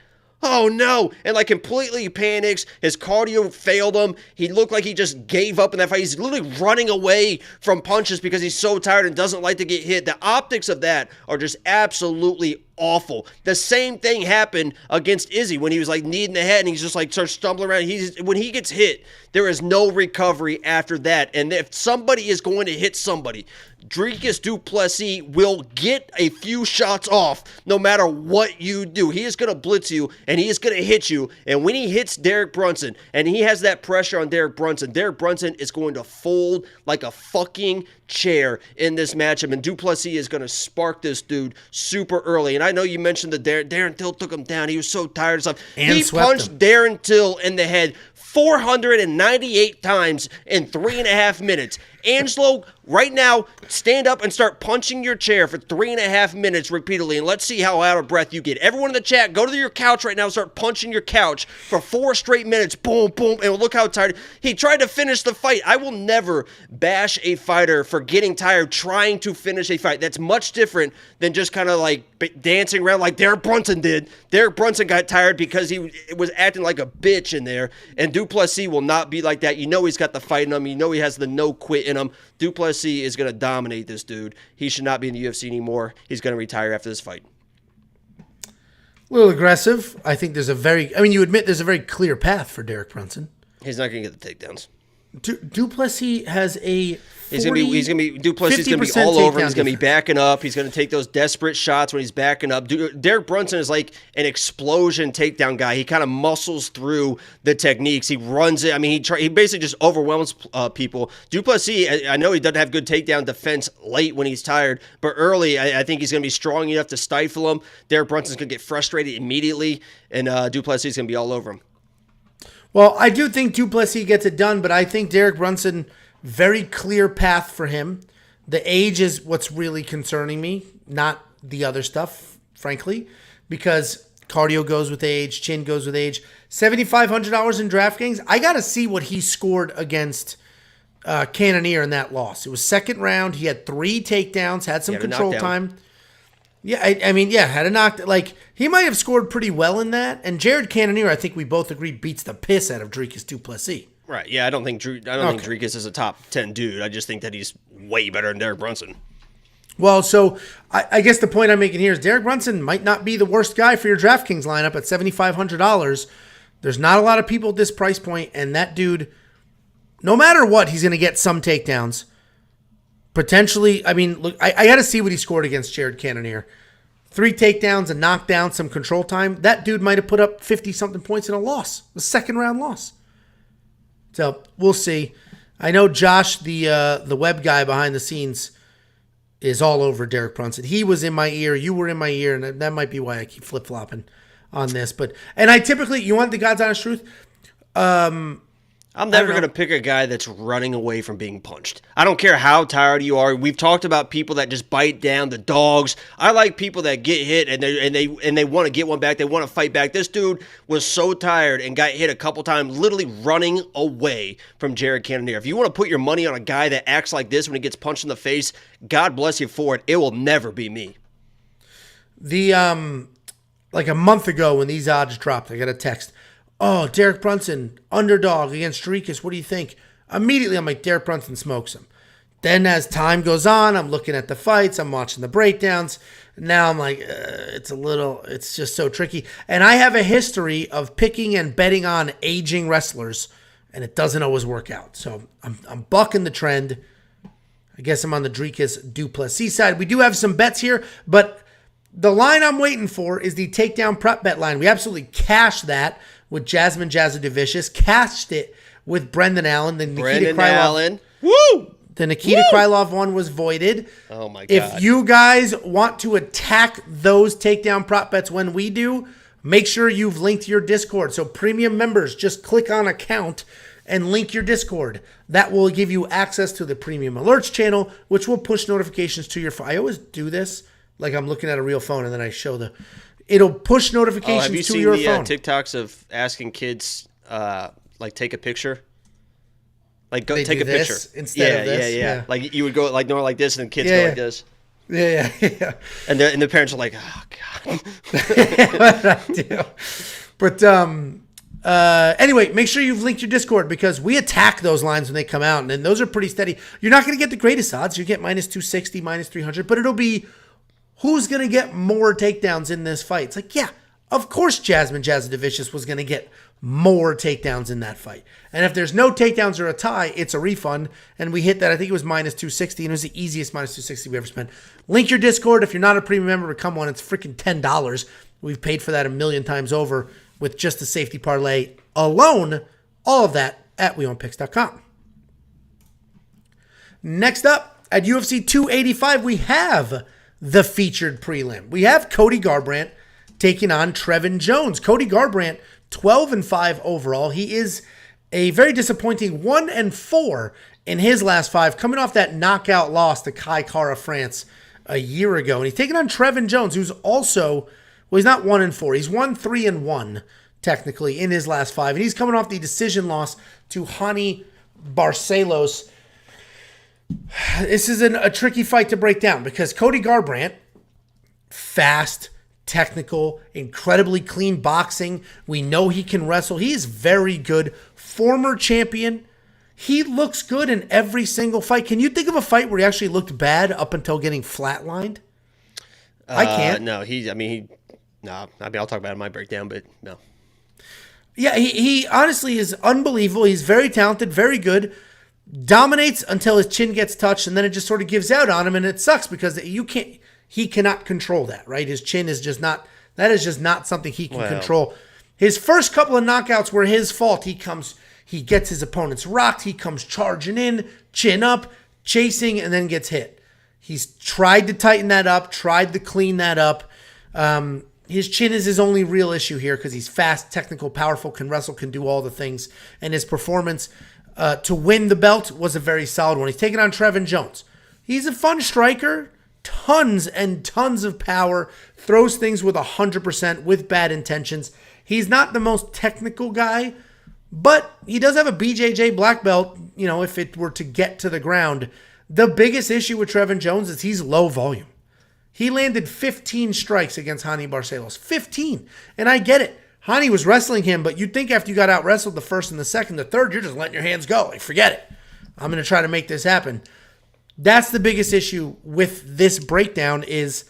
oh no, and like completely panics. His cardio failed him. He looked like he just gave up in that fight. He's literally running away from punches because he's so tired and doesn't like to get hit. The optics of that are just absolutely awful. The same thing happened against Izzy when he was like kneeing the head and he's just like starts stumbling around. When he gets hit, there is no recovery after that. And if somebody is going to hit somebody, Dricus du Plessis will get a few shots off no matter what you do. He is going to blitz you and he is going to hit you. And when he hits Derek Brunson and he has that pressure on Derek Brunson is going to fold like a fucking chair in this matchup. And du Plessis is going to spark this dude super early. And I know you mentioned that Darren Till took him down. He was so tired and stuff. He punched Darren Till in the head 498 times in 3.5 minutes. Angelo, right now, stand up and start punching your chair for 3.5 minutes repeatedly, and let's see how out of breath you get. Everyone in the chat, go to your couch right now and start punching your couch for 4 straight minutes. Boom, boom, and look how tired. He tried to finish the fight. I will never bash a fighter for getting tired trying to finish a fight. That's much different than just kind of like dancing around like Derek Brunson did. Derek Brunson got tired because he was acting like a bitch in there, and Du Plessis will not be like that. You know he's got the fight in him. You know he has the no quit in him. Du Plessis is going to dominate this dude. He should not be in the UFC anymore. He's going to retire after this fight. A little aggressive. I think there's you admit there's a very clear path for Derek Brunson. He's not going to get the takedowns. Du Plessis has a Du Plessis is going to be all over him. He's going to be backing up. He's going to take those desperate shots when he's backing up. Derek Brunson is like an explosion takedown guy. He kind of muscles through the techniques. He runs it. I mean, he basically just overwhelms people. Du Plessis, I know he doesn't have good takedown defense late when he's tired, but early, I think he's going to be strong enough to stifle him. Derek Brunson's going to get frustrated immediately, and Du Plessis is going to be all over him. Well, I do think Du Plessis gets it done, but I think Derek Brunson, very clear path for him. The age is what's really concerning me, not the other stuff, frankly, because cardio goes with age, chin goes with age. $7,500 in DraftKings. I got to see what he scored against Cannonier in that loss. It was second round. He had 3 takedowns, had some control time. Yeah, I mean, had a knock. Like, he might have scored pretty well in that. And Jared Cannonier, I think we both agree, beats the piss out of Dricus Du Plessis. Right. Yeah, I don't think Dricus is a top 10 dude. I just think that he's way better than Derek Brunson. Well, so I guess the point I'm making here is Derek Brunson might not be the worst guy for your DraftKings lineup at $7,500. There's not a lot of people at this price point, and that dude, no matter what, he's going to get some takedowns. Potentially, I mean, look, I got to see what he scored against Jared Cannonier. 3 takedowns, a knockdown, some control time. That dude might have put up 50-something points in a loss, a second-round loss. So, we'll see. I know Josh, the web guy behind the scenes, is all over Derek Brunson. He was in my ear, you were in my ear, and that might be why I keep flip-flopping on this. And I typically, you want the God's honest truth? I'm never going to pick a guy that's running away from being punched. I don't care how tired you are. We've talked about people that just bite down, the dogs. I like people that get hit and they want to get one back. They want to fight back. This dude was so tired and got hit a couple times, literally running away from Jared Cannonier. If you want to put your money on a guy that acts like this when he gets punched in the face, God bless you for it. It will never be me. Like a month ago when these odds dropped, I got a text. Oh, Derek Brunson, underdog against Dricus. What do you think? Immediately, I'm like, Derek Brunson smokes him. Then as time goes on, I'm looking at the fights. I'm watching the breakdowns. Now I'm like, it's just so tricky. And I have a history of picking and betting on aging wrestlers, and it doesn't always work out. So I'm bucking the trend. I guess I'm on the Dricus Du Plessis side. We do have some bets here, but the line I'm waiting for is the takedown prep bet line. We absolutely cashed that with Jasmine Jasudavicius, cashed it with Brendan Allen. The Nikita Krylov. Woo! The Nikita Krylov one was voided. Oh my God. If you guys want to attack those takedown prop bets when we do, make sure you've linked your Discord. So premium members, just click on account and link your Discord. That will give you access to the premium alerts channel, which will push notifications to your phone. I always do this like I'm looking at a real phone, and then I show it'll push notifications to your phone. Have you seen the TikToks of asking kids, take a picture? Like, go take a picture. Instead of this? Yeah. Like, you would go, like, normal like this, and the kids go like this. Yeah. And the parents are like, oh, God. What I do. But, anyway, make sure you've linked your Discord because we attack those lines when they come out, and those are pretty steady. You're not going to get the greatest odds. You get minus 260, minus 300, but it'll be who's going to get more takedowns in this fight. It's like, yeah, of course Jasmine Jasudavicius was going to get more takedowns in that fight. And if there's no takedowns or a tie, it's a refund. And we hit that. I think it was minus 260, and it was the easiest minus 260 we ever spent. Link your Discord. If you're not a premium member, become one. It's freaking $10. We've paid for that a million times over with just the safety parlay alone. All of that at WeOwnPicks.com. Next up, at UFC 285, we have the featured prelim. We have Cody Garbrandt taking on Trevin Jones. Cody Garbrandt, 12-5 overall. He is a very disappointing 1-4 in his last 5, coming off that knockout loss to Kai Kara France a year ago. And he's taking on Trevin Jones, who's also, well, he's not 1-4. He's 1-3-1, technically, in his last 5. And he's coming off the decision loss to Hani Barcelos. This is a tricky fight to break down because Cody Garbrandt, fast, technical, incredibly clean boxing. We know he can wrestle. He's very good. Former champion. He looks good in every single fight. Can you think of a fight where he actually looked bad up until getting flatlined? I can't. No, I'll talk about it in my breakdown, but no. Yeah, he honestly is unbelievable. He's very talented, very good. Dominates until his chin gets touched, and then it just sort of gives out on him, and it sucks because he cannot control that, right? His chin is just not something he can control. His first couple of knockouts were his fault. He gets his opponents rocked, he comes charging in, chin up, chasing, and then gets hit. He's tried to tighten that up, tried to clean that up. His chin is his only real issue here because he's fast, technical, powerful, can wrestle, can do all the things, and his performance to win the belt was a very solid one. He's taking on Trevin Jones. He's a fun striker, tons and tons of power, throws things with 100% with bad intentions. He's not the most technical guy, but he does have a BJJ black belt, if it were to get to the ground. The biggest issue with Trevin Jones is he's low volume. He landed 15 strikes against Hani Barcelos. 15. And I get it. Hani was wrestling him, but you'd think after you got out-wrestled the first and the second, the third, you're just letting your hands go. Like, forget it. I'm going to try to make this happen. That's the biggest issue with this breakdown is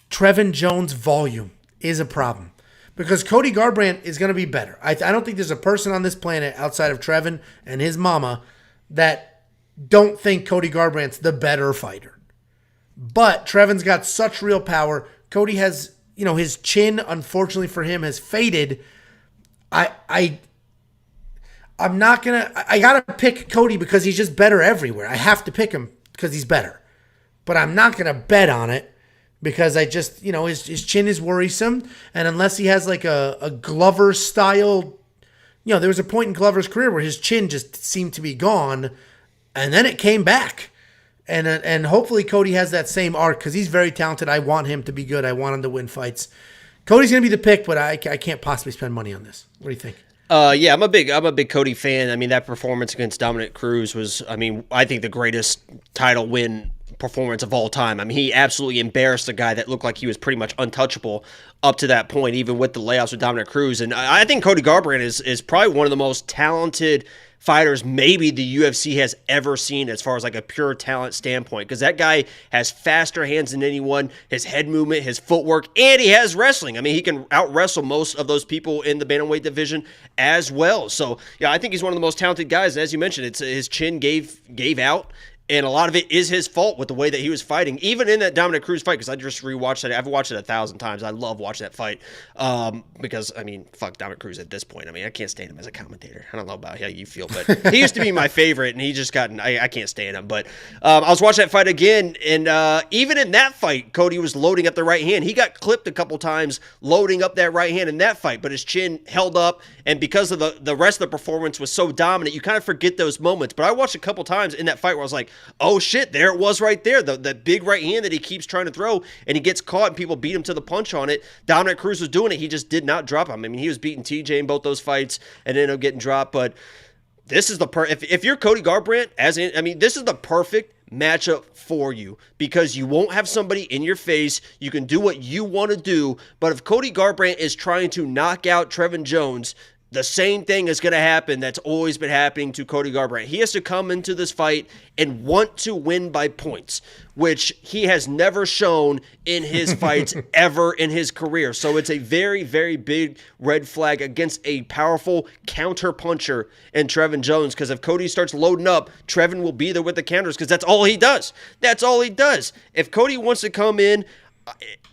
Trevin Jones' volume is a problem. Because Cody Garbrandt is going to be better. I don't think there's a person on this planet outside of Trevin and his mama that don't think Cody Garbrandt's the better fighter. But Trevin's got such real power. Cody has, his chin, unfortunately for him, has faded. I'm not going to... I got to pick Cody because he's just better everywhere. I have to pick him because he's better. But I'm not going to bet on it because I just, his chin is worrisome. And unless he has like a Glover style... there was a point in Glover's career where his chin just seemed to be gone. And then it came back. And hopefully Cody has that same arc because he's very talented. I want him to be good. I want him to win fights. Cody's going to be the pick, but I can't possibly spend money on this. What do you think? Yeah, I'm a big Cody fan. I mean, that performance against Dominic Cruz was, I think the greatest title win performance of all time. I mean, he absolutely embarrassed a guy that looked like he was pretty much untouchable up to that point, even with the layouts with Dominic Cruz. And I think Cody Garbrandt is probably one of the most talented fighters maybe the UFC has ever seen as far as like a pure talent standpoint, because that guy has faster hands than anyone, his head movement, his footwork, and he has wrestling. I mean, he can out-wrestle most of those people in the bantamweight division as well. So, yeah, I think he's one of the most talented guys. And as you mentioned, his chin gave out. And a lot of it is his fault with the way that he was fighting, even in that Dominic Cruz fight, because I just rewatched it. I've watched it 1,000 times. I love watching that fight because, fuck Dominic Cruz at this point. I can't stand him as a commentator. I don't know about how you feel, but he used to be my favorite, and he just I can't stand him. But I was watching that fight again, and even in that fight, Cody was loading up the right hand. He got clipped a couple times loading up that right hand in that fight, but his chin held up, and because of the rest of the performance was so dominant, you kind of forget those moments. But I watched a couple times in that fight where I was like, oh shit, there it was right there. The big right hand that he keeps trying to throw, and he gets caught, and people beat him to the punch on it. Dominic Cruz was doing it. He just did not drop him. He was beating TJ in both those fights and ended up getting dropped. But this is if you're Cody Garbrandt, this is the perfect matchup for you because you won't have somebody in your face. You can do what you want to do. But if Cody Garbrandt is trying to knock out Trevin Jones, the same thing is going to happen that's always been happening to Cody Garbrandt. He has to come into this fight and want to win by points, which he has never shown in his fights ever in his career. So it's a very, very big red flag against a powerful counter puncher in Trevin Jones, because if Cody starts loading up, Trevin will be there with the counters because that's all he does. That's all he does. If Cody wants to come in,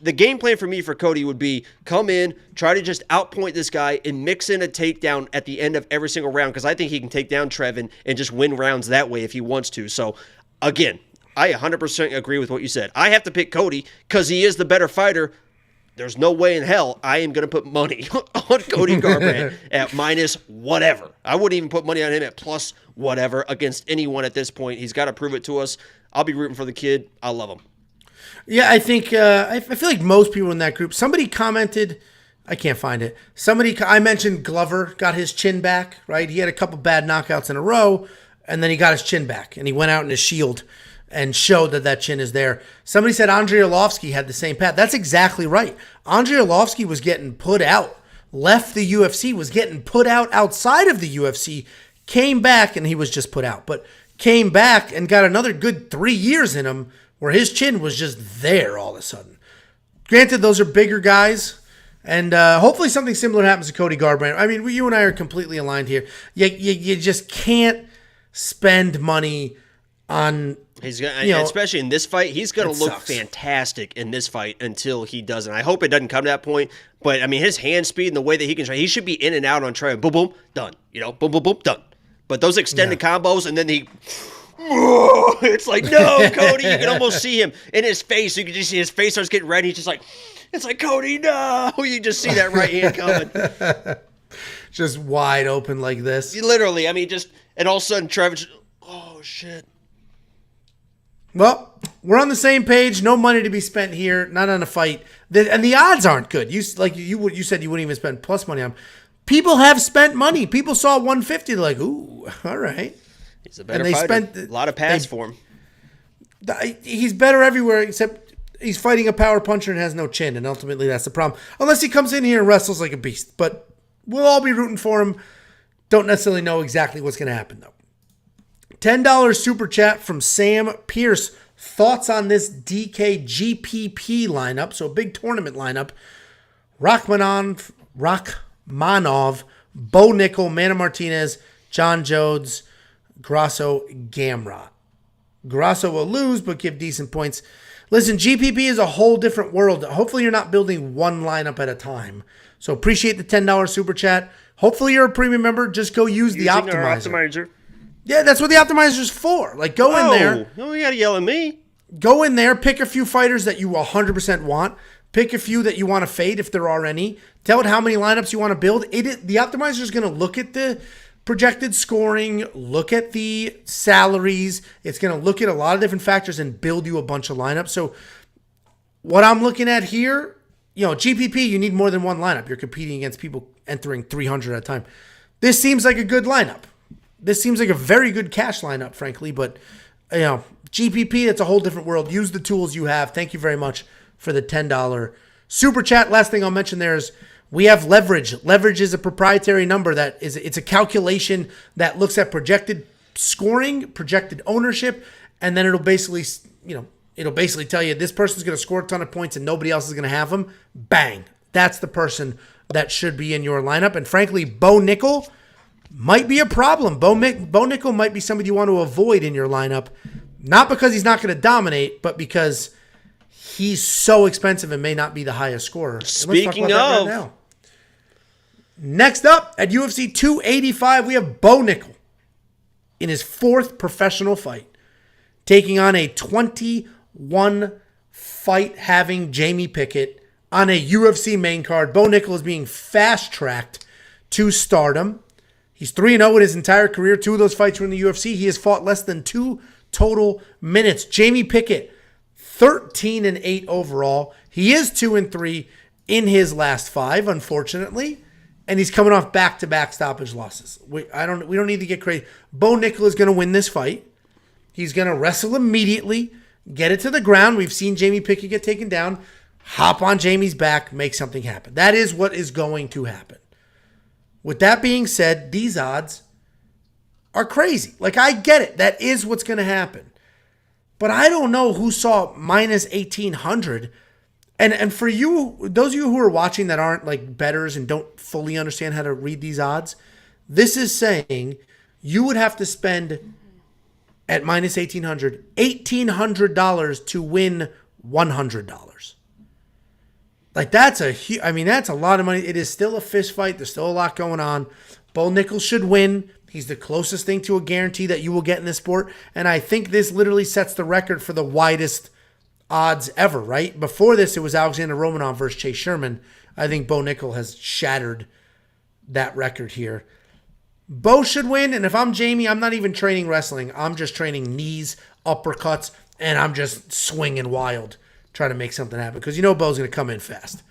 the game plan for me for Cody would be come in, try to just outpoint this guy, and mix in a takedown at the end of every single round, because I think he can take down Trevin and just win rounds that way if he wants to. So, again, I 100% agree with what you said. I have to pick Cody because he is the better fighter, there's no way in hell I am going to put money on Cody Garbrandt at minus whatever. I wouldn't even put money on him at plus whatever against anyone at this point. He's got to prove it to us. I'll be rooting for the kid. I love him. Yeah, I think I feel like most people in that group. Somebody commented, I can't find it. I mentioned Glover got his chin back, right? He had a couple bad knockouts in a row, and then he got his chin back, and he went out in his shield and showed that chin is there. Somebody said Andrei Arlovski had the same path. That's exactly right. Andrei Arlovski was getting put out, left the UFC, was getting put out outside of the UFC, came back, and he was just put out, but came back and got another good 3 years in him where his chin was just there all of a sudden. Granted, those are bigger guys, and hopefully something similar happens to Cody Garbrandt. I mean, you and I are completely aligned here. You just can't spend money on... He's gonna, especially in this fight, he's going to look fantastic in this fight until he doesn't. I hope it doesn't come to that point. But, I mean, his hand speed and the way that he can try, he should be in and out on try. Boom, boom, done. Boom, boom, boom, done. But those extended combos, and then it's like, no, Cody. You can almost see him in his face. You can just see his face starts getting red. He's just like, it's like, Cody, no. You just see that right hand coming. Just wide open like this. Literally, I mean, and all of a sudden, Trevor's, oh, shit. Well, we're on the same page. No money to be spent here. Not on a fight. And the odds aren't good. You said you wouldn't even spend plus money on them. People have spent money. People saw 150. They're like, ooh, all right. He's a better fighter. A lot of pads for him. He's better everywhere except he's fighting a power puncher and has no chin. And ultimately, that's the problem. Unless he comes in here and wrestles like a beast. But we'll all be rooting for him. Don't necessarily know exactly what's going to happen, though. $10 super chat from Sam Pierce. Thoughts on this DKGPP lineup? So a big tournament lineup. Rachmanov, Bo Nickal, Mana Martinez, John Jones, Grasso, Gamrot. Grasso will lose, but give decent points. Listen, GPP is a whole different world. Hopefully you're not building one lineup at a time. So appreciate the $10 super chat. Hopefully you're a premium member. Just go use the optimizer. Yeah, that's what the optimizer's for. Like, go in there. No, you gotta yell at me. Go in there, pick a few fighters that you 100% want. Pick a few that you want to fade if there are any. Tell it how many lineups you want to build. The optimizer is going to look at the projected scoring, look at the salaries. It's going to look at a lot of different factors and build you a bunch of lineups. So what I'm looking at here, GPP, you need more than one lineup. You're competing against people entering 300 at a time. This seems like a good lineup. This seems like a very good cash lineup, frankly, but GPP, it's a whole different world. Use the tools you have. Thank you very much for the $10 super chat. Last thing I'll mention there is we have leverage. Leverage is a proprietary number it's a calculation that looks at projected scoring, projected ownership, and then it'll basically tell you this person's going to score a ton of points and nobody else is going to have them. Bang. That's the person that should be in your lineup. And frankly, Bo Nickal might be a problem. Bo Nickal might be somebody you want to avoid in your lineup, not because he's not going to dominate, but because he's so expensive and may not be the highest scorer. Speaking of, right next up at UFC 285, we have Bo Nickal in his 4th professional fight, taking on a 21 fight having Jamie Pickett on a UFC main card. Bo Nickal is being fast tracked to stardom. He's 3-0 in his entire career. 2 of those fights were in the UFC. He has fought less than 2 total minutes. Jamie Pickett, 13-8 overall. He is 2-3 in his last 5, unfortunately, and he's coming off back-to-back stoppage losses. We don't need to get crazy. Bo Nickal is going to win this fight. He's going to wrestle immediately, get it to the ground. We've seen Jamie Pickett get taken down. Hop on Jamie's back, make something happen. That is what is going to happen. With that being said, these odds are crazy. Like, I get it. That is what's going to happen. But I don't know who saw minus 1,800. And for you, those of you who are watching that aren't like bettors and don't fully understand how to read these odds, this is saying you would have to spend at minus 1,800, $1,800 to win $100. Like, that's that's a lot of money. It is still a fist fight. There's still a lot going on. Bo Nickal should win. He's the closest thing to a guarantee that you will get in this sport. And I think this literally sets the record for the widest odds ever, right? Before this, it was Alexander Romanov versus Chase Sherman. I think Bo Nickal has shattered that record here. Bo should win, and if I'm Jamie, I'm not even training wrestling. I'm just training knees, uppercuts, and I'm just swinging wild, trying to make something happen. Because you know Bo's going to come in fast.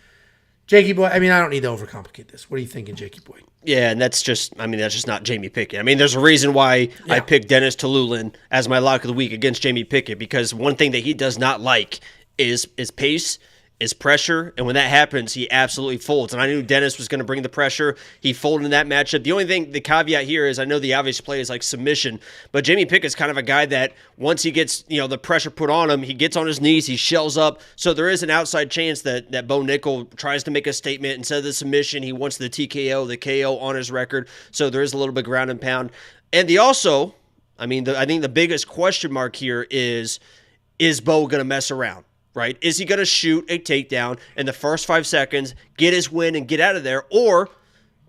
Jakey boy, I mean, I don't need to overcomplicate this. What are you thinking, Jakey boy? Yeah, and that's just not Jamie Pickett. I mean, there's a reason why I picked Dennis Tululin as my lock of the week against Jamie Pickett, because one thing that he does not like is pace, is pressure, and when that happens, he absolutely folds. And I knew Dennis was going to bring the pressure. He folded in that matchup. The only thing, the caveat here is I know the obvious play is like submission, but Jamie Pickett's kind of a guy that once he gets the pressure put on him, he gets on his knees, he shells up. So there is an outside chance that Bo Nickal tries to make a statement. Instead of the submission, he wants the TKO, the KO on his record. So there is a little bit ground and pound. And I think the biggest question mark here is Bo going to mess around? Right? Is he going to shoot a takedown in the first 5 seconds, get his win, and get out of there? Or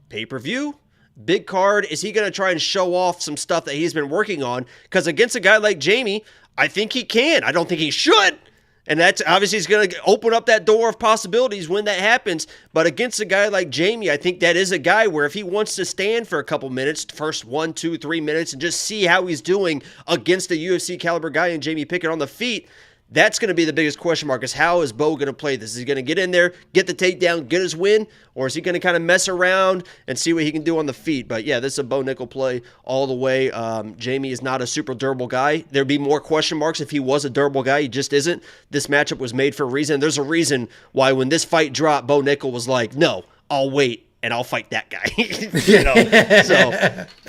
pay-per-view, big card, is he going to try and show off some stuff that he's been working on? Because against a guy like Jamie, I think he can. I don't think he should. And that's obviously he's going to open up that door of possibilities when that happens. But against a guy like Jamie, I think that is a guy where if he wants to stand for a couple minutes, first 1, 2, 3 minutes, and just see how he's doing against a UFC caliber guy and Jamie Pickett on the feet, that's going to be the biggest question mark, is how is Bo going to play this? Is he going to get in there, get the takedown, get his win, or is he going to kind of mess around and see what he can do on the feet? But yeah, this is a Bo Nickal play all the way. Jamie is not a super durable guy. There'd be more question marks if he was a durable guy. He just isn't. This matchup was made for a reason. There's a reason why when this fight dropped, Bo Nickal was like, no, I'll wait and I'll fight that guy.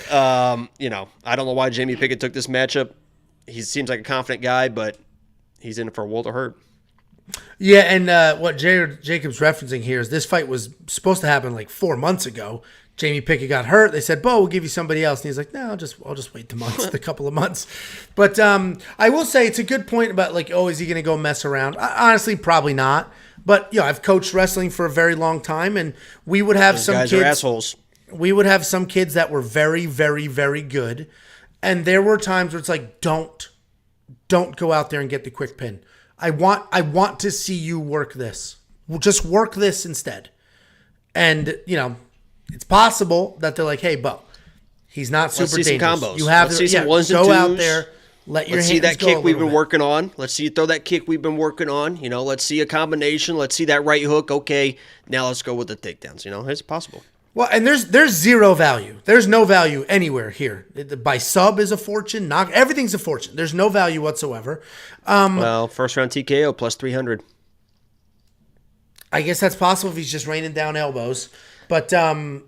I don't know why Jamie Pickett took this matchup. He seems like a confident guy, but he's in it for a world of hurt. Yeah, and what Jacob's referencing here is this fight was supposed to happen like 4 months ago. Jamie Pickett got hurt. They said, Bo, we'll give you somebody else. And he's like, no, I'll just wait the couple of months. But I will say it's a good point about like, is he going to go mess around? Honestly, probably not. But I've coached wrestling for a very long time, and we would have Those some guys kids. Are assholes. We would have some kids that were very, very, very good, and there were times where it's like, don't go out there and get the quick pin. I want to see you work this. We'll just work this instead. And, it's possible that they're like, hey, Bo, he's not super dangerous. Let's see some combos. You have Let's to see some ones and go twos. out there, let your Let's hands see that go kick a we've little been bit. working on. Let's see you throw that kick we've been working on. Let's see a combination. Let's see that right hook. Okay, now let's go with the takedowns. It's possible. Well, and there's zero value. There's no value anywhere here. By sub is a fortune. Everything's a fortune. There's no value whatsoever. First round TKO plus 300. I guess that's possible if he's just raining down elbows. But TKOs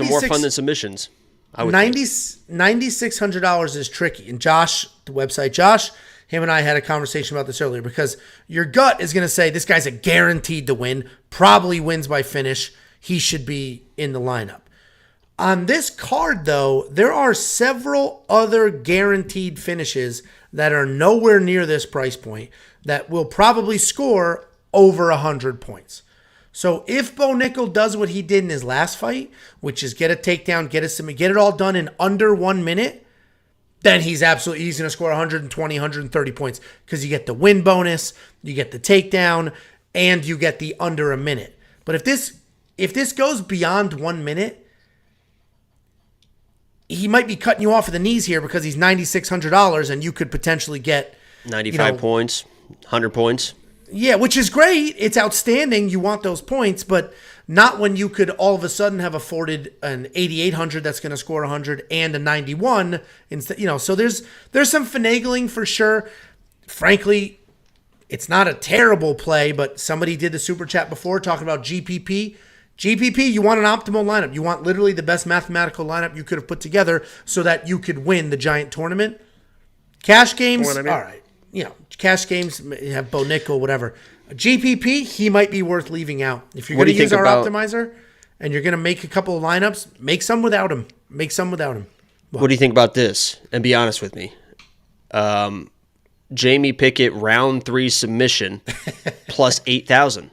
are more fun than submissions. $9,600 is tricky. And Josh, the website, Josh, him and I had a conversation about this earlier, because your gut is going to say this guy's a guaranteed to win, probably wins by finish. He should be in the lineup. On this card, though, there are several other guaranteed finishes that are nowhere near this price point that will probably score over 100 points. So if Bo Nickal does what he did in his last fight, which is get a takedown, get it all done in under 1 minute, then he's going to score 120, 130 points, because you get the win bonus, you get the takedown, and you get the under a minute. But if this goes beyond 1 minute, he might be cutting you off at the knees here because he's $9,600 and you could potentially get 95 points, 100 points. Yeah, which is great. It's outstanding. You want those points, but not when you could all of a sudden have afforded an 8,800 that's going to score 100 and a 91 instead. So there's some finagling for sure. Frankly, it's not a terrible play, but somebody did the super chat before talking about GPP. GPP, you want an optimal lineup. You want literally the best mathematical lineup you could have put together so that you could win the giant tournament. Cash games, all right. Cash games, you have Bo Nickal, whatever. GPP, he might be worth leaving out. If you're going to use our optimizer and you're going to make a couple of lineups, make some without him. What do you think about this? And be honest with me. Jamie Pickett round 3 submission plus 8,000.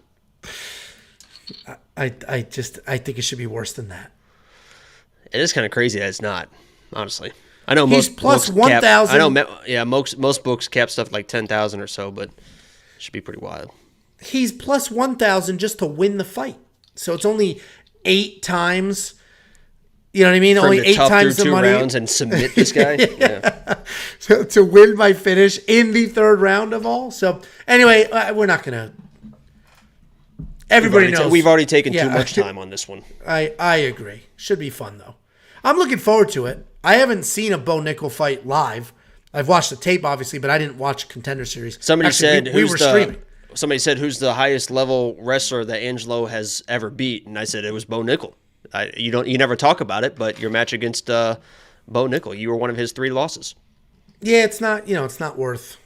I think it should be worse than that. It is kind of crazy that it's not, honestly. I know he's plus 1,000. I know, most books cap stuff like 10,000 or so, but it should be pretty wild. He's plus 1,000 just to win the fight. So it's only 8 times. You know what I mean? Only 8 times the money. 2 rounds and submit this guy. Yeah. So to win by finish in the 3rd round of all. So anyway, we're not gonna. Everybody knows we've already taken too much time on this one. I agree. Should be fun though. I'm looking forward to it. I haven't seen a Bo Nickal fight live. I've watched the tape, obviously, but I didn't watch Contender Series. Somebody said we were streaming. Somebody said, who's the highest level wrestler that Angelo has ever beat? And I said, it was Bo Nickal. You never talk about it, but your match against Bo Nickal, you were one of his 3 losses. Yeah, it's not worth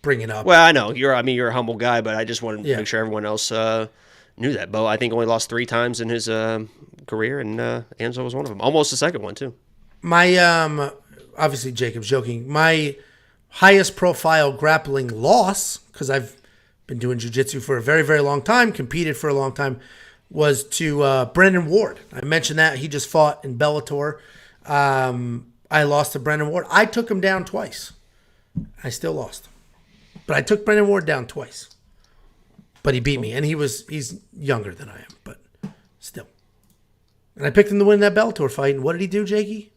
bringing up. Well, I know you're a humble guy, but I just wanted to make sure everyone else knew that. Bo, I think, only lost 3 times in his career, and Angelo was one of them. Almost the second one too. My obviously Jacob's joking. My highest profile grappling loss, because I've been doing jiu-jitsu for a very, very long time, competed for a long time, was to Brendan Ward. I mentioned that. He just fought in Bellator. I lost to Brendan Ward. I took him down twice. I still lost. But I took Brendan Ward down twice. But he beat me. And he's younger than I am, but still. And I picked him to win that Bellator fight. And what did he do, Jakey?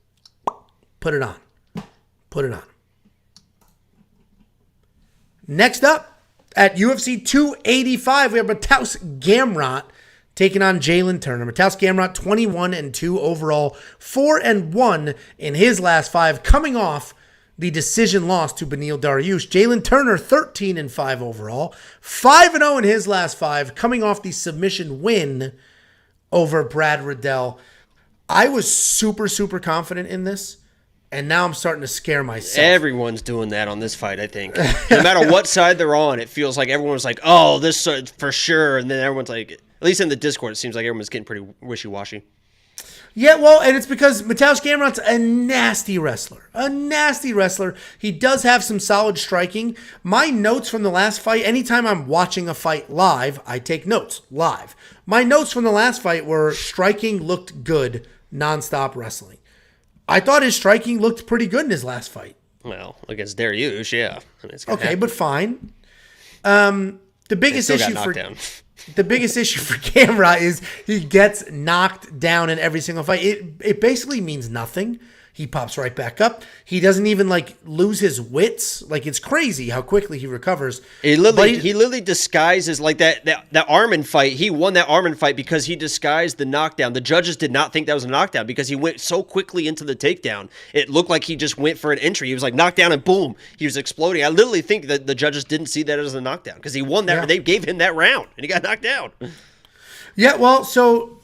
Put it on. Put it on. Next up, at UFC 285, we have Mateusz Gamrot taking on Jalen Turner. Mateusz Gamrot, 21-2 overall, 4-1 in his last 5, coming off the decision loss to Beneil Dariush. Jalen Turner, 13-5 overall, 5-0 in his last 5, coming off the submission win over Brad Riddell. I was super, super confident in this. And now I'm starting to scare myself. Everyone's doing that on this fight, I think. No matter what side they're on, it feels like everyone's like, oh, this for sure. And then everyone's like, at least in the Discord, it seems like everyone's getting pretty wishy-washy. Yeah, well, and it's because Mateusz Gamrot's a nasty wrestler. A nasty wrestler. He does have some solid striking. My notes from the last fight, anytime I'm watching a fight live, I take notes live. My notes from the last fight were striking looked good, nonstop wrestling. I thought his striking looked pretty good in his last fight. Well, against Dariush, yeah. I mean, okay, but fine. The biggest issue for Gamrot is he gets knocked down in every single fight. It basically means nothing. He pops right back up. He doesn't even lose his wits. It's crazy how quickly he recovers. He literally disguises that Armin fight. He won that Armin fight because he disguised the knockdown. The judges did not think that was a knockdown because he went so quickly into the takedown. It looked like he just went for an entry. He was knocked down and boom, he was exploding. I literally think that the judges didn't see that as a knockdown because he won that. Yeah. They gave him that round and he got knocked down. Yeah, well, so.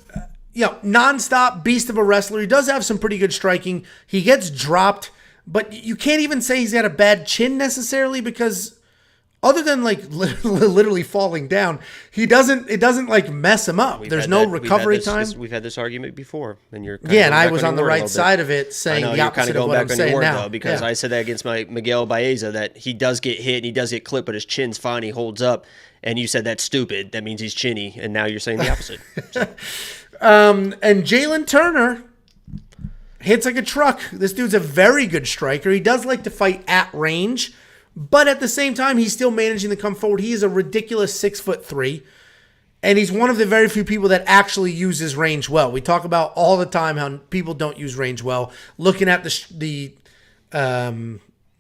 Non-stop beast of a wrestler. He does have some pretty good striking. He gets dropped, but you can't even say he's got a bad chin necessarily because other than literally falling down, it doesn't mess him up. There's no recovery time. We've had this argument before, and you're and I was on the right side of it saying the opposite of what I'm saying now. Though, because I said that against my Miguel Baeza that he does get hit and he does get clipped, but his chin's fine. He holds up, and you said that's stupid. That means he's chinny, and now you're saying the opposite. So. And Jalen Turner hits like a truck. This dude's a very good striker. He does like to fight at range, but at the same time, he's still managing to come forward. He is a ridiculous 6'3", and he's one of the very few people that actually uses range well. We talk about all the time how people don't use range well. Looking at the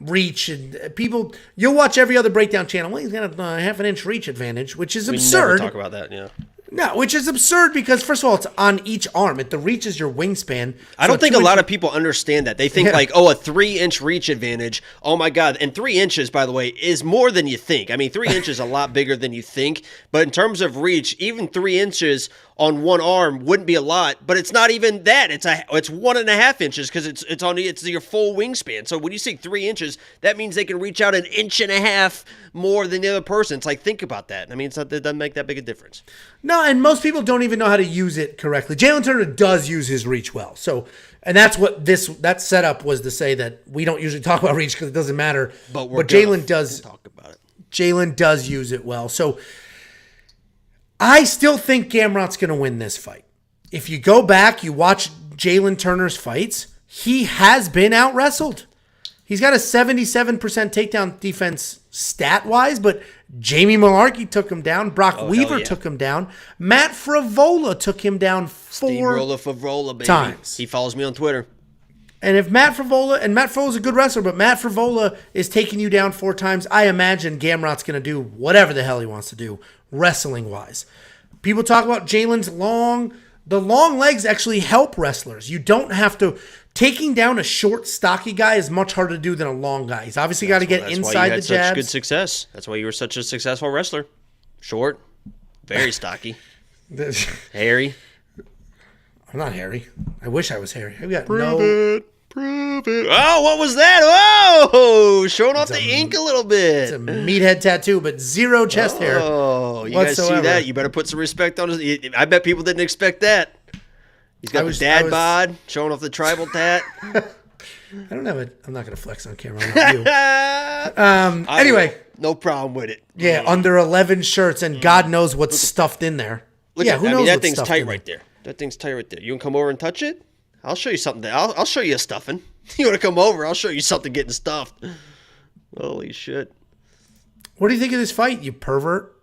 reach and people, you'll watch every other breakdown channel. Well, he's got a half an inch reach advantage, which is absurd. We never talk about that, yeah. No, which is absurd because, first of all, it's on each arm. The reach is your wingspan. I don't think a lot of people understand that. They think a 3-inch reach advantage. Oh, my God. And 3 inches, by the way, is more than you think. I mean, 3 inches is a lot bigger than you think. But in terms of reach, even 3 inches on one arm wouldn't be a lot, but it's not even that. It's 1.5 inches because it's your full wingspan. So when you say 3 inches, that means they can reach out 1.5 inches more than the other person. It's think about that. I mean, it doesn't make that big a difference. No, and most people don't even know how to use it correctly. Jalen Turner does use his reach well. So, and that's what that setup was to say that we don't usually talk about reach because it doesn't matter. But Jalen does talk about it. Jalen does use it well. So I still think Gamrot's going to win this fight. If you go back, you watch Jalen Turner's fights, he has been out-wrestled. He's got a 77% takedown defense stat-wise, but Jamie Malarkey took him down. Brock Weaver took him down. Matt Frivola took him down 4 Frivola, baby. times. He follows me on Twitter. And if Matt Frivola's a good wrestler, but Matt Frivola is taking you down 4 times, I imagine Gamrot's going to do whatever the hell he wants to do, wrestling-wise. People talk about Jalen's the long legs actually help wrestlers. You don't have to. Taking down a short, stocky guy is much harder to do than a long guy. He's obviously got to get inside the jabs. That's why you had such good success. That's why you were such a successful wrestler. Short, very stocky, hairy. I'm not hairy. I wish I was hairy. I've got Prove it. Oh, what was that? Oh, showing off the ink a little bit. It's a meathead tattoo, but 0 chest hair. Oh, you guys see that? You better put some respect on his. I bet people didn't expect that. He's got the dad bod, showing off the tribal tat. I don't have it. I'm not going to flex on camera. I'm not you. Anyway. No problem with it. Yeah, under 11 shirts, and God knows what's stuffed in there. Who knows that thing's tight right there. That thing's tight right there. You want to come over and touch it? I'll show you something. I'll show you a stuffing. You want to come over? I'll show you something getting stuffed. Holy shit. What do you think of this fight, you pervert?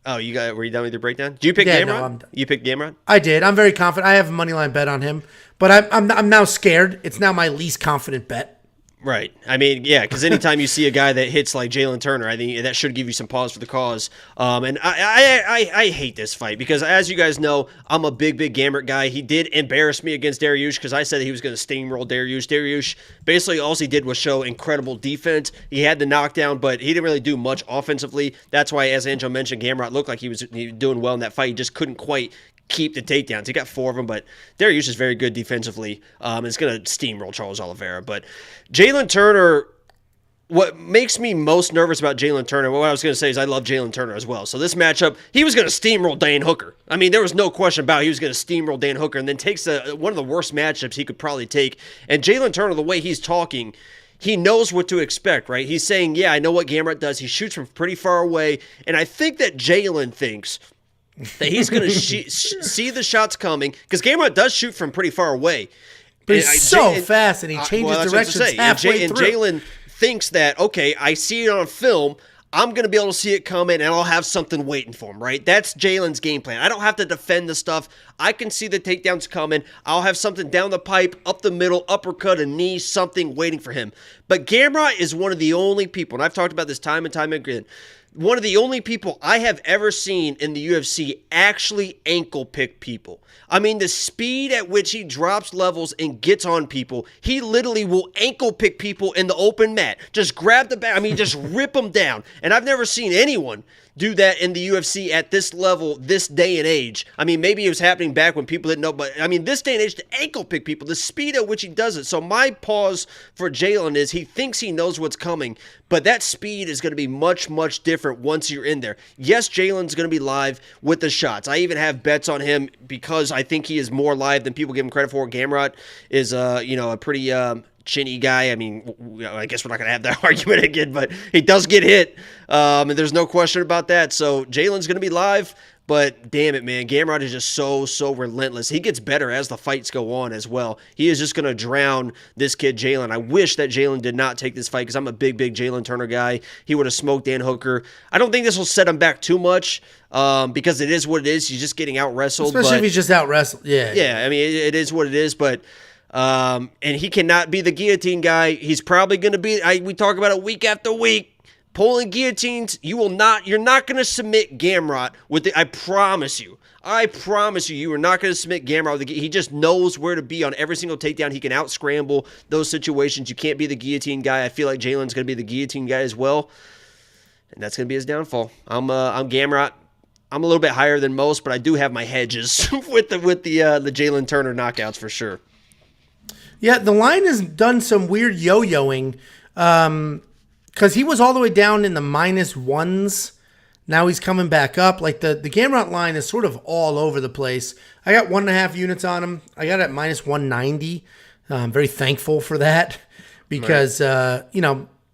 Oh, were you done with your breakdown? Did you pick Gamrot? No, I'm done. You picked Gamrot? I did. I'm very confident. I have a moneyline bet on him, but I'm now scared. It's now my least confident bet. Right. I mean, yeah, because anytime you see a guy that hits like Jalen Turner, I think that should give you some pause for the cause. And I hate this fight because, as you guys know, I'm a big Gamrot guy. He did embarrass me against Dariush because I said he was going to steamroll Dariush. Dariush, basically all he did was show incredible defense. He had the knockdown, but he didn't really do much offensively. That's why, as Angelo mentioned, Gamrot looked like he was doing well in that fight. He just couldn't quite keep the takedowns. He got 4 of them, but Dariush is very good defensively. It's going to steamroll Charles Oliveira. But Jalen Turner, what makes me most nervous about Jalen Turner, what I was going to say is I love Jalen Turner as well. So this matchup, he was going to steamroll Dan Hooker. I mean, there was no question about it. He was going to steamroll Dan Hooker and then takes one of the worst matchups he could probably take. And Jalen Turner, the way he's talking, he knows what to expect, right? He's saying, yeah, I know what Gamrot does. He shoots from pretty far away. And I think that Jalen thinks that he's going to see the shots coming, because Gamrot does shoot from pretty far away. But he's so fast, and he changes directions halfway through. And Jalen thinks that, okay, I see it on film, I'm going to be able to see it coming, and I'll have something waiting for him, right? That's Jalen's game plan. I don't have to defend the stuff. I can see the takedowns coming. I'll have something down the pipe, up the middle, uppercut, a knee, something waiting for him. But Gamrot is one of the only people, and I've talked about this time and time again, one of the only people I have ever seen in the UFC actually ankle pick people. I mean, the speed at which he drops levels and gets on people, he literally will ankle pick people in the open mat. Just grab the back, just rip them down. And I've never seen anyone do that in the UFC at this level, this day and age. I mean, maybe it was happening back when people didn't know, but I mean, this day and age, to ankle pick people, the speed at which he does it. So my pause for Jalen is he thinks he knows what's coming, but that speed is going to be much, much different once you're in there. Yes, Jalen's going to be live with the shots. I even have bets on him because I think he is more live than people give him credit for. Gamrot is, a pretty chinny guy. I mean, I guess we're not going to have that argument again, but he does get hit, and there's no question about that. So Jalen's going to be live, but damn it, man, Gamrot is just so relentless. He gets better as the fights go on as well. He is just going to drown this kid, Jalen. I wish that Jalen did not take this fight because I'm a big Jalen Turner guy. He would have smoked Dan Hooker. I don't think this will set him back too much because it is what it is. He's just getting out-wrestled. Especially if he's just out-wrestled. Yeah, I mean, it is what it is, but and he cannot be the guillotine guy. He's probably going to be, we talk about it week after week, pulling guillotines. You're not going to submit Gamrot with I promise you, you are not going to submit Gamrot with he just knows where to be on every single takedown. He can out-scramble those situations. You can't be the guillotine guy. I feel like Jalen's going to be the guillotine guy as well, and that's going to be his downfall. I'm Gamrot. I'm a little bit higher than most, but I do have my hedges with the Jalen Turner knockouts for sure. Yeah, the line has done some weird yo-yoing because he was all the way down in the -1s. Now he's coming back up. Like the Gamrot line is sort of all over the place. I got 1.5 units on him. I got it at -190. I'm very thankful for that because,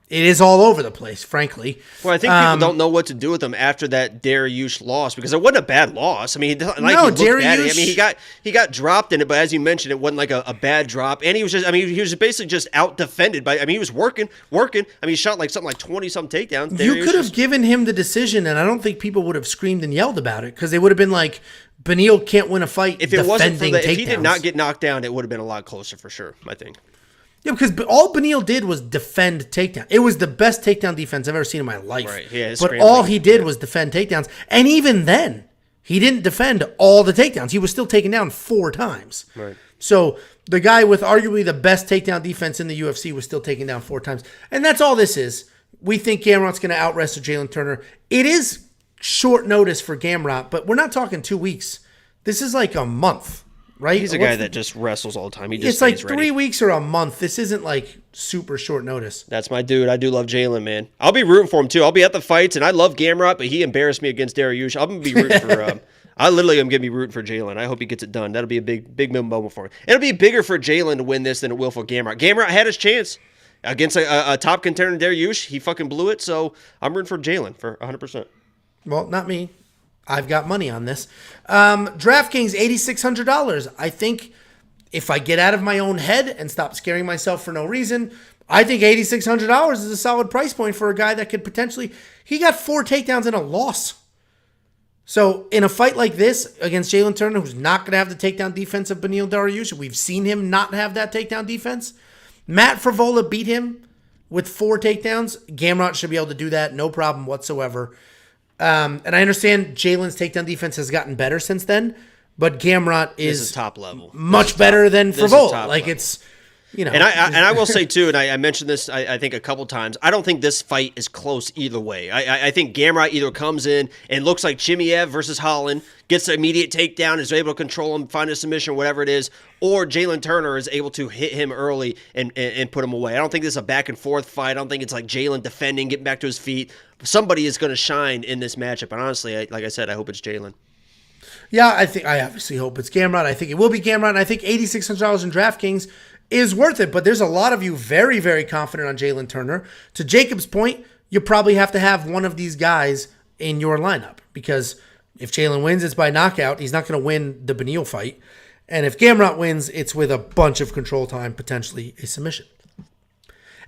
It is all over the place, frankly. Well, I think people don't know what to do with him after that Dariush loss because it wasn't a bad loss. I mean, he looked at it. I mean, he got dropped in it, but as you mentioned, it wasn't like a bad drop. And he was basically just out defended by. I mean, he was working. I mean, he shot like something like 20-some takedowns. You could have given him the decision, and I don't think people would have screamed and yelled about it because they would have been like, Beneil can't win a fight. If it wasn't for if he did not get knocked down, it would have been a lot closer for sure. I think. Yeah, because all Beneil did was defend takedown. It was the best takedown defense I've ever seen in my life. Right. Yeah, but all he did was defend takedowns. And even then, he didn't defend all the takedowns. He was still taken down 4 times. Right. So the guy with arguably the best takedown defense in the UFC was still taken down 4 times. And that's all this is. We think Gamrot's going to out-wrestle Jalen Turner. It is short notice for Gamrot, but we're not talking 2 weeks. This is like a month. Right? He's a guy that just wrestles all the time. It's like 3 weeks or a month. This isn't like super short notice. That's my dude. I do love Jalen, man. I'll be rooting for him too. I'll be at the fights, and I love Gamrot, but he embarrassed me against Dariush. I'm gonna be rooting for. I literally am gonna be rooting for Jalen. I hope he gets it done. That'll be a big moment for him. It'll be bigger for Jalen to win this than it will for Gamrot. Gamrot had his chance against a top contender, Dariush. He fucking blew it. So I'm rooting for Jalen for 100%. Well, not me. I've got money on this. DraftKings, $8,600. I think if I get out of my own head and stop scaring myself for no reason, I think $8,600 is a solid price point for a guy that could potentially... He got 4 takedowns in a loss. So in a fight like this against Jalen Turner, who's not going to have the takedown defense of Beneil Dariush, we've seen him not have that takedown defense. Matt Frevola beat him with 4 takedowns. Gamrot should be able to do that, no problem whatsoever. And I understand Jalen's takedown defense has gotten better since then, but Gamrot is top level, much better than Frevola. Like it's, you know. And I will say too, and I mentioned this I think a couple times. I don't think this fight is close either way. I think Gamrot either comes in and looks like Chimaev versus Holland, gets an immediate takedown, is able to control him, find a submission, whatever it is, or Jalen Turner is able to hit him early and put him away. I don't think this is a back and forth fight. I don't think it's like Jalen defending, getting back to his feet. Somebody is going to shine in this matchup, and honestly, like I said, I hope it's Jalen. Yeah, I obviously hope it's Gamrot. I think it will be Gamrot, and I think $8,600 in DraftKings is worth it, but there's a lot of you very, very confident on Jalen Turner. To Jacob's point, you probably have to have one of these guys in your lineup because if Jalen wins, it's by knockout. He's not going to win the Beneil fight. And if Gamrot wins, it's with a bunch of control time, potentially a submission.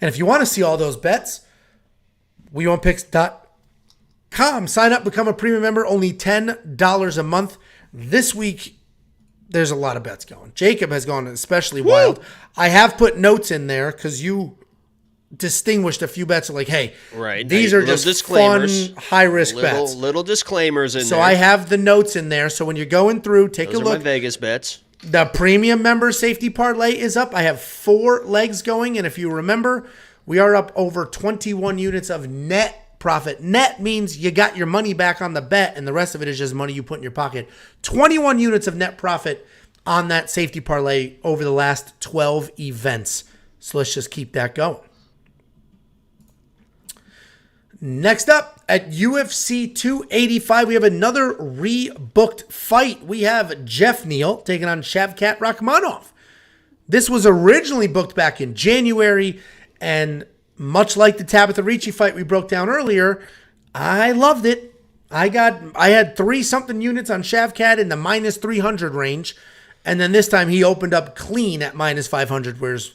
And if you want to see all those bets, WeWantPicks.com. Sign up, become a premium member, only $10 a month. This week, there's a lot of bets going. Jacob has gone especially wild. I have put notes in there because you distinguished a few bets like, hey, these are just fun, high-risk bets. Little disclaimers in there. So I have the notes in there. So when you're going through, take a look. Those are my Vegas bets. The premium member safety parlay is up. I have 4 legs going. And if you remember, we are up over 21 units of net profit. Net means you got your money back on the bet, and the rest of it is just money you put in your pocket. 21 units of net profit on that safety parlay over the last 12 events. So let's just keep that going. Next up, at UFC 285, we have another rebooked fight. We have Jeff Neal taking on Shavkat Rakhmonov. This was originally booked back in January, and much like the Tabatha Ricci fight we broke down earlier, I loved it. I had 3-something units on Shavkat in the minus 300 range, and then this time he opened up clean at minus 500, whereas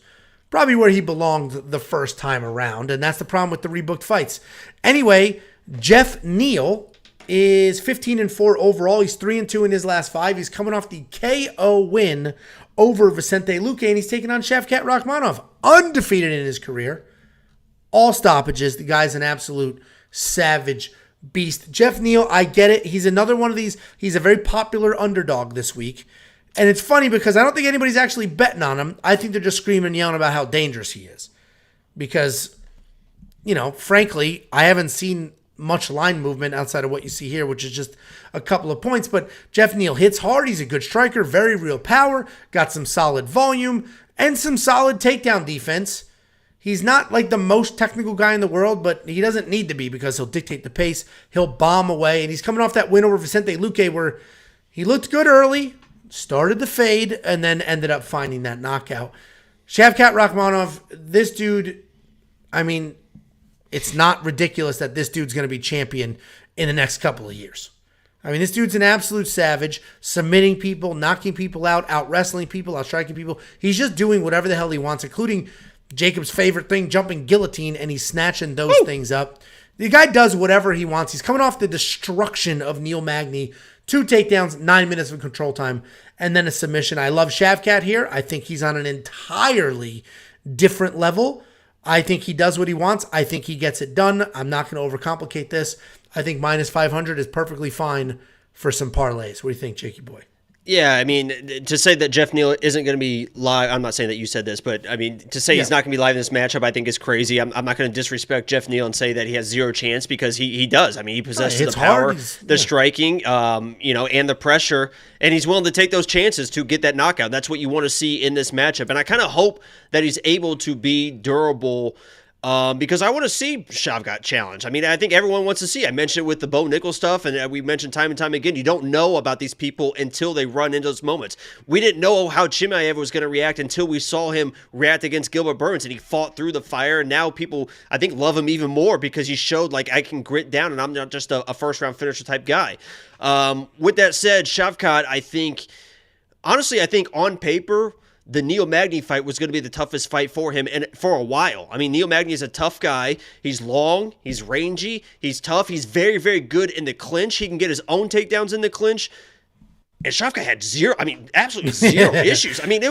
probably where he belonged the first time around, and that's the problem with the rebooked fights. Anyway, Jeff Neal is 15-4 overall. He's 3-2 in his last 5. He's coming off the KO win over Vicente Luque, and he's taking on Shavkat Rakhmonov, undefeated in his career. All stoppages. The guy's an absolute savage beast. Jeff Neal, I get it. He's another one of these. He's a very popular underdog this week. And it's funny because I don't think anybody's actually betting on him. I think they're just screaming and yelling about how dangerous he is. Because, you know, frankly, I haven't seen much line movement outside of what you see here, which is just a couple of points. But Jeff Neal hits hard. He's a good striker, very real power, got some solid volume, and some solid takedown defense. He's not like the most technical guy in the world, but he doesn't need to be because he'll dictate the pace. He'll bomb away. And he's coming off that win over Vicente Luque where he looked good early, started the fade, and then ended up finding that knockout. Shavkat Rakhmonov, this dude, I mean, it's not ridiculous that this dude's going to be champion in the next couple of years. I mean, this dude's an absolute savage, submitting people, knocking people out wrestling people, out striking people. He's just doing whatever the hell he wants, including Jacob's favorite thing, jumping guillotine, and he's snatching those things up. The guy does whatever he wants. He's coming off the destruction of Neil Magny. 2 takedowns, 9 minutes of control time, and then a submission. I love Shavkat here. I think he's on an entirely different level. I think he does what he wants. I think he gets it done. I'm not going to overcomplicate this. I think minus 500 is perfectly fine for some parlays. What do you think, Jakey boy? Yeah, I mean, to say that Jeff Neal isn't going to be live, I'm not saying that you said this, but I mean, to say he's not going to be live in this matchup, I think is crazy. I'm not going to disrespect Jeff Neal and say that he has zero chance, because he does. I mean, he possesses the power, the striking, and the pressure, and he's willing to take those chances to get that knockout. That's what you want to see in this matchup, and I kind of hope that he's able to be durable. Because I want to see Shavkat challenge. I mean, I think everyone wants to see. I mentioned it with the Bo Nickal stuff, and we mentioned time and time again, you don't know about these people until they run into those moments. We didn't know how Chimaev was going to react until we saw him react against Gilbert Burns, and he fought through the fire, and now people, I think, love him even more because he showed, like, I can grit down, and I'm not just a first-round finisher type guy. With that said, Shavkat, I think on paper, the Neil Magny fight was going to be the toughest fight for him and for a while. I mean, Neil Magny is a tough guy. He's long, he's rangy, he's tough, he's very, very good in the clinch. He can get his own takedowns in the clinch. And Shavkat had absolutely zero issues. I mean,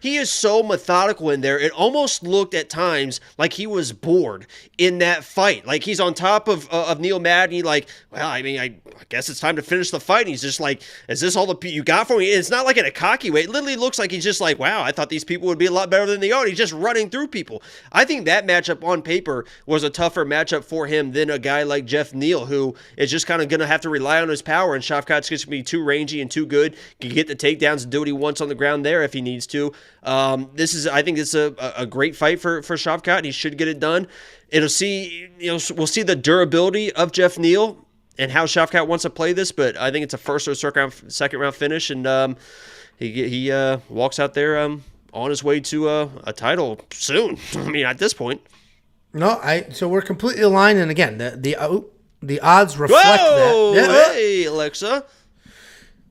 he is so methodical in there. It almost looked at times like he was bored in that fight. Like he's on top of Neil Magny, like, well, I mean, I guess it's time to finish the fight. And he's just like, is this all you got for me? It's not like in a cocky way. It literally looks like he's just like, wow, I thought these people would be a lot better than they are. And he's just running through people. I think that matchup on paper was a tougher matchup for him than a guy like Jeff Neal, who is just kind of going to have to rely on his power. And Shavkat's going to be too rangy and too good. Can get the takedowns and do what he wants on the ground there if he needs to. I think it's a great fight for Shavkat. He should get it done. We'll see the durability of Jeff Neal and how Shavkat wants to play this, but I think it's a first or second round finish, and he walks out there on his way to a title soon. I mean, at this point. So we're completely aligned, and again, the odds reflect that. Hey, Alexa.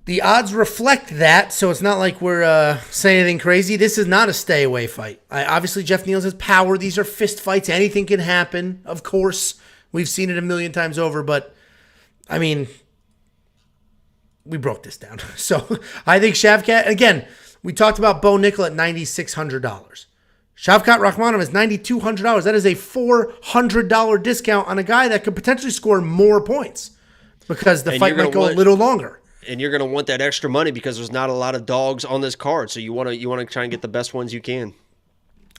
The odds reflect that, so it's not like we're saying anything crazy. This is not a stay-away fight. Obviously, Jeff Neal has power. These are fist fights. Anything can happen, of course. We've seen it a million times over, but, I mean, we broke this down. So I think Shavkat, again, we talked about Bo Nickal at $9,600. Shavkat Rakhmonov is $9,200. That is a $400 discount on a guy that could potentially score more points because the fight might go a little longer. And you're going to want that extra money because there's not a lot of dogs on this card. So you want to try and get the best ones you can.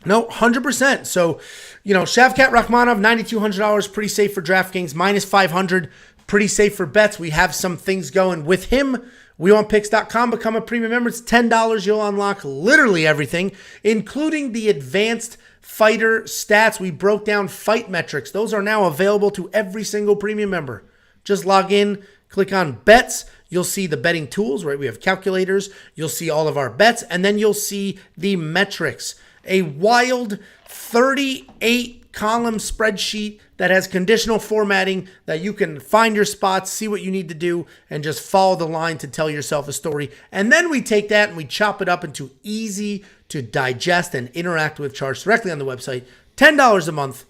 No, 100%. So, Shavkat Rakhmonov, $9,200, pretty safe for DraftKings. Minus 500, pretty safe for bets. We have some things going with him. WeWantPicks.com. Become a premium member. It's $10. You'll unlock literally everything, including the advanced fighter stats. We broke down fight metrics. Those are now available to every single premium member. Just log in, click on bets. You'll see the betting tools, right? We have calculators. You'll see all of our bets, and then you'll see the metrics. A wild 38-column spreadsheet that has conditional formatting that you can find your spots, see what you need to do, and just follow the line to tell yourself a story. And then we take that and we chop it up into easy to digest and interact with charts directly on the website. $10 a month.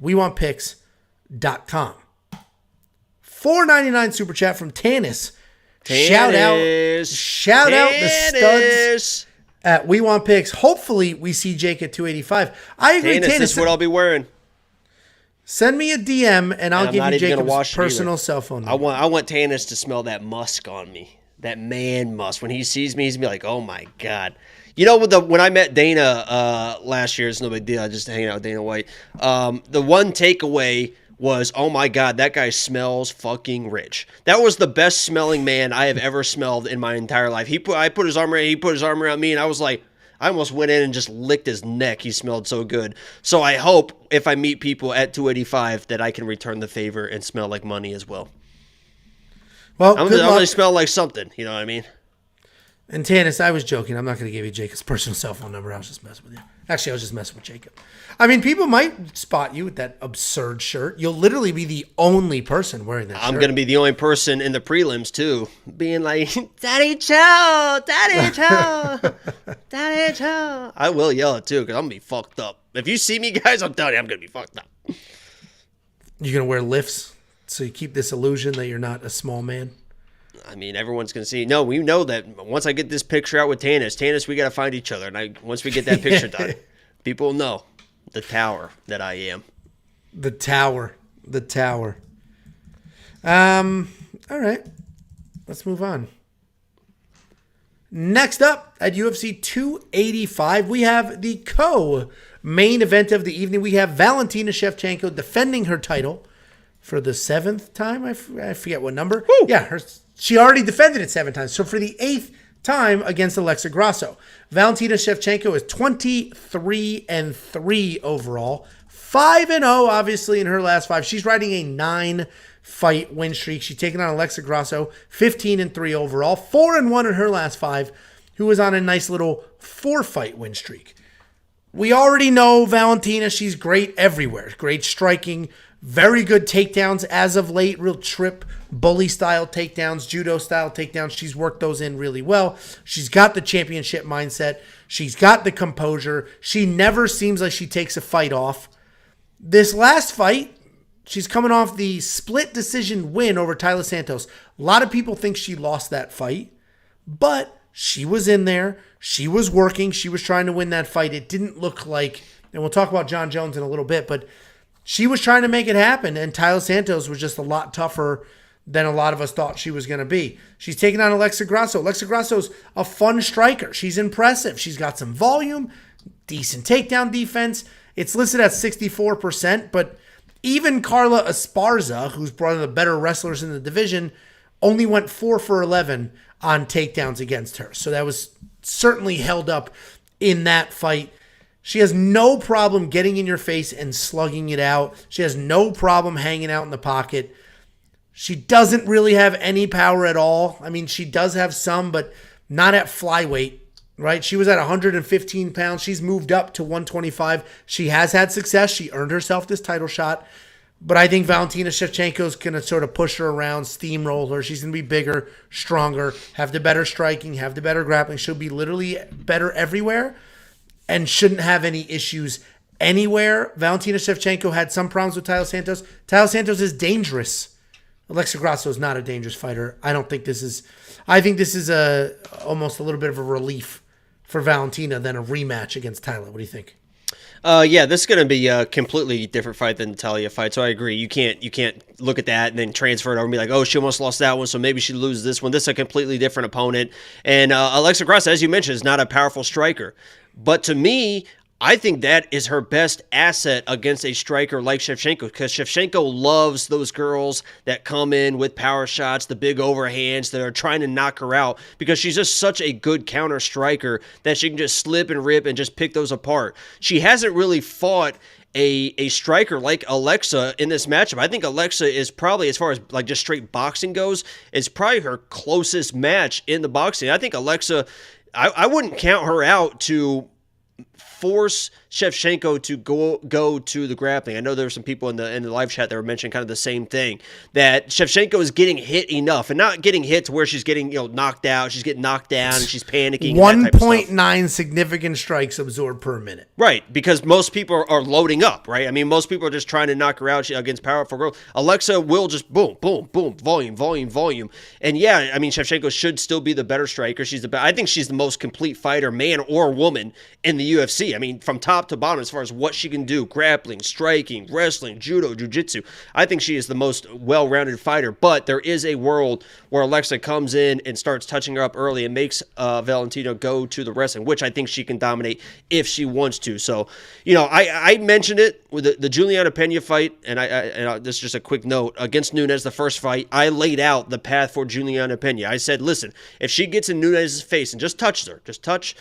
WeWantPicks.com. $4.99 super chat from Tanis. Shout out the studs at We Want Picks. Hopefully we see Jake at 285. I agree, Tanis. This is what I'll be wearing. Send me a DM and I'll give you Jacob's personal cell phone number. I want Tanis to smell that musk on me. That man musk. When he sees me, he's going to be like, oh my God. When I met Dana last year, it's no big deal. I just hanging out with Dana White. The one takeaway was, oh my God, that guy smells fucking rich. That was the best smelling man I have ever smelled in my entire life. He put his arm around me, and I was like, I almost went in and just licked his neck. He smelled so good. So I hope if I meet people at 285 that I can return the favor and smell like money as well. Well, I'm going to smell like something. You know what I mean? And Tanis, I was joking. I'm not going to give you Jacob's personal cell phone number. I was just messing with you. Actually, I was just messing with Jacob. I mean, people might spot you with that absurd shirt. You'll literally be the only person wearing that shirt. I'm going to be the only person in the prelims, too, being like, Daddy Chow, Daddy Chow, Daddy Chow. I will yell it, too, because I'm going to be fucked up. If you see me, guys, I'm telling you, I'm going to be fucked up. You're going to wear lifts so you keep this illusion that you're not a small man? I mean, everyone's going to see. No, we know that once I get this picture out with Tannis, we got to find each other. And once we get that picture done, people will know the tower that I am. The tower. All right. Let's move on. Next up at UFC 285, we have the co-main event of the evening. We have Valentina Shevchenko defending her title for the 7th time. I forget what number. Woo! Yeah, she already defended it 7 times. So for the 8th time against Alexa Grasso. Valentina Shevchenko is 23-3 overall. 5-0, obviously, in her last 5. She's riding a 9-fight win streak. She's taking on Alexa Grasso, 15-3 overall. 4-1 in her last 5, who was on a nice little 4-fight win streak. We already know Valentina. She's great everywhere. Great striking, very good takedowns as of late. Real trip, bully-style takedowns, judo-style takedowns. She's worked those in really well. She's got the championship mindset. She's got the composure. She never seems like she takes a fight off. This last fight, she's coming off the split decision win over Taila Santos. A lot of people think she lost that fight, but she was in there. She was working. She was trying to win that fight. It didn't look like, and we'll talk about John Jones in a little bit, but she was trying to make it happen, and Taila Santos was just a lot tougher than a lot of us thought she was going to be. She's taking on Alexa Grasso. Alexa Grasso's a fun striker. She's impressive. She's got some volume, decent takedown defense. It's listed at 64%, but even Carla Esparza, who's one of the better wrestlers in the division, only went 4 for 11 on takedowns against her. So that was certainly held up in that fight. She has no problem getting in your face and slugging it out. She has no problem hanging out in the pocket. She doesn't really have any power at all. I mean, she does have some, but not at flyweight, right? She was at 115 pounds. She's moved up to 125. She has had success. She earned herself this title shot. But I think Valentina Shevchenko is going to sort of push her around, steamroll her. She's going to be bigger, stronger, have the better striking, have the better grappling. She'll be literally better everywhere and shouldn't have any issues anywhere. Valentina Shevchenko had some problems with Taila Santos. Taila Santos is dangerous. Alexa Grasso is not a dangerous fighter. I think this is almost a little bit of a relief for Valentina than a rematch against Taila. What do you think? Yeah, this is going to be a completely different fight than the Talia fight. So I agree. You can't look at that and then transfer it over and be like, oh, she almost lost that one, so maybe she loses this one. This is a completely different opponent. And Alexa Grasso, as you mentioned, is not a powerful striker. But to me, I think that is her best asset against a striker like Shevchenko, because Shevchenko loves those girls that come in with power shots, the big overhands that are trying to knock her out, because she's just such a good counter striker that she can just slip and rip and just pick those apart. She hasn't really fought a striker like Alexa in this matchup. I think Alexa is probably, as far as like just straight boxing goes, is probably her closest match in the boxing. I think Alexa, I wouldn't count her out to force Shevchenko to go to the grappling. I know there were some people in the live chat that were mentioning kind of the same thing, that Shevchenko is getting hit enough and not getting hit to where she's getting knocked out. She's getting knocked down and she's panicking. 1.9 significant strikes absorbed per minute. Right, because most people are loading up, right? I mean, most people are just trying to knock her out against powerful girls. Alexa will just boom, boom, boom, volume, volume, volume. And yeah, I mean, Shevchenko should still be the better striker. I think she's the most complete fighter, man or woman, in the UFC. I mean, from top to bottom, as far as what she can do, grappling, striking, wrestling, judo, jiu-jitsu, I think she is the most well-rounded fighter. But there is a world where Alexa comes in and starts touching her up early and makes Valentina go to the wrestling, which I think she can dominate if she wants to. So, I mentioned it with the Juliana Penne fight, and this is just a quick note. Against Nunes, the first fight, I laid out the path for Juliana Penne. I said, listen, if she gets in Nunes' face and just touches her, just touch,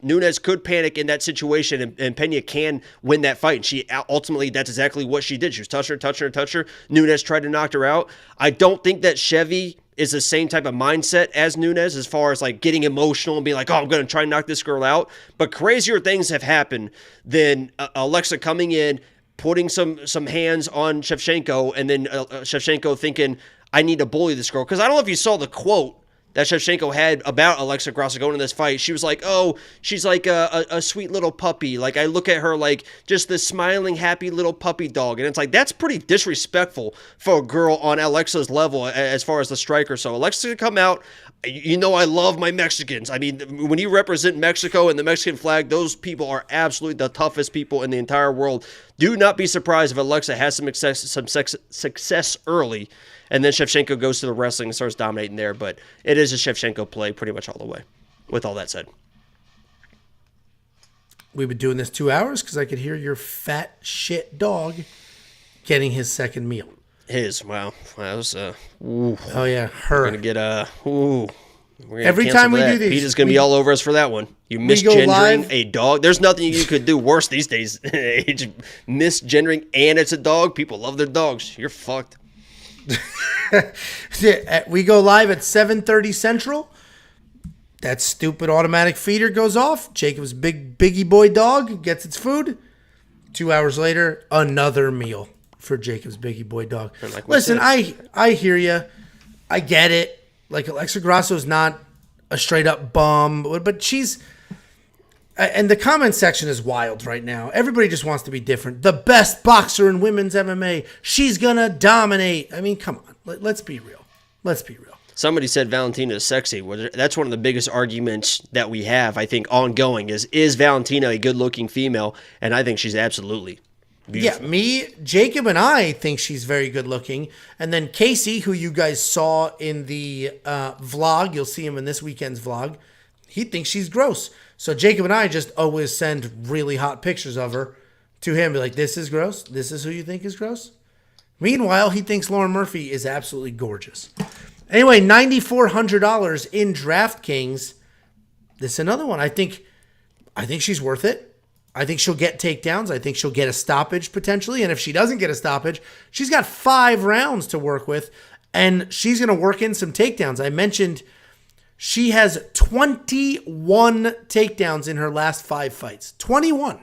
Nunes could panic in that situation, and Penne can win that fight. And she ultimately, that's exactly what she did. She was touch her. Nunes tried to knock her out. I don't think that Chevy is the same type of mindset as Nunes as far as like getting emotional and being like, oh, I'm going to try and knock this girl out. But crazier things have happened than Alexa coming in, putting some hands on Shevchenko, and then Shevchenko thinking, I need to bully this girl. Because I don't know if you saw the quote that Shevchenko had about Alexa Grasso going in this fight. She was like, oh, she's like a sweet little puppy. Like, I look at her like just this smiling, happy little puppy dog. And it's like, that's pretty disrespectful for a girl on Alexa's level as far as the striker. So Alexa's going to come out. You know I love my Mexicans. I mean, when you represent Mexico and the Mexican flag, those people are absolutely the toughest people in the entire world. Do not be surprised if Alexa has some success early, and then Shevchenko goes to the wrestling and starts dominating there. But it is a Shevchenko play pretty much all the way, with all that said. We've been doing this 2 hours because I could hear your fat shit dog getting his second meal. Wow. That was, Oh, yeah, her. We're going to get, Every time we do these. Peter's going to be all over us for that one. You misgendering a dog. There's nothing you could do worse these days. Misgendering, and it's a dog. People love their dogs. You're fucked. We go live at 7:30 Central. That stupid automatic feeder goes off. Jacob's biggie boy dog gets its food. 2 hours later, another meal for Jacob's biggie boy dog. Like listen, I hear you. I get it. Like, Alexa Grasso's not a straight up bum, but she's... And the comment section is wild right now. Everybody just wants to be different. The best boxer in women's MMA. She's going to dominate. I mean, come on. Let's be real. Let's be real. Somebody said Valentina is sexy. Well, that's one of the biggest arguments that we have, I think, ongoing is Valentina a good-looking female? And I think she's absolutely beautiful. Yeah, me, Jacob, and I think she's very good-looking. And then Casey, who you guys saw in the vlog, you'll see him in this weekend's vlog, he thinks she's gross. So Jacob and I just always send really hot pictures of her to him. Be like, this is gross. This is who you think is gross. Meanwhile, he thinks Lauren Murphy is absolutely gorgeous. Anyway, $9,400 in DraftKings. This is another one. I think she's worth it. I think she'll get takedowns. I think she'll get a stoppage potentially. And if she doesn't get a stoppage, she's got 5 rounds to work with. And she's going to work in some takedowns. I mentioned she has 21 takedowns in her last 5 fights. 21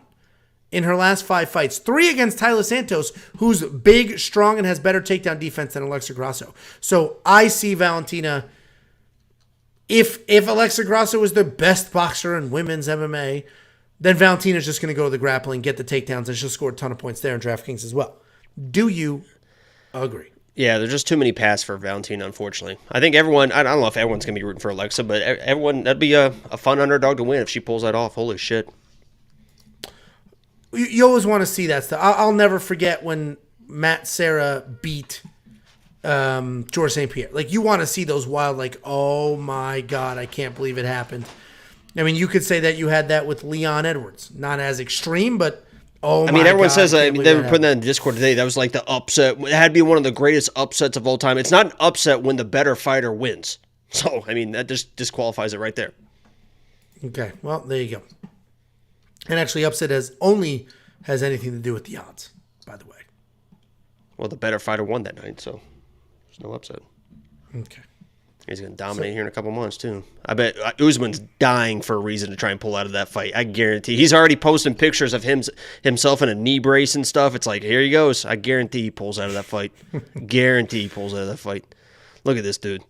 in her last 5 fights. 3 against Tyler Santos, who's big, strong, and has better takedown defense than Alexa Grasso. So I see Valentina. If Alexa Grasso is the best boxer in women's MMA, then Valentina's just going to go to the grappling, get the takedowns, and she'll score a ton of points there in DraftKings as well. Do you agree? Yeah, there's just too many paths for Valentina, unfortunately. I think everyone, I don't know if everyone's going to be rooting for Alexa, but everyone, that'd be a fun underdog to win if she pulls that off. Holy shit. You always want to see that stuff. I'll never forget when Matt Serra beat George St. Pierre. Like, you want to see those wild, like, oh my God, I can't believe it happened. I mean, you could say that you had that with Leon Edwards. Not as extreme, but oh my God. I mean, everyone says they were putting that in Discord today. That was like the upset. It had to be one of the greatest upsets of all time. It's not an upset when the better fighter wins. So, I mean, that just disqualifies it right there. Okay, well, there you go. And actually, upset only has anything to do with the odds, by the way. Well, the better fighter won that night, so there's no upset. Okay. He's going to dominate here in a couple months, too. I bet Usman's dying for a reason to try and pull out of that fight. I guarantee. He's already posting pictures of himself in a knee brace and stuff. It's like, here he goes. I guarantee he pulls out of that fight. Guarantee he pulls out of that fight. Look at this dude.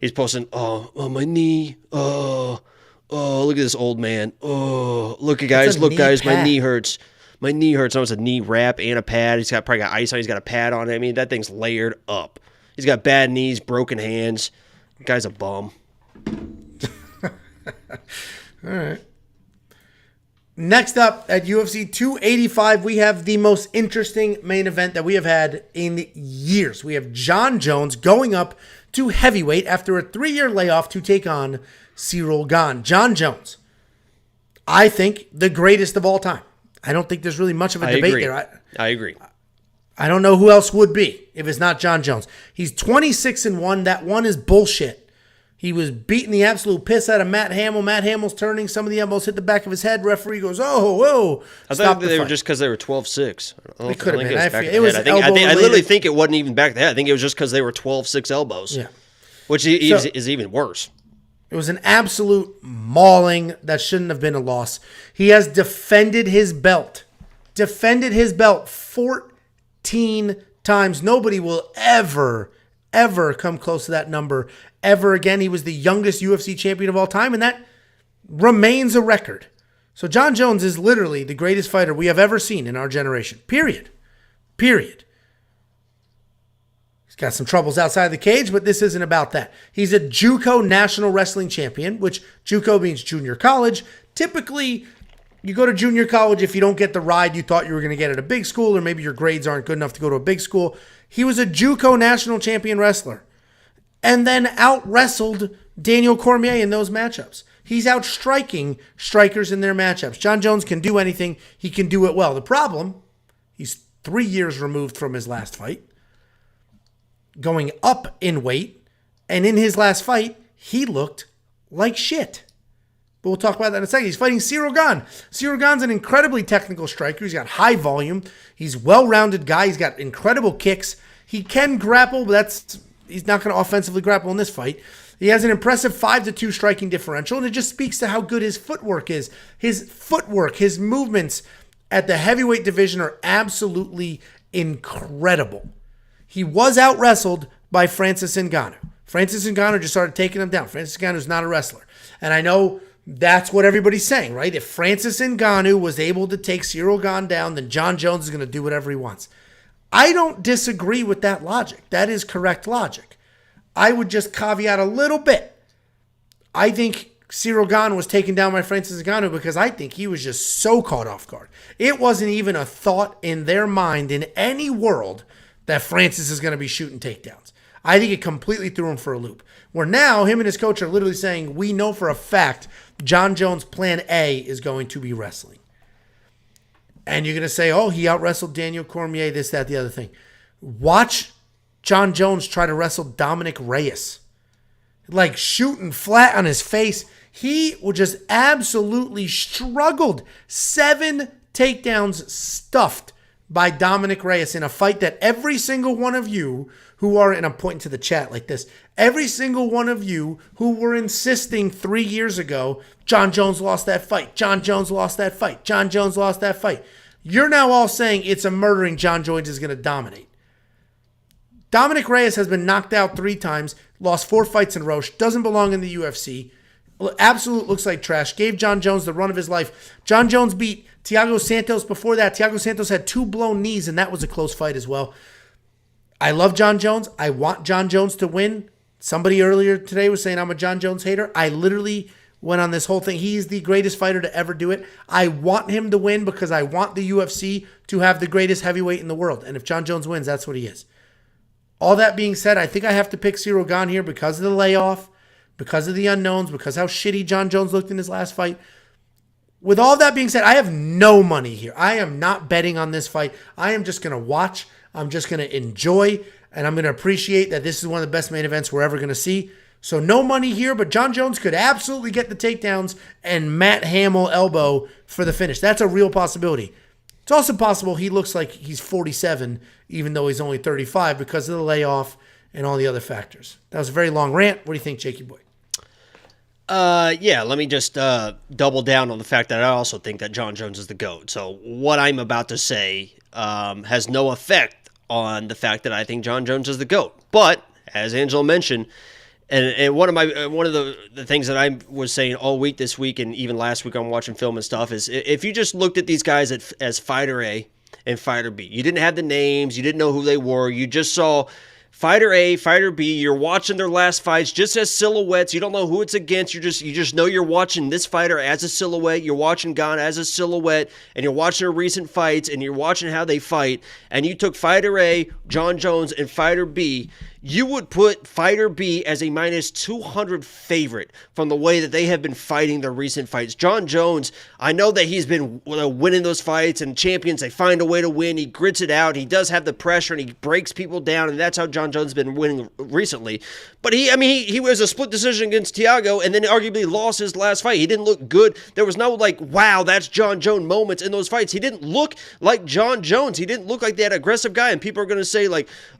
He's posting, oh, my knee. Oh, look at this old man. Oh, look, guys. Look, guys, my knee hurts. My knee hurts. Oh, it's a knee wrap and a pad. He's probably got ice on. He's got a pad on it. I mean, that thing's layered up. He's got bad knees, broken hands. The guy's a bum. All right. Next up at UFC 285, we have the most interesting main event that we have had in years. We have Jon Jones going up to heavyweight after a 3-year layoff to take on Ciryl Gane. Jon Jones, I think the greatest of all time. I don't think there's really much of a debate there. I agree. I don't know who else would be if it's not Jon Jones. He's 26-1. That one is bullshit. He was beating the absolute piss out of Matt Hamill. Matt Hamill's turning. Some of the elbows hit the back of his head. Referee goes, oh, whoa. I thought they were just because they were 12-6. It could have been. I literally think it wasn't even back there. I think it was just because they were 12-6 elbows. Yeah. Which is even worse. It was an absolute mauling that shouldn't have been a loss. He has defended his belt. 14 times. Nobody will ever come close to that number ever again. He was the youngest UFC champion of all time, and that remains a record. So Jon Jones is literally the greatest fighter we have ever seen in our generation. Period. He's got some troubles outside the cage, but this isn't about that. He's a JUCO National Wrestling Champion, which JUCO means junior college. Typically, you go to junior college if you don't get the ride you thought you were going to get at a big school, or maybe your grades aren't good enough to go to a big school. He was a JUCO National Champion wrestler and then out-wrestled Daniel Cormier in those matchups. He's out-striking strikers in their matchups. Jon Jones can do anything. He can do it well. The problem, he's 3 years removed from his last fight, going up in weight, and in his last fight, he looked like shit. But we'll talk about that in a second. He's fighting Ciryl Gane. Ciryl Gane's an incredibly technical striker. He's got high volume. He's a well-rounded guy. He's got incredible kicks. He can grapple, but he's not going to offensively grapple in this fight. He has an impressive 5-2 striking differential, and it just speaks to how good his footwork is. His footwork, his movements at the heavyweight division are absolutely incredible. He was out-wrestled by Francis Ngannou. Francis Ngannou just started taking him down. Francis Ngannou is not a wrestler. And I know that's what everybody's saying, right? If Francis Ngannou was able to take Ciryl Gane down, then Jon Jones is going to do whatever he wants. I don't disagree with that logic. That is correct logic. I would just caveat a little bit. I think Ciryl Gane was taken down by Francis Ngannou because I think he was just so caught off guard. It wasn't even a thought in their mind in any world that Francis is going to be shooting takedowns. I think it completely threw him for a loop. Where now, him and his coach are literally saying, we know for a fact Jon Jones' plan A is going to be wrestling. And you're going to say, oh, he out-wrestled Daniel Cormier, this, that, the other thing. Watch Jon Jones try to wrestle Dominic Reyes. Like shooting flat on his face. He just absolutely struggled. 7 takedowns stuffed by Dominic Reyes in a fight that every single one of you who are, and I'm pointing to the chat like this, every single one of you who were insisting 3 years ago, Jon Jones lost that fight, Jon Jones lost that fight, Jon Jones lost that fight. You're now all saying it's a murdering Jon Jones is going to dominate. Dominic Reyes has been knocked out 3 times, lost 4 fights in a row, doesn't belong in the UFC, absolute looks like trash, gave Jon Jones the run of his life. Jon Jones beat Thiago Santos before that. Thiago Santos had 2 blown knees, and that was a close fight as well. I love Jon Jones. I want Jon Jones to win. Somebody earlier today was saying I'm a Jon Jones hater. I literally went on this whole thing. He's the greatest fighter to ever do it. I want him to win because I want the UFC to have the greatest heavyweight in the world. And if Jon Jones wins, that's what he is. All that being said, I think I have to pick Ciryl Gane here because of the layoff, because of the unknowns, because how shitty Jon Jones looked in his last fight. With all that being said, I have no money here. I am not betting on this fight. I am just going to watch. I'm just going to enjoy, and I'm going to appreciate that this is one of the best main events we're ever going to see. So no money here, but Jon Jones could absolutely get the takedowns and Matt Hamill elbow for the finish. That's a real possibility. It's also possible he looks like he's 47, even though he's only 35 because of the layoff and all the other factors. That was a very long rant. What do you think, Jakey boy? Yeah, let me just double down on the fact that I also think that Jon Jones is the GOAT. So what I'm about to say has no effect on the fact that I think Jon Jones is the GOAT. But, as Angelo mentioned, and one of the things that I was saying all week this week and even last week on watching film and stuff is if you just looked at these guys as Fighter A and Fighter B, you didn't have the names, you didn't know who they were, you just saw Fighter A, Fighter B, you're watching their last fights just as silhouettes. You don't know who it's against. You just know you're watching this fighter as a silhouette. You're watching Gane as a silhouette, and you're watching their recent fights, and you're watching how they fight. And you took Fighter A, Jon Jones, and Fighter B. You would put Fighter B as a minus 200 favorite from the way that they have been fighting their recent fights. Jon Jones, I know that he's been winning those fights, and champions, they find a way to win. He grits it out. He does have the pressure, and he breaks people down, and that's how Jon Jones has been winning recently. But he was a split decision against Thiago, and then arguably lost his last fight. He didn't look good. There was no wow, that's Jon Jones moments in those fights. He didn't look like Jon Jones. He didn't look like that aggressive guy, and people are going to say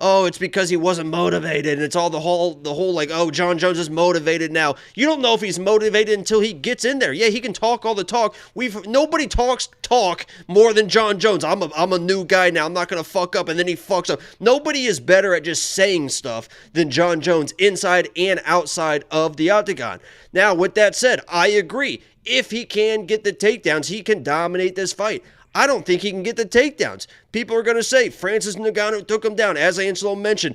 oh, it's because he wasn't motivated. motivated. And it's all the whole like, oh, Jon Jones is motivated now. You don't know if he's motivated until he gets in there. Yeah, he can talk all the talk. Nobody talks talk more than Jon Jones. I'm a new guy now. I'm not going to fuck up. And then he fucks up. Nobody is better at just saying stuff than Jon Jones inside and outside of the octagon. Now, with that said, I agree. If he can get the takedowns, he can dominate this fight. I don't think he can get the takedowns. People are going to say Francis Ngannou took him down. As Angelo mentioned,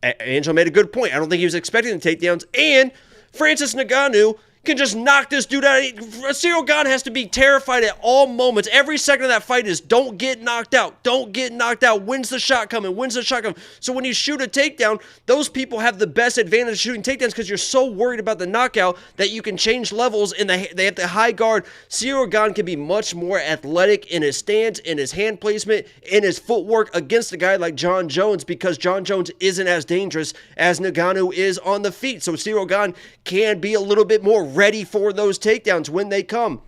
Angelo made a good point. I don't think he was expecting the takedowns. And Francis Ngannou can just knock this dude out. Ciryl Gane has to be terrified at all moments. Every second of that fight is don't get knocked out. Don't get knocked out. When's the shot coming? When's the shot coming? So when you shoot a takedown, those people have the best advantage of shooting takedowns because you're so worried about the knockout that you can change levels and they have the high guard. Ciryl Gane can be much more athletic in his stance, in his hand placement, in his footwork against a guy like Jon Jones because Jon Jones isn't as dangerous as Ngannou is on the feet. So Ciryl Gane can be a little bit more ready for those takedowns when they come.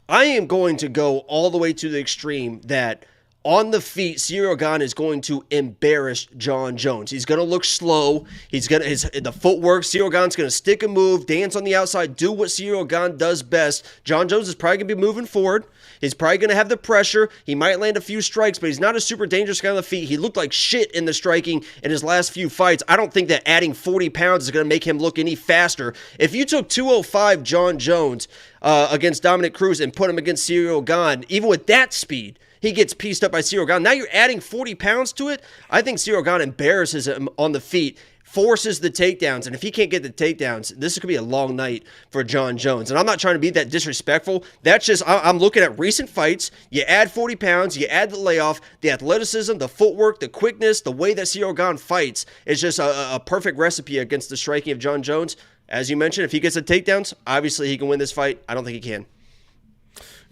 I am going to go all the way to the extreme that on the feet, Ciryl Gane is going to embarrass Jon Jones. He's going to look slow. He's going to the footwork. Ciryl Gane's going to stick and move, dance on the outside, do what Ciryl Gane does best. Jon Jones is probably going to be moving forward. He's probably going to have the pressure. He might land a few strikes, but he's not a super dangerous guy on the feet. He looked like shit in the striking in his last few fights. I don't think that adding 40 pounds is going to make him look any faster. If you took 205 Jon Jones against Dominic Cruz and put him against Ciryl Gane, even with that speed, he gets pieced up by Ciryl Gane. Now you're adding 40 pounds to it. I think Ciryl Gane embarrasses him on the feet, forces the takedowns, and if he can't get the takedowns, this could be a long night for Jon Jones. And I'm not trying to be that disrespectful. That's just, I'm looking at recent fights. You add 40 pounds, you add the layoff, the athleticism, the footwork, the quickness, the way that Ciryl Gane fights is just a perfect recipe against the striking of Jon Jones. As you mentioned, if he gets the takedowns, obviously he can win this fight. I don't think he can.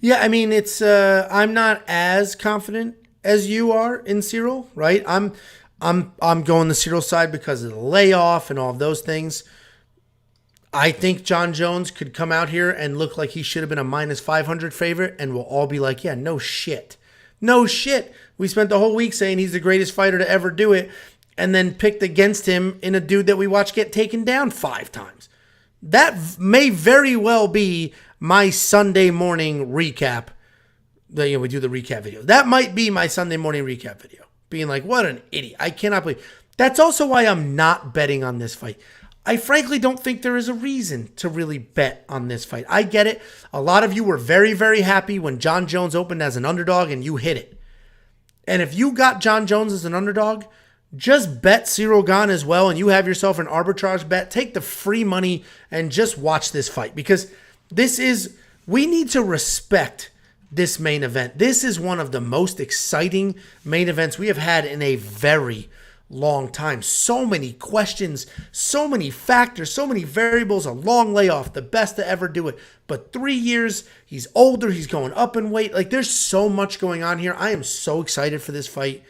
Yeah, I mean, it's I'm not as confident as you are in Ciryl, right? I'm going the Ciryl side because of the layoff and all of those things. I think Jon Jones could come out here and look like he should have been a minus 500 favorite, and we'll all be like, yeah, no shit. No shit. We spent the whole week saying he's the greatest fighter to ever do it, and then picked against him in a dude that we watched get taken down 5 times. That may very well be my Sunday morning recap. We do the recap video. That might be my Sunday morning recap video. Being like, what an idiot. I cannot believe. That's also why I'm not betting on this fight. I frankly don't think there is a reason to really bet on this fight. I get it. A lot of you were very, very happy when Jon Jones opened as an underdog and you hit it. And if you got Jon Jones as an underdog, just bet Ciryl Gane as well and you have yourself an arbitrage bet. Take the free money and just watch this fight because we need to respect this main event. This is one of the most exciting main events we have had in a very long time. So many questions, so many factors, so many variables, a long layoff, the best to ever do it. But 3 years, he's older, he's going up in weight. Like there's so much going on here. I am so excited for this fight.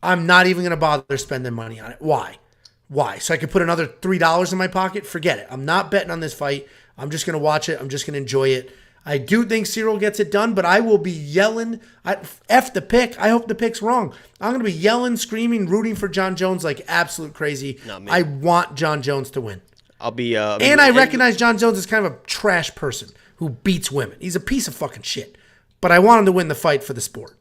I'm not even going to bother spending money on it. Why? So I could put another $3 in my pocket? Forget it. I'm not betting on this fight. I'm just going to watch it. I'm just going to enjoy it. I do think Ciryl gets it done, but I will be yelling. F the pick. I hope the pick's wrong. I'm going to be yelling, screaming, rooting for Jon Jones like absolute crazy. I want Jon Jones to win. And I recognize Jon Jones is kind of a trash person who beats women. He's a piece of fucking shit. But I want him to win the fight for the sport.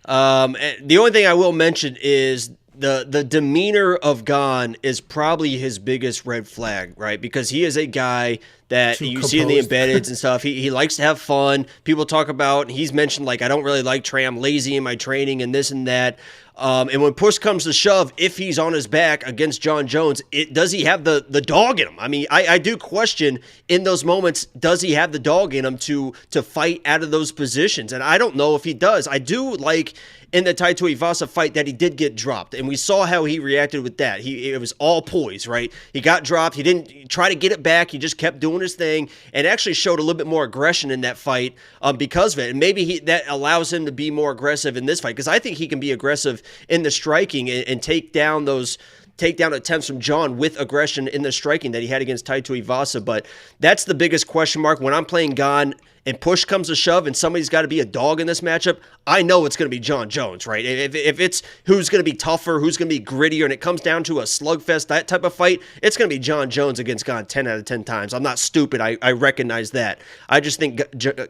The only thing I will mention is the demeanor of Gane is probably his biggest red flag, right? Because he is a guy that you see in the embeddeds and stuff. He likes to have fun. People talk about, he's mentioned like, I don't really like training. I'm lazy in my training and this and that. And when push comes to shove, if he's on his back against Jon Jones, does he have the dog in him? I mean, I do question in those moments, does he have the dog in him to fight out of those positions? And I don't know if he does. I do like in the Tai Tuivasa fight that he did get dropped, and we saw how he reacted with that. It was all poise, right? He got dropped. He didn't try to get it back. He just kept doing his thing and actually showed a little bit more aggression in that fight because of it. And maybe that allows him to be more aggressive in this fight because I think he can be aggressive in the striking and take down those takedown attempts from John with aggression in the striking that he had against Tai Tuivasa. But that's the biggest question mark. When I'm playing Gane and push comes to shove and somebody's got to be a dog in this matchup, I know it's going to be John Jones, right? If it's who's going to be tougher, who's going to be grittier, and it comes down to a slugfest, that type of fight, it's going to be John Jones against Gane 10 out of 10 times. I'm not stupid. I recognize that. I just think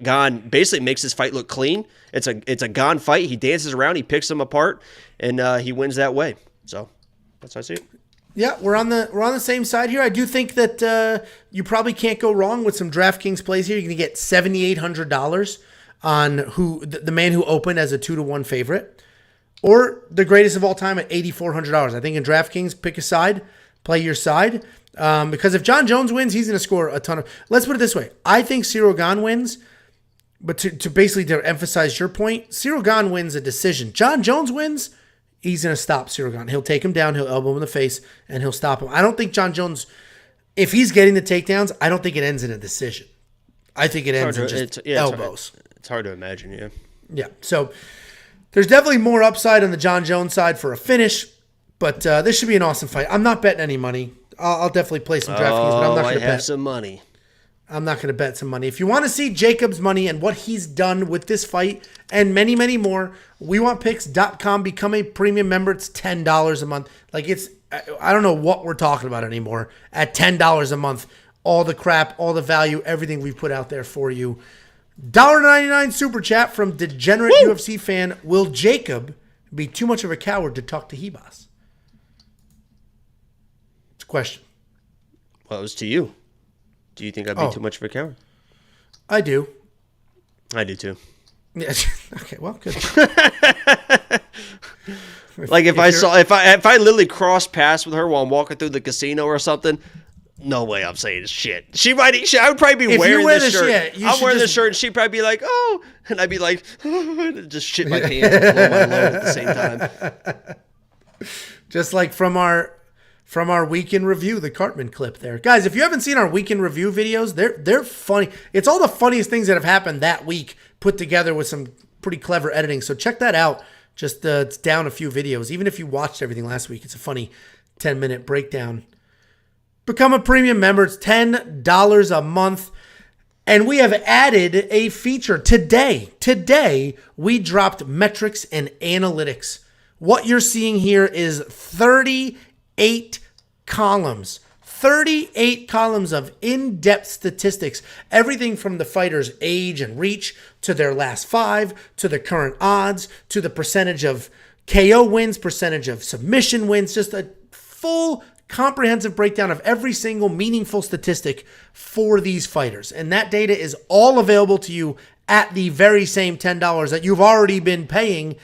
Gane basically makes this fight look clean. It's a Gane fight. He dances around, he picks them apart, and he wins that way. So that's how I see it. Yeah, we're on the same side here. I do think that you probably can't go wrong with some DraftKings plays here. You're going to get $7,800 on the man who opened as a 2-1 favorite, or the greatest of all time at $8,400. I think in DraftKings, pick a side, play your side, because if John Jones wins, he's going to score a ton of. Let's put it this way: I think Ciryl Gane wins, but to emphasize your point, Ciryl Gane wins a decision. John Jones wins. He's going to stop Ciryl Gane. He'll take him down, he'll elbow him in the face, and he'll stop him. I don't think John Jones, if he's getting the takedowns, I don't think it ends in a decision. I think it ends in just elbows. It's hard to imagine, yeah. Yeah, so there's definitely more upside on the John Jones side for a finish, but this should be an awesome fight. I'm not betting any money. I'll definitely play some DraftKings, but I'm not going to bet. I have some money. I'm not going to bet some money. If you want to see Jacob's money and what he's done with this fight and many, many more, WeWantPicks.com. Become a premium member. It's $10 a month. I don't know what we're talking about anymore. At $10 a month, all the crap, all the value, everything we've put out there for you. $1.99 super chat from Degenerate UFC fan. Will Jacob be too much of a coward to talk to Ribas? It's a question. Well, it was to you. Do you think I'd be too much of a coward? I do. I do too. Yeah. Okay. Well, good. Like if I literally cross paths with her while I'm walking through the casino or something, no way I'm saying shit. I would probably be wearing this shirt. I'm wearing this shirt, and she'd probably be like, "Oh," and I'd be like, just shit my pants and blow my load at the same time. Just like from our weekend review, the Cartman clip there. Guys, if you haven't seen our weekend review videos, they're funny. It's all the funniest things that have happened that week put together with some pretty clever editing. So check that out. Just it's down a few videos. Even if you watched everything last week, it's a funny 10-minute breakdown. Become a premium member. It's $10 a month. And we have added a feature today. Today, we dropped metrics and analytics. What you're seeing here is 38 columns. 38 columns of in-depth statistics. Everything from the fighter's age and reach to their last 5, to the current odds, to the percentage of KO wins, percentage of submission wins. Just a full comprehensive breakdown of every single meaningful statistic for these fighters. And that data is all available to you at the very same $10 that you've already been paying.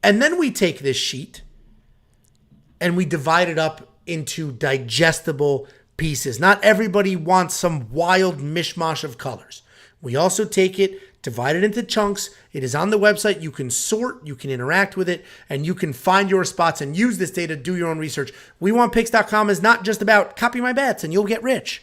And then we take this sheet and we divide it up into digestible pieces. Not everybody wants some wild mishmash of colors. We also take it, divide it into chunks. It is on the website. You can sort, you can interact with it, and you can find your spots and use this data to do your own research. WeWantPicks.com is not just about copy my bets and you'll get rich.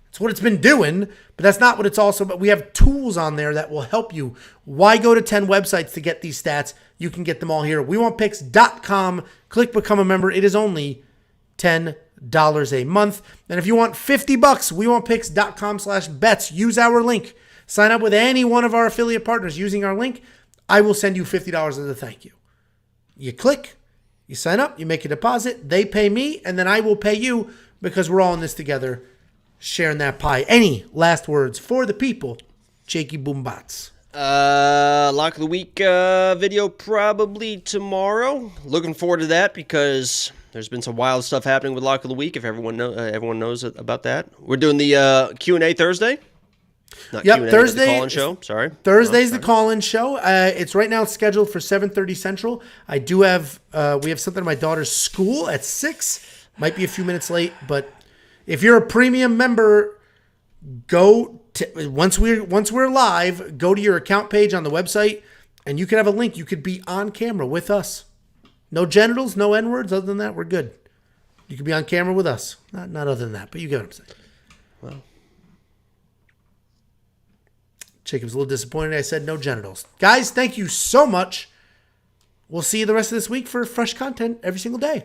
It's what it's been doing, but that's not what it's also about. We have tools on there that will help you. Why go to 10 websites to get these stats? You can get them all here. WeWantPicks.com. Click become a member. It is only $10 a month. And if you want $50, WeWantPicks.com/bets. Use our link. Sign up with any one of our affiliate partners using our link. I will send you $50 as a thank you. You click, you sign up, you make a deposit, they pay me, and then I will pay you because we're all in this together, sharing that pie. Any last words for the people? Jakey Boombats. Lock of the week video probably tomorrow. Looking forward to that because there's been some wild stuff happening with Lock of the Week. If everyone knows about that, we're doing the Q&A Thursday. Not Q&A, Thursday. The call-in show. Sorry. Thursday's the call-in show. It's right now scheduled for 7:30 Central. I do have we have something at my daughter's school at 6. Might be a few minutes late, but if you're a premium member, go to, once we're live, go to your account page on the website, and you can have a link. You could be on camera with us. No genitals, no N-words. Other than that, we're good. You could be on camera with us. Not other than that, but you get what I'm saying. Well. Jacob's a little disappointed I said no genitals. Guys, thank you so much. We'll see you the rest of this week for fresh content every single day.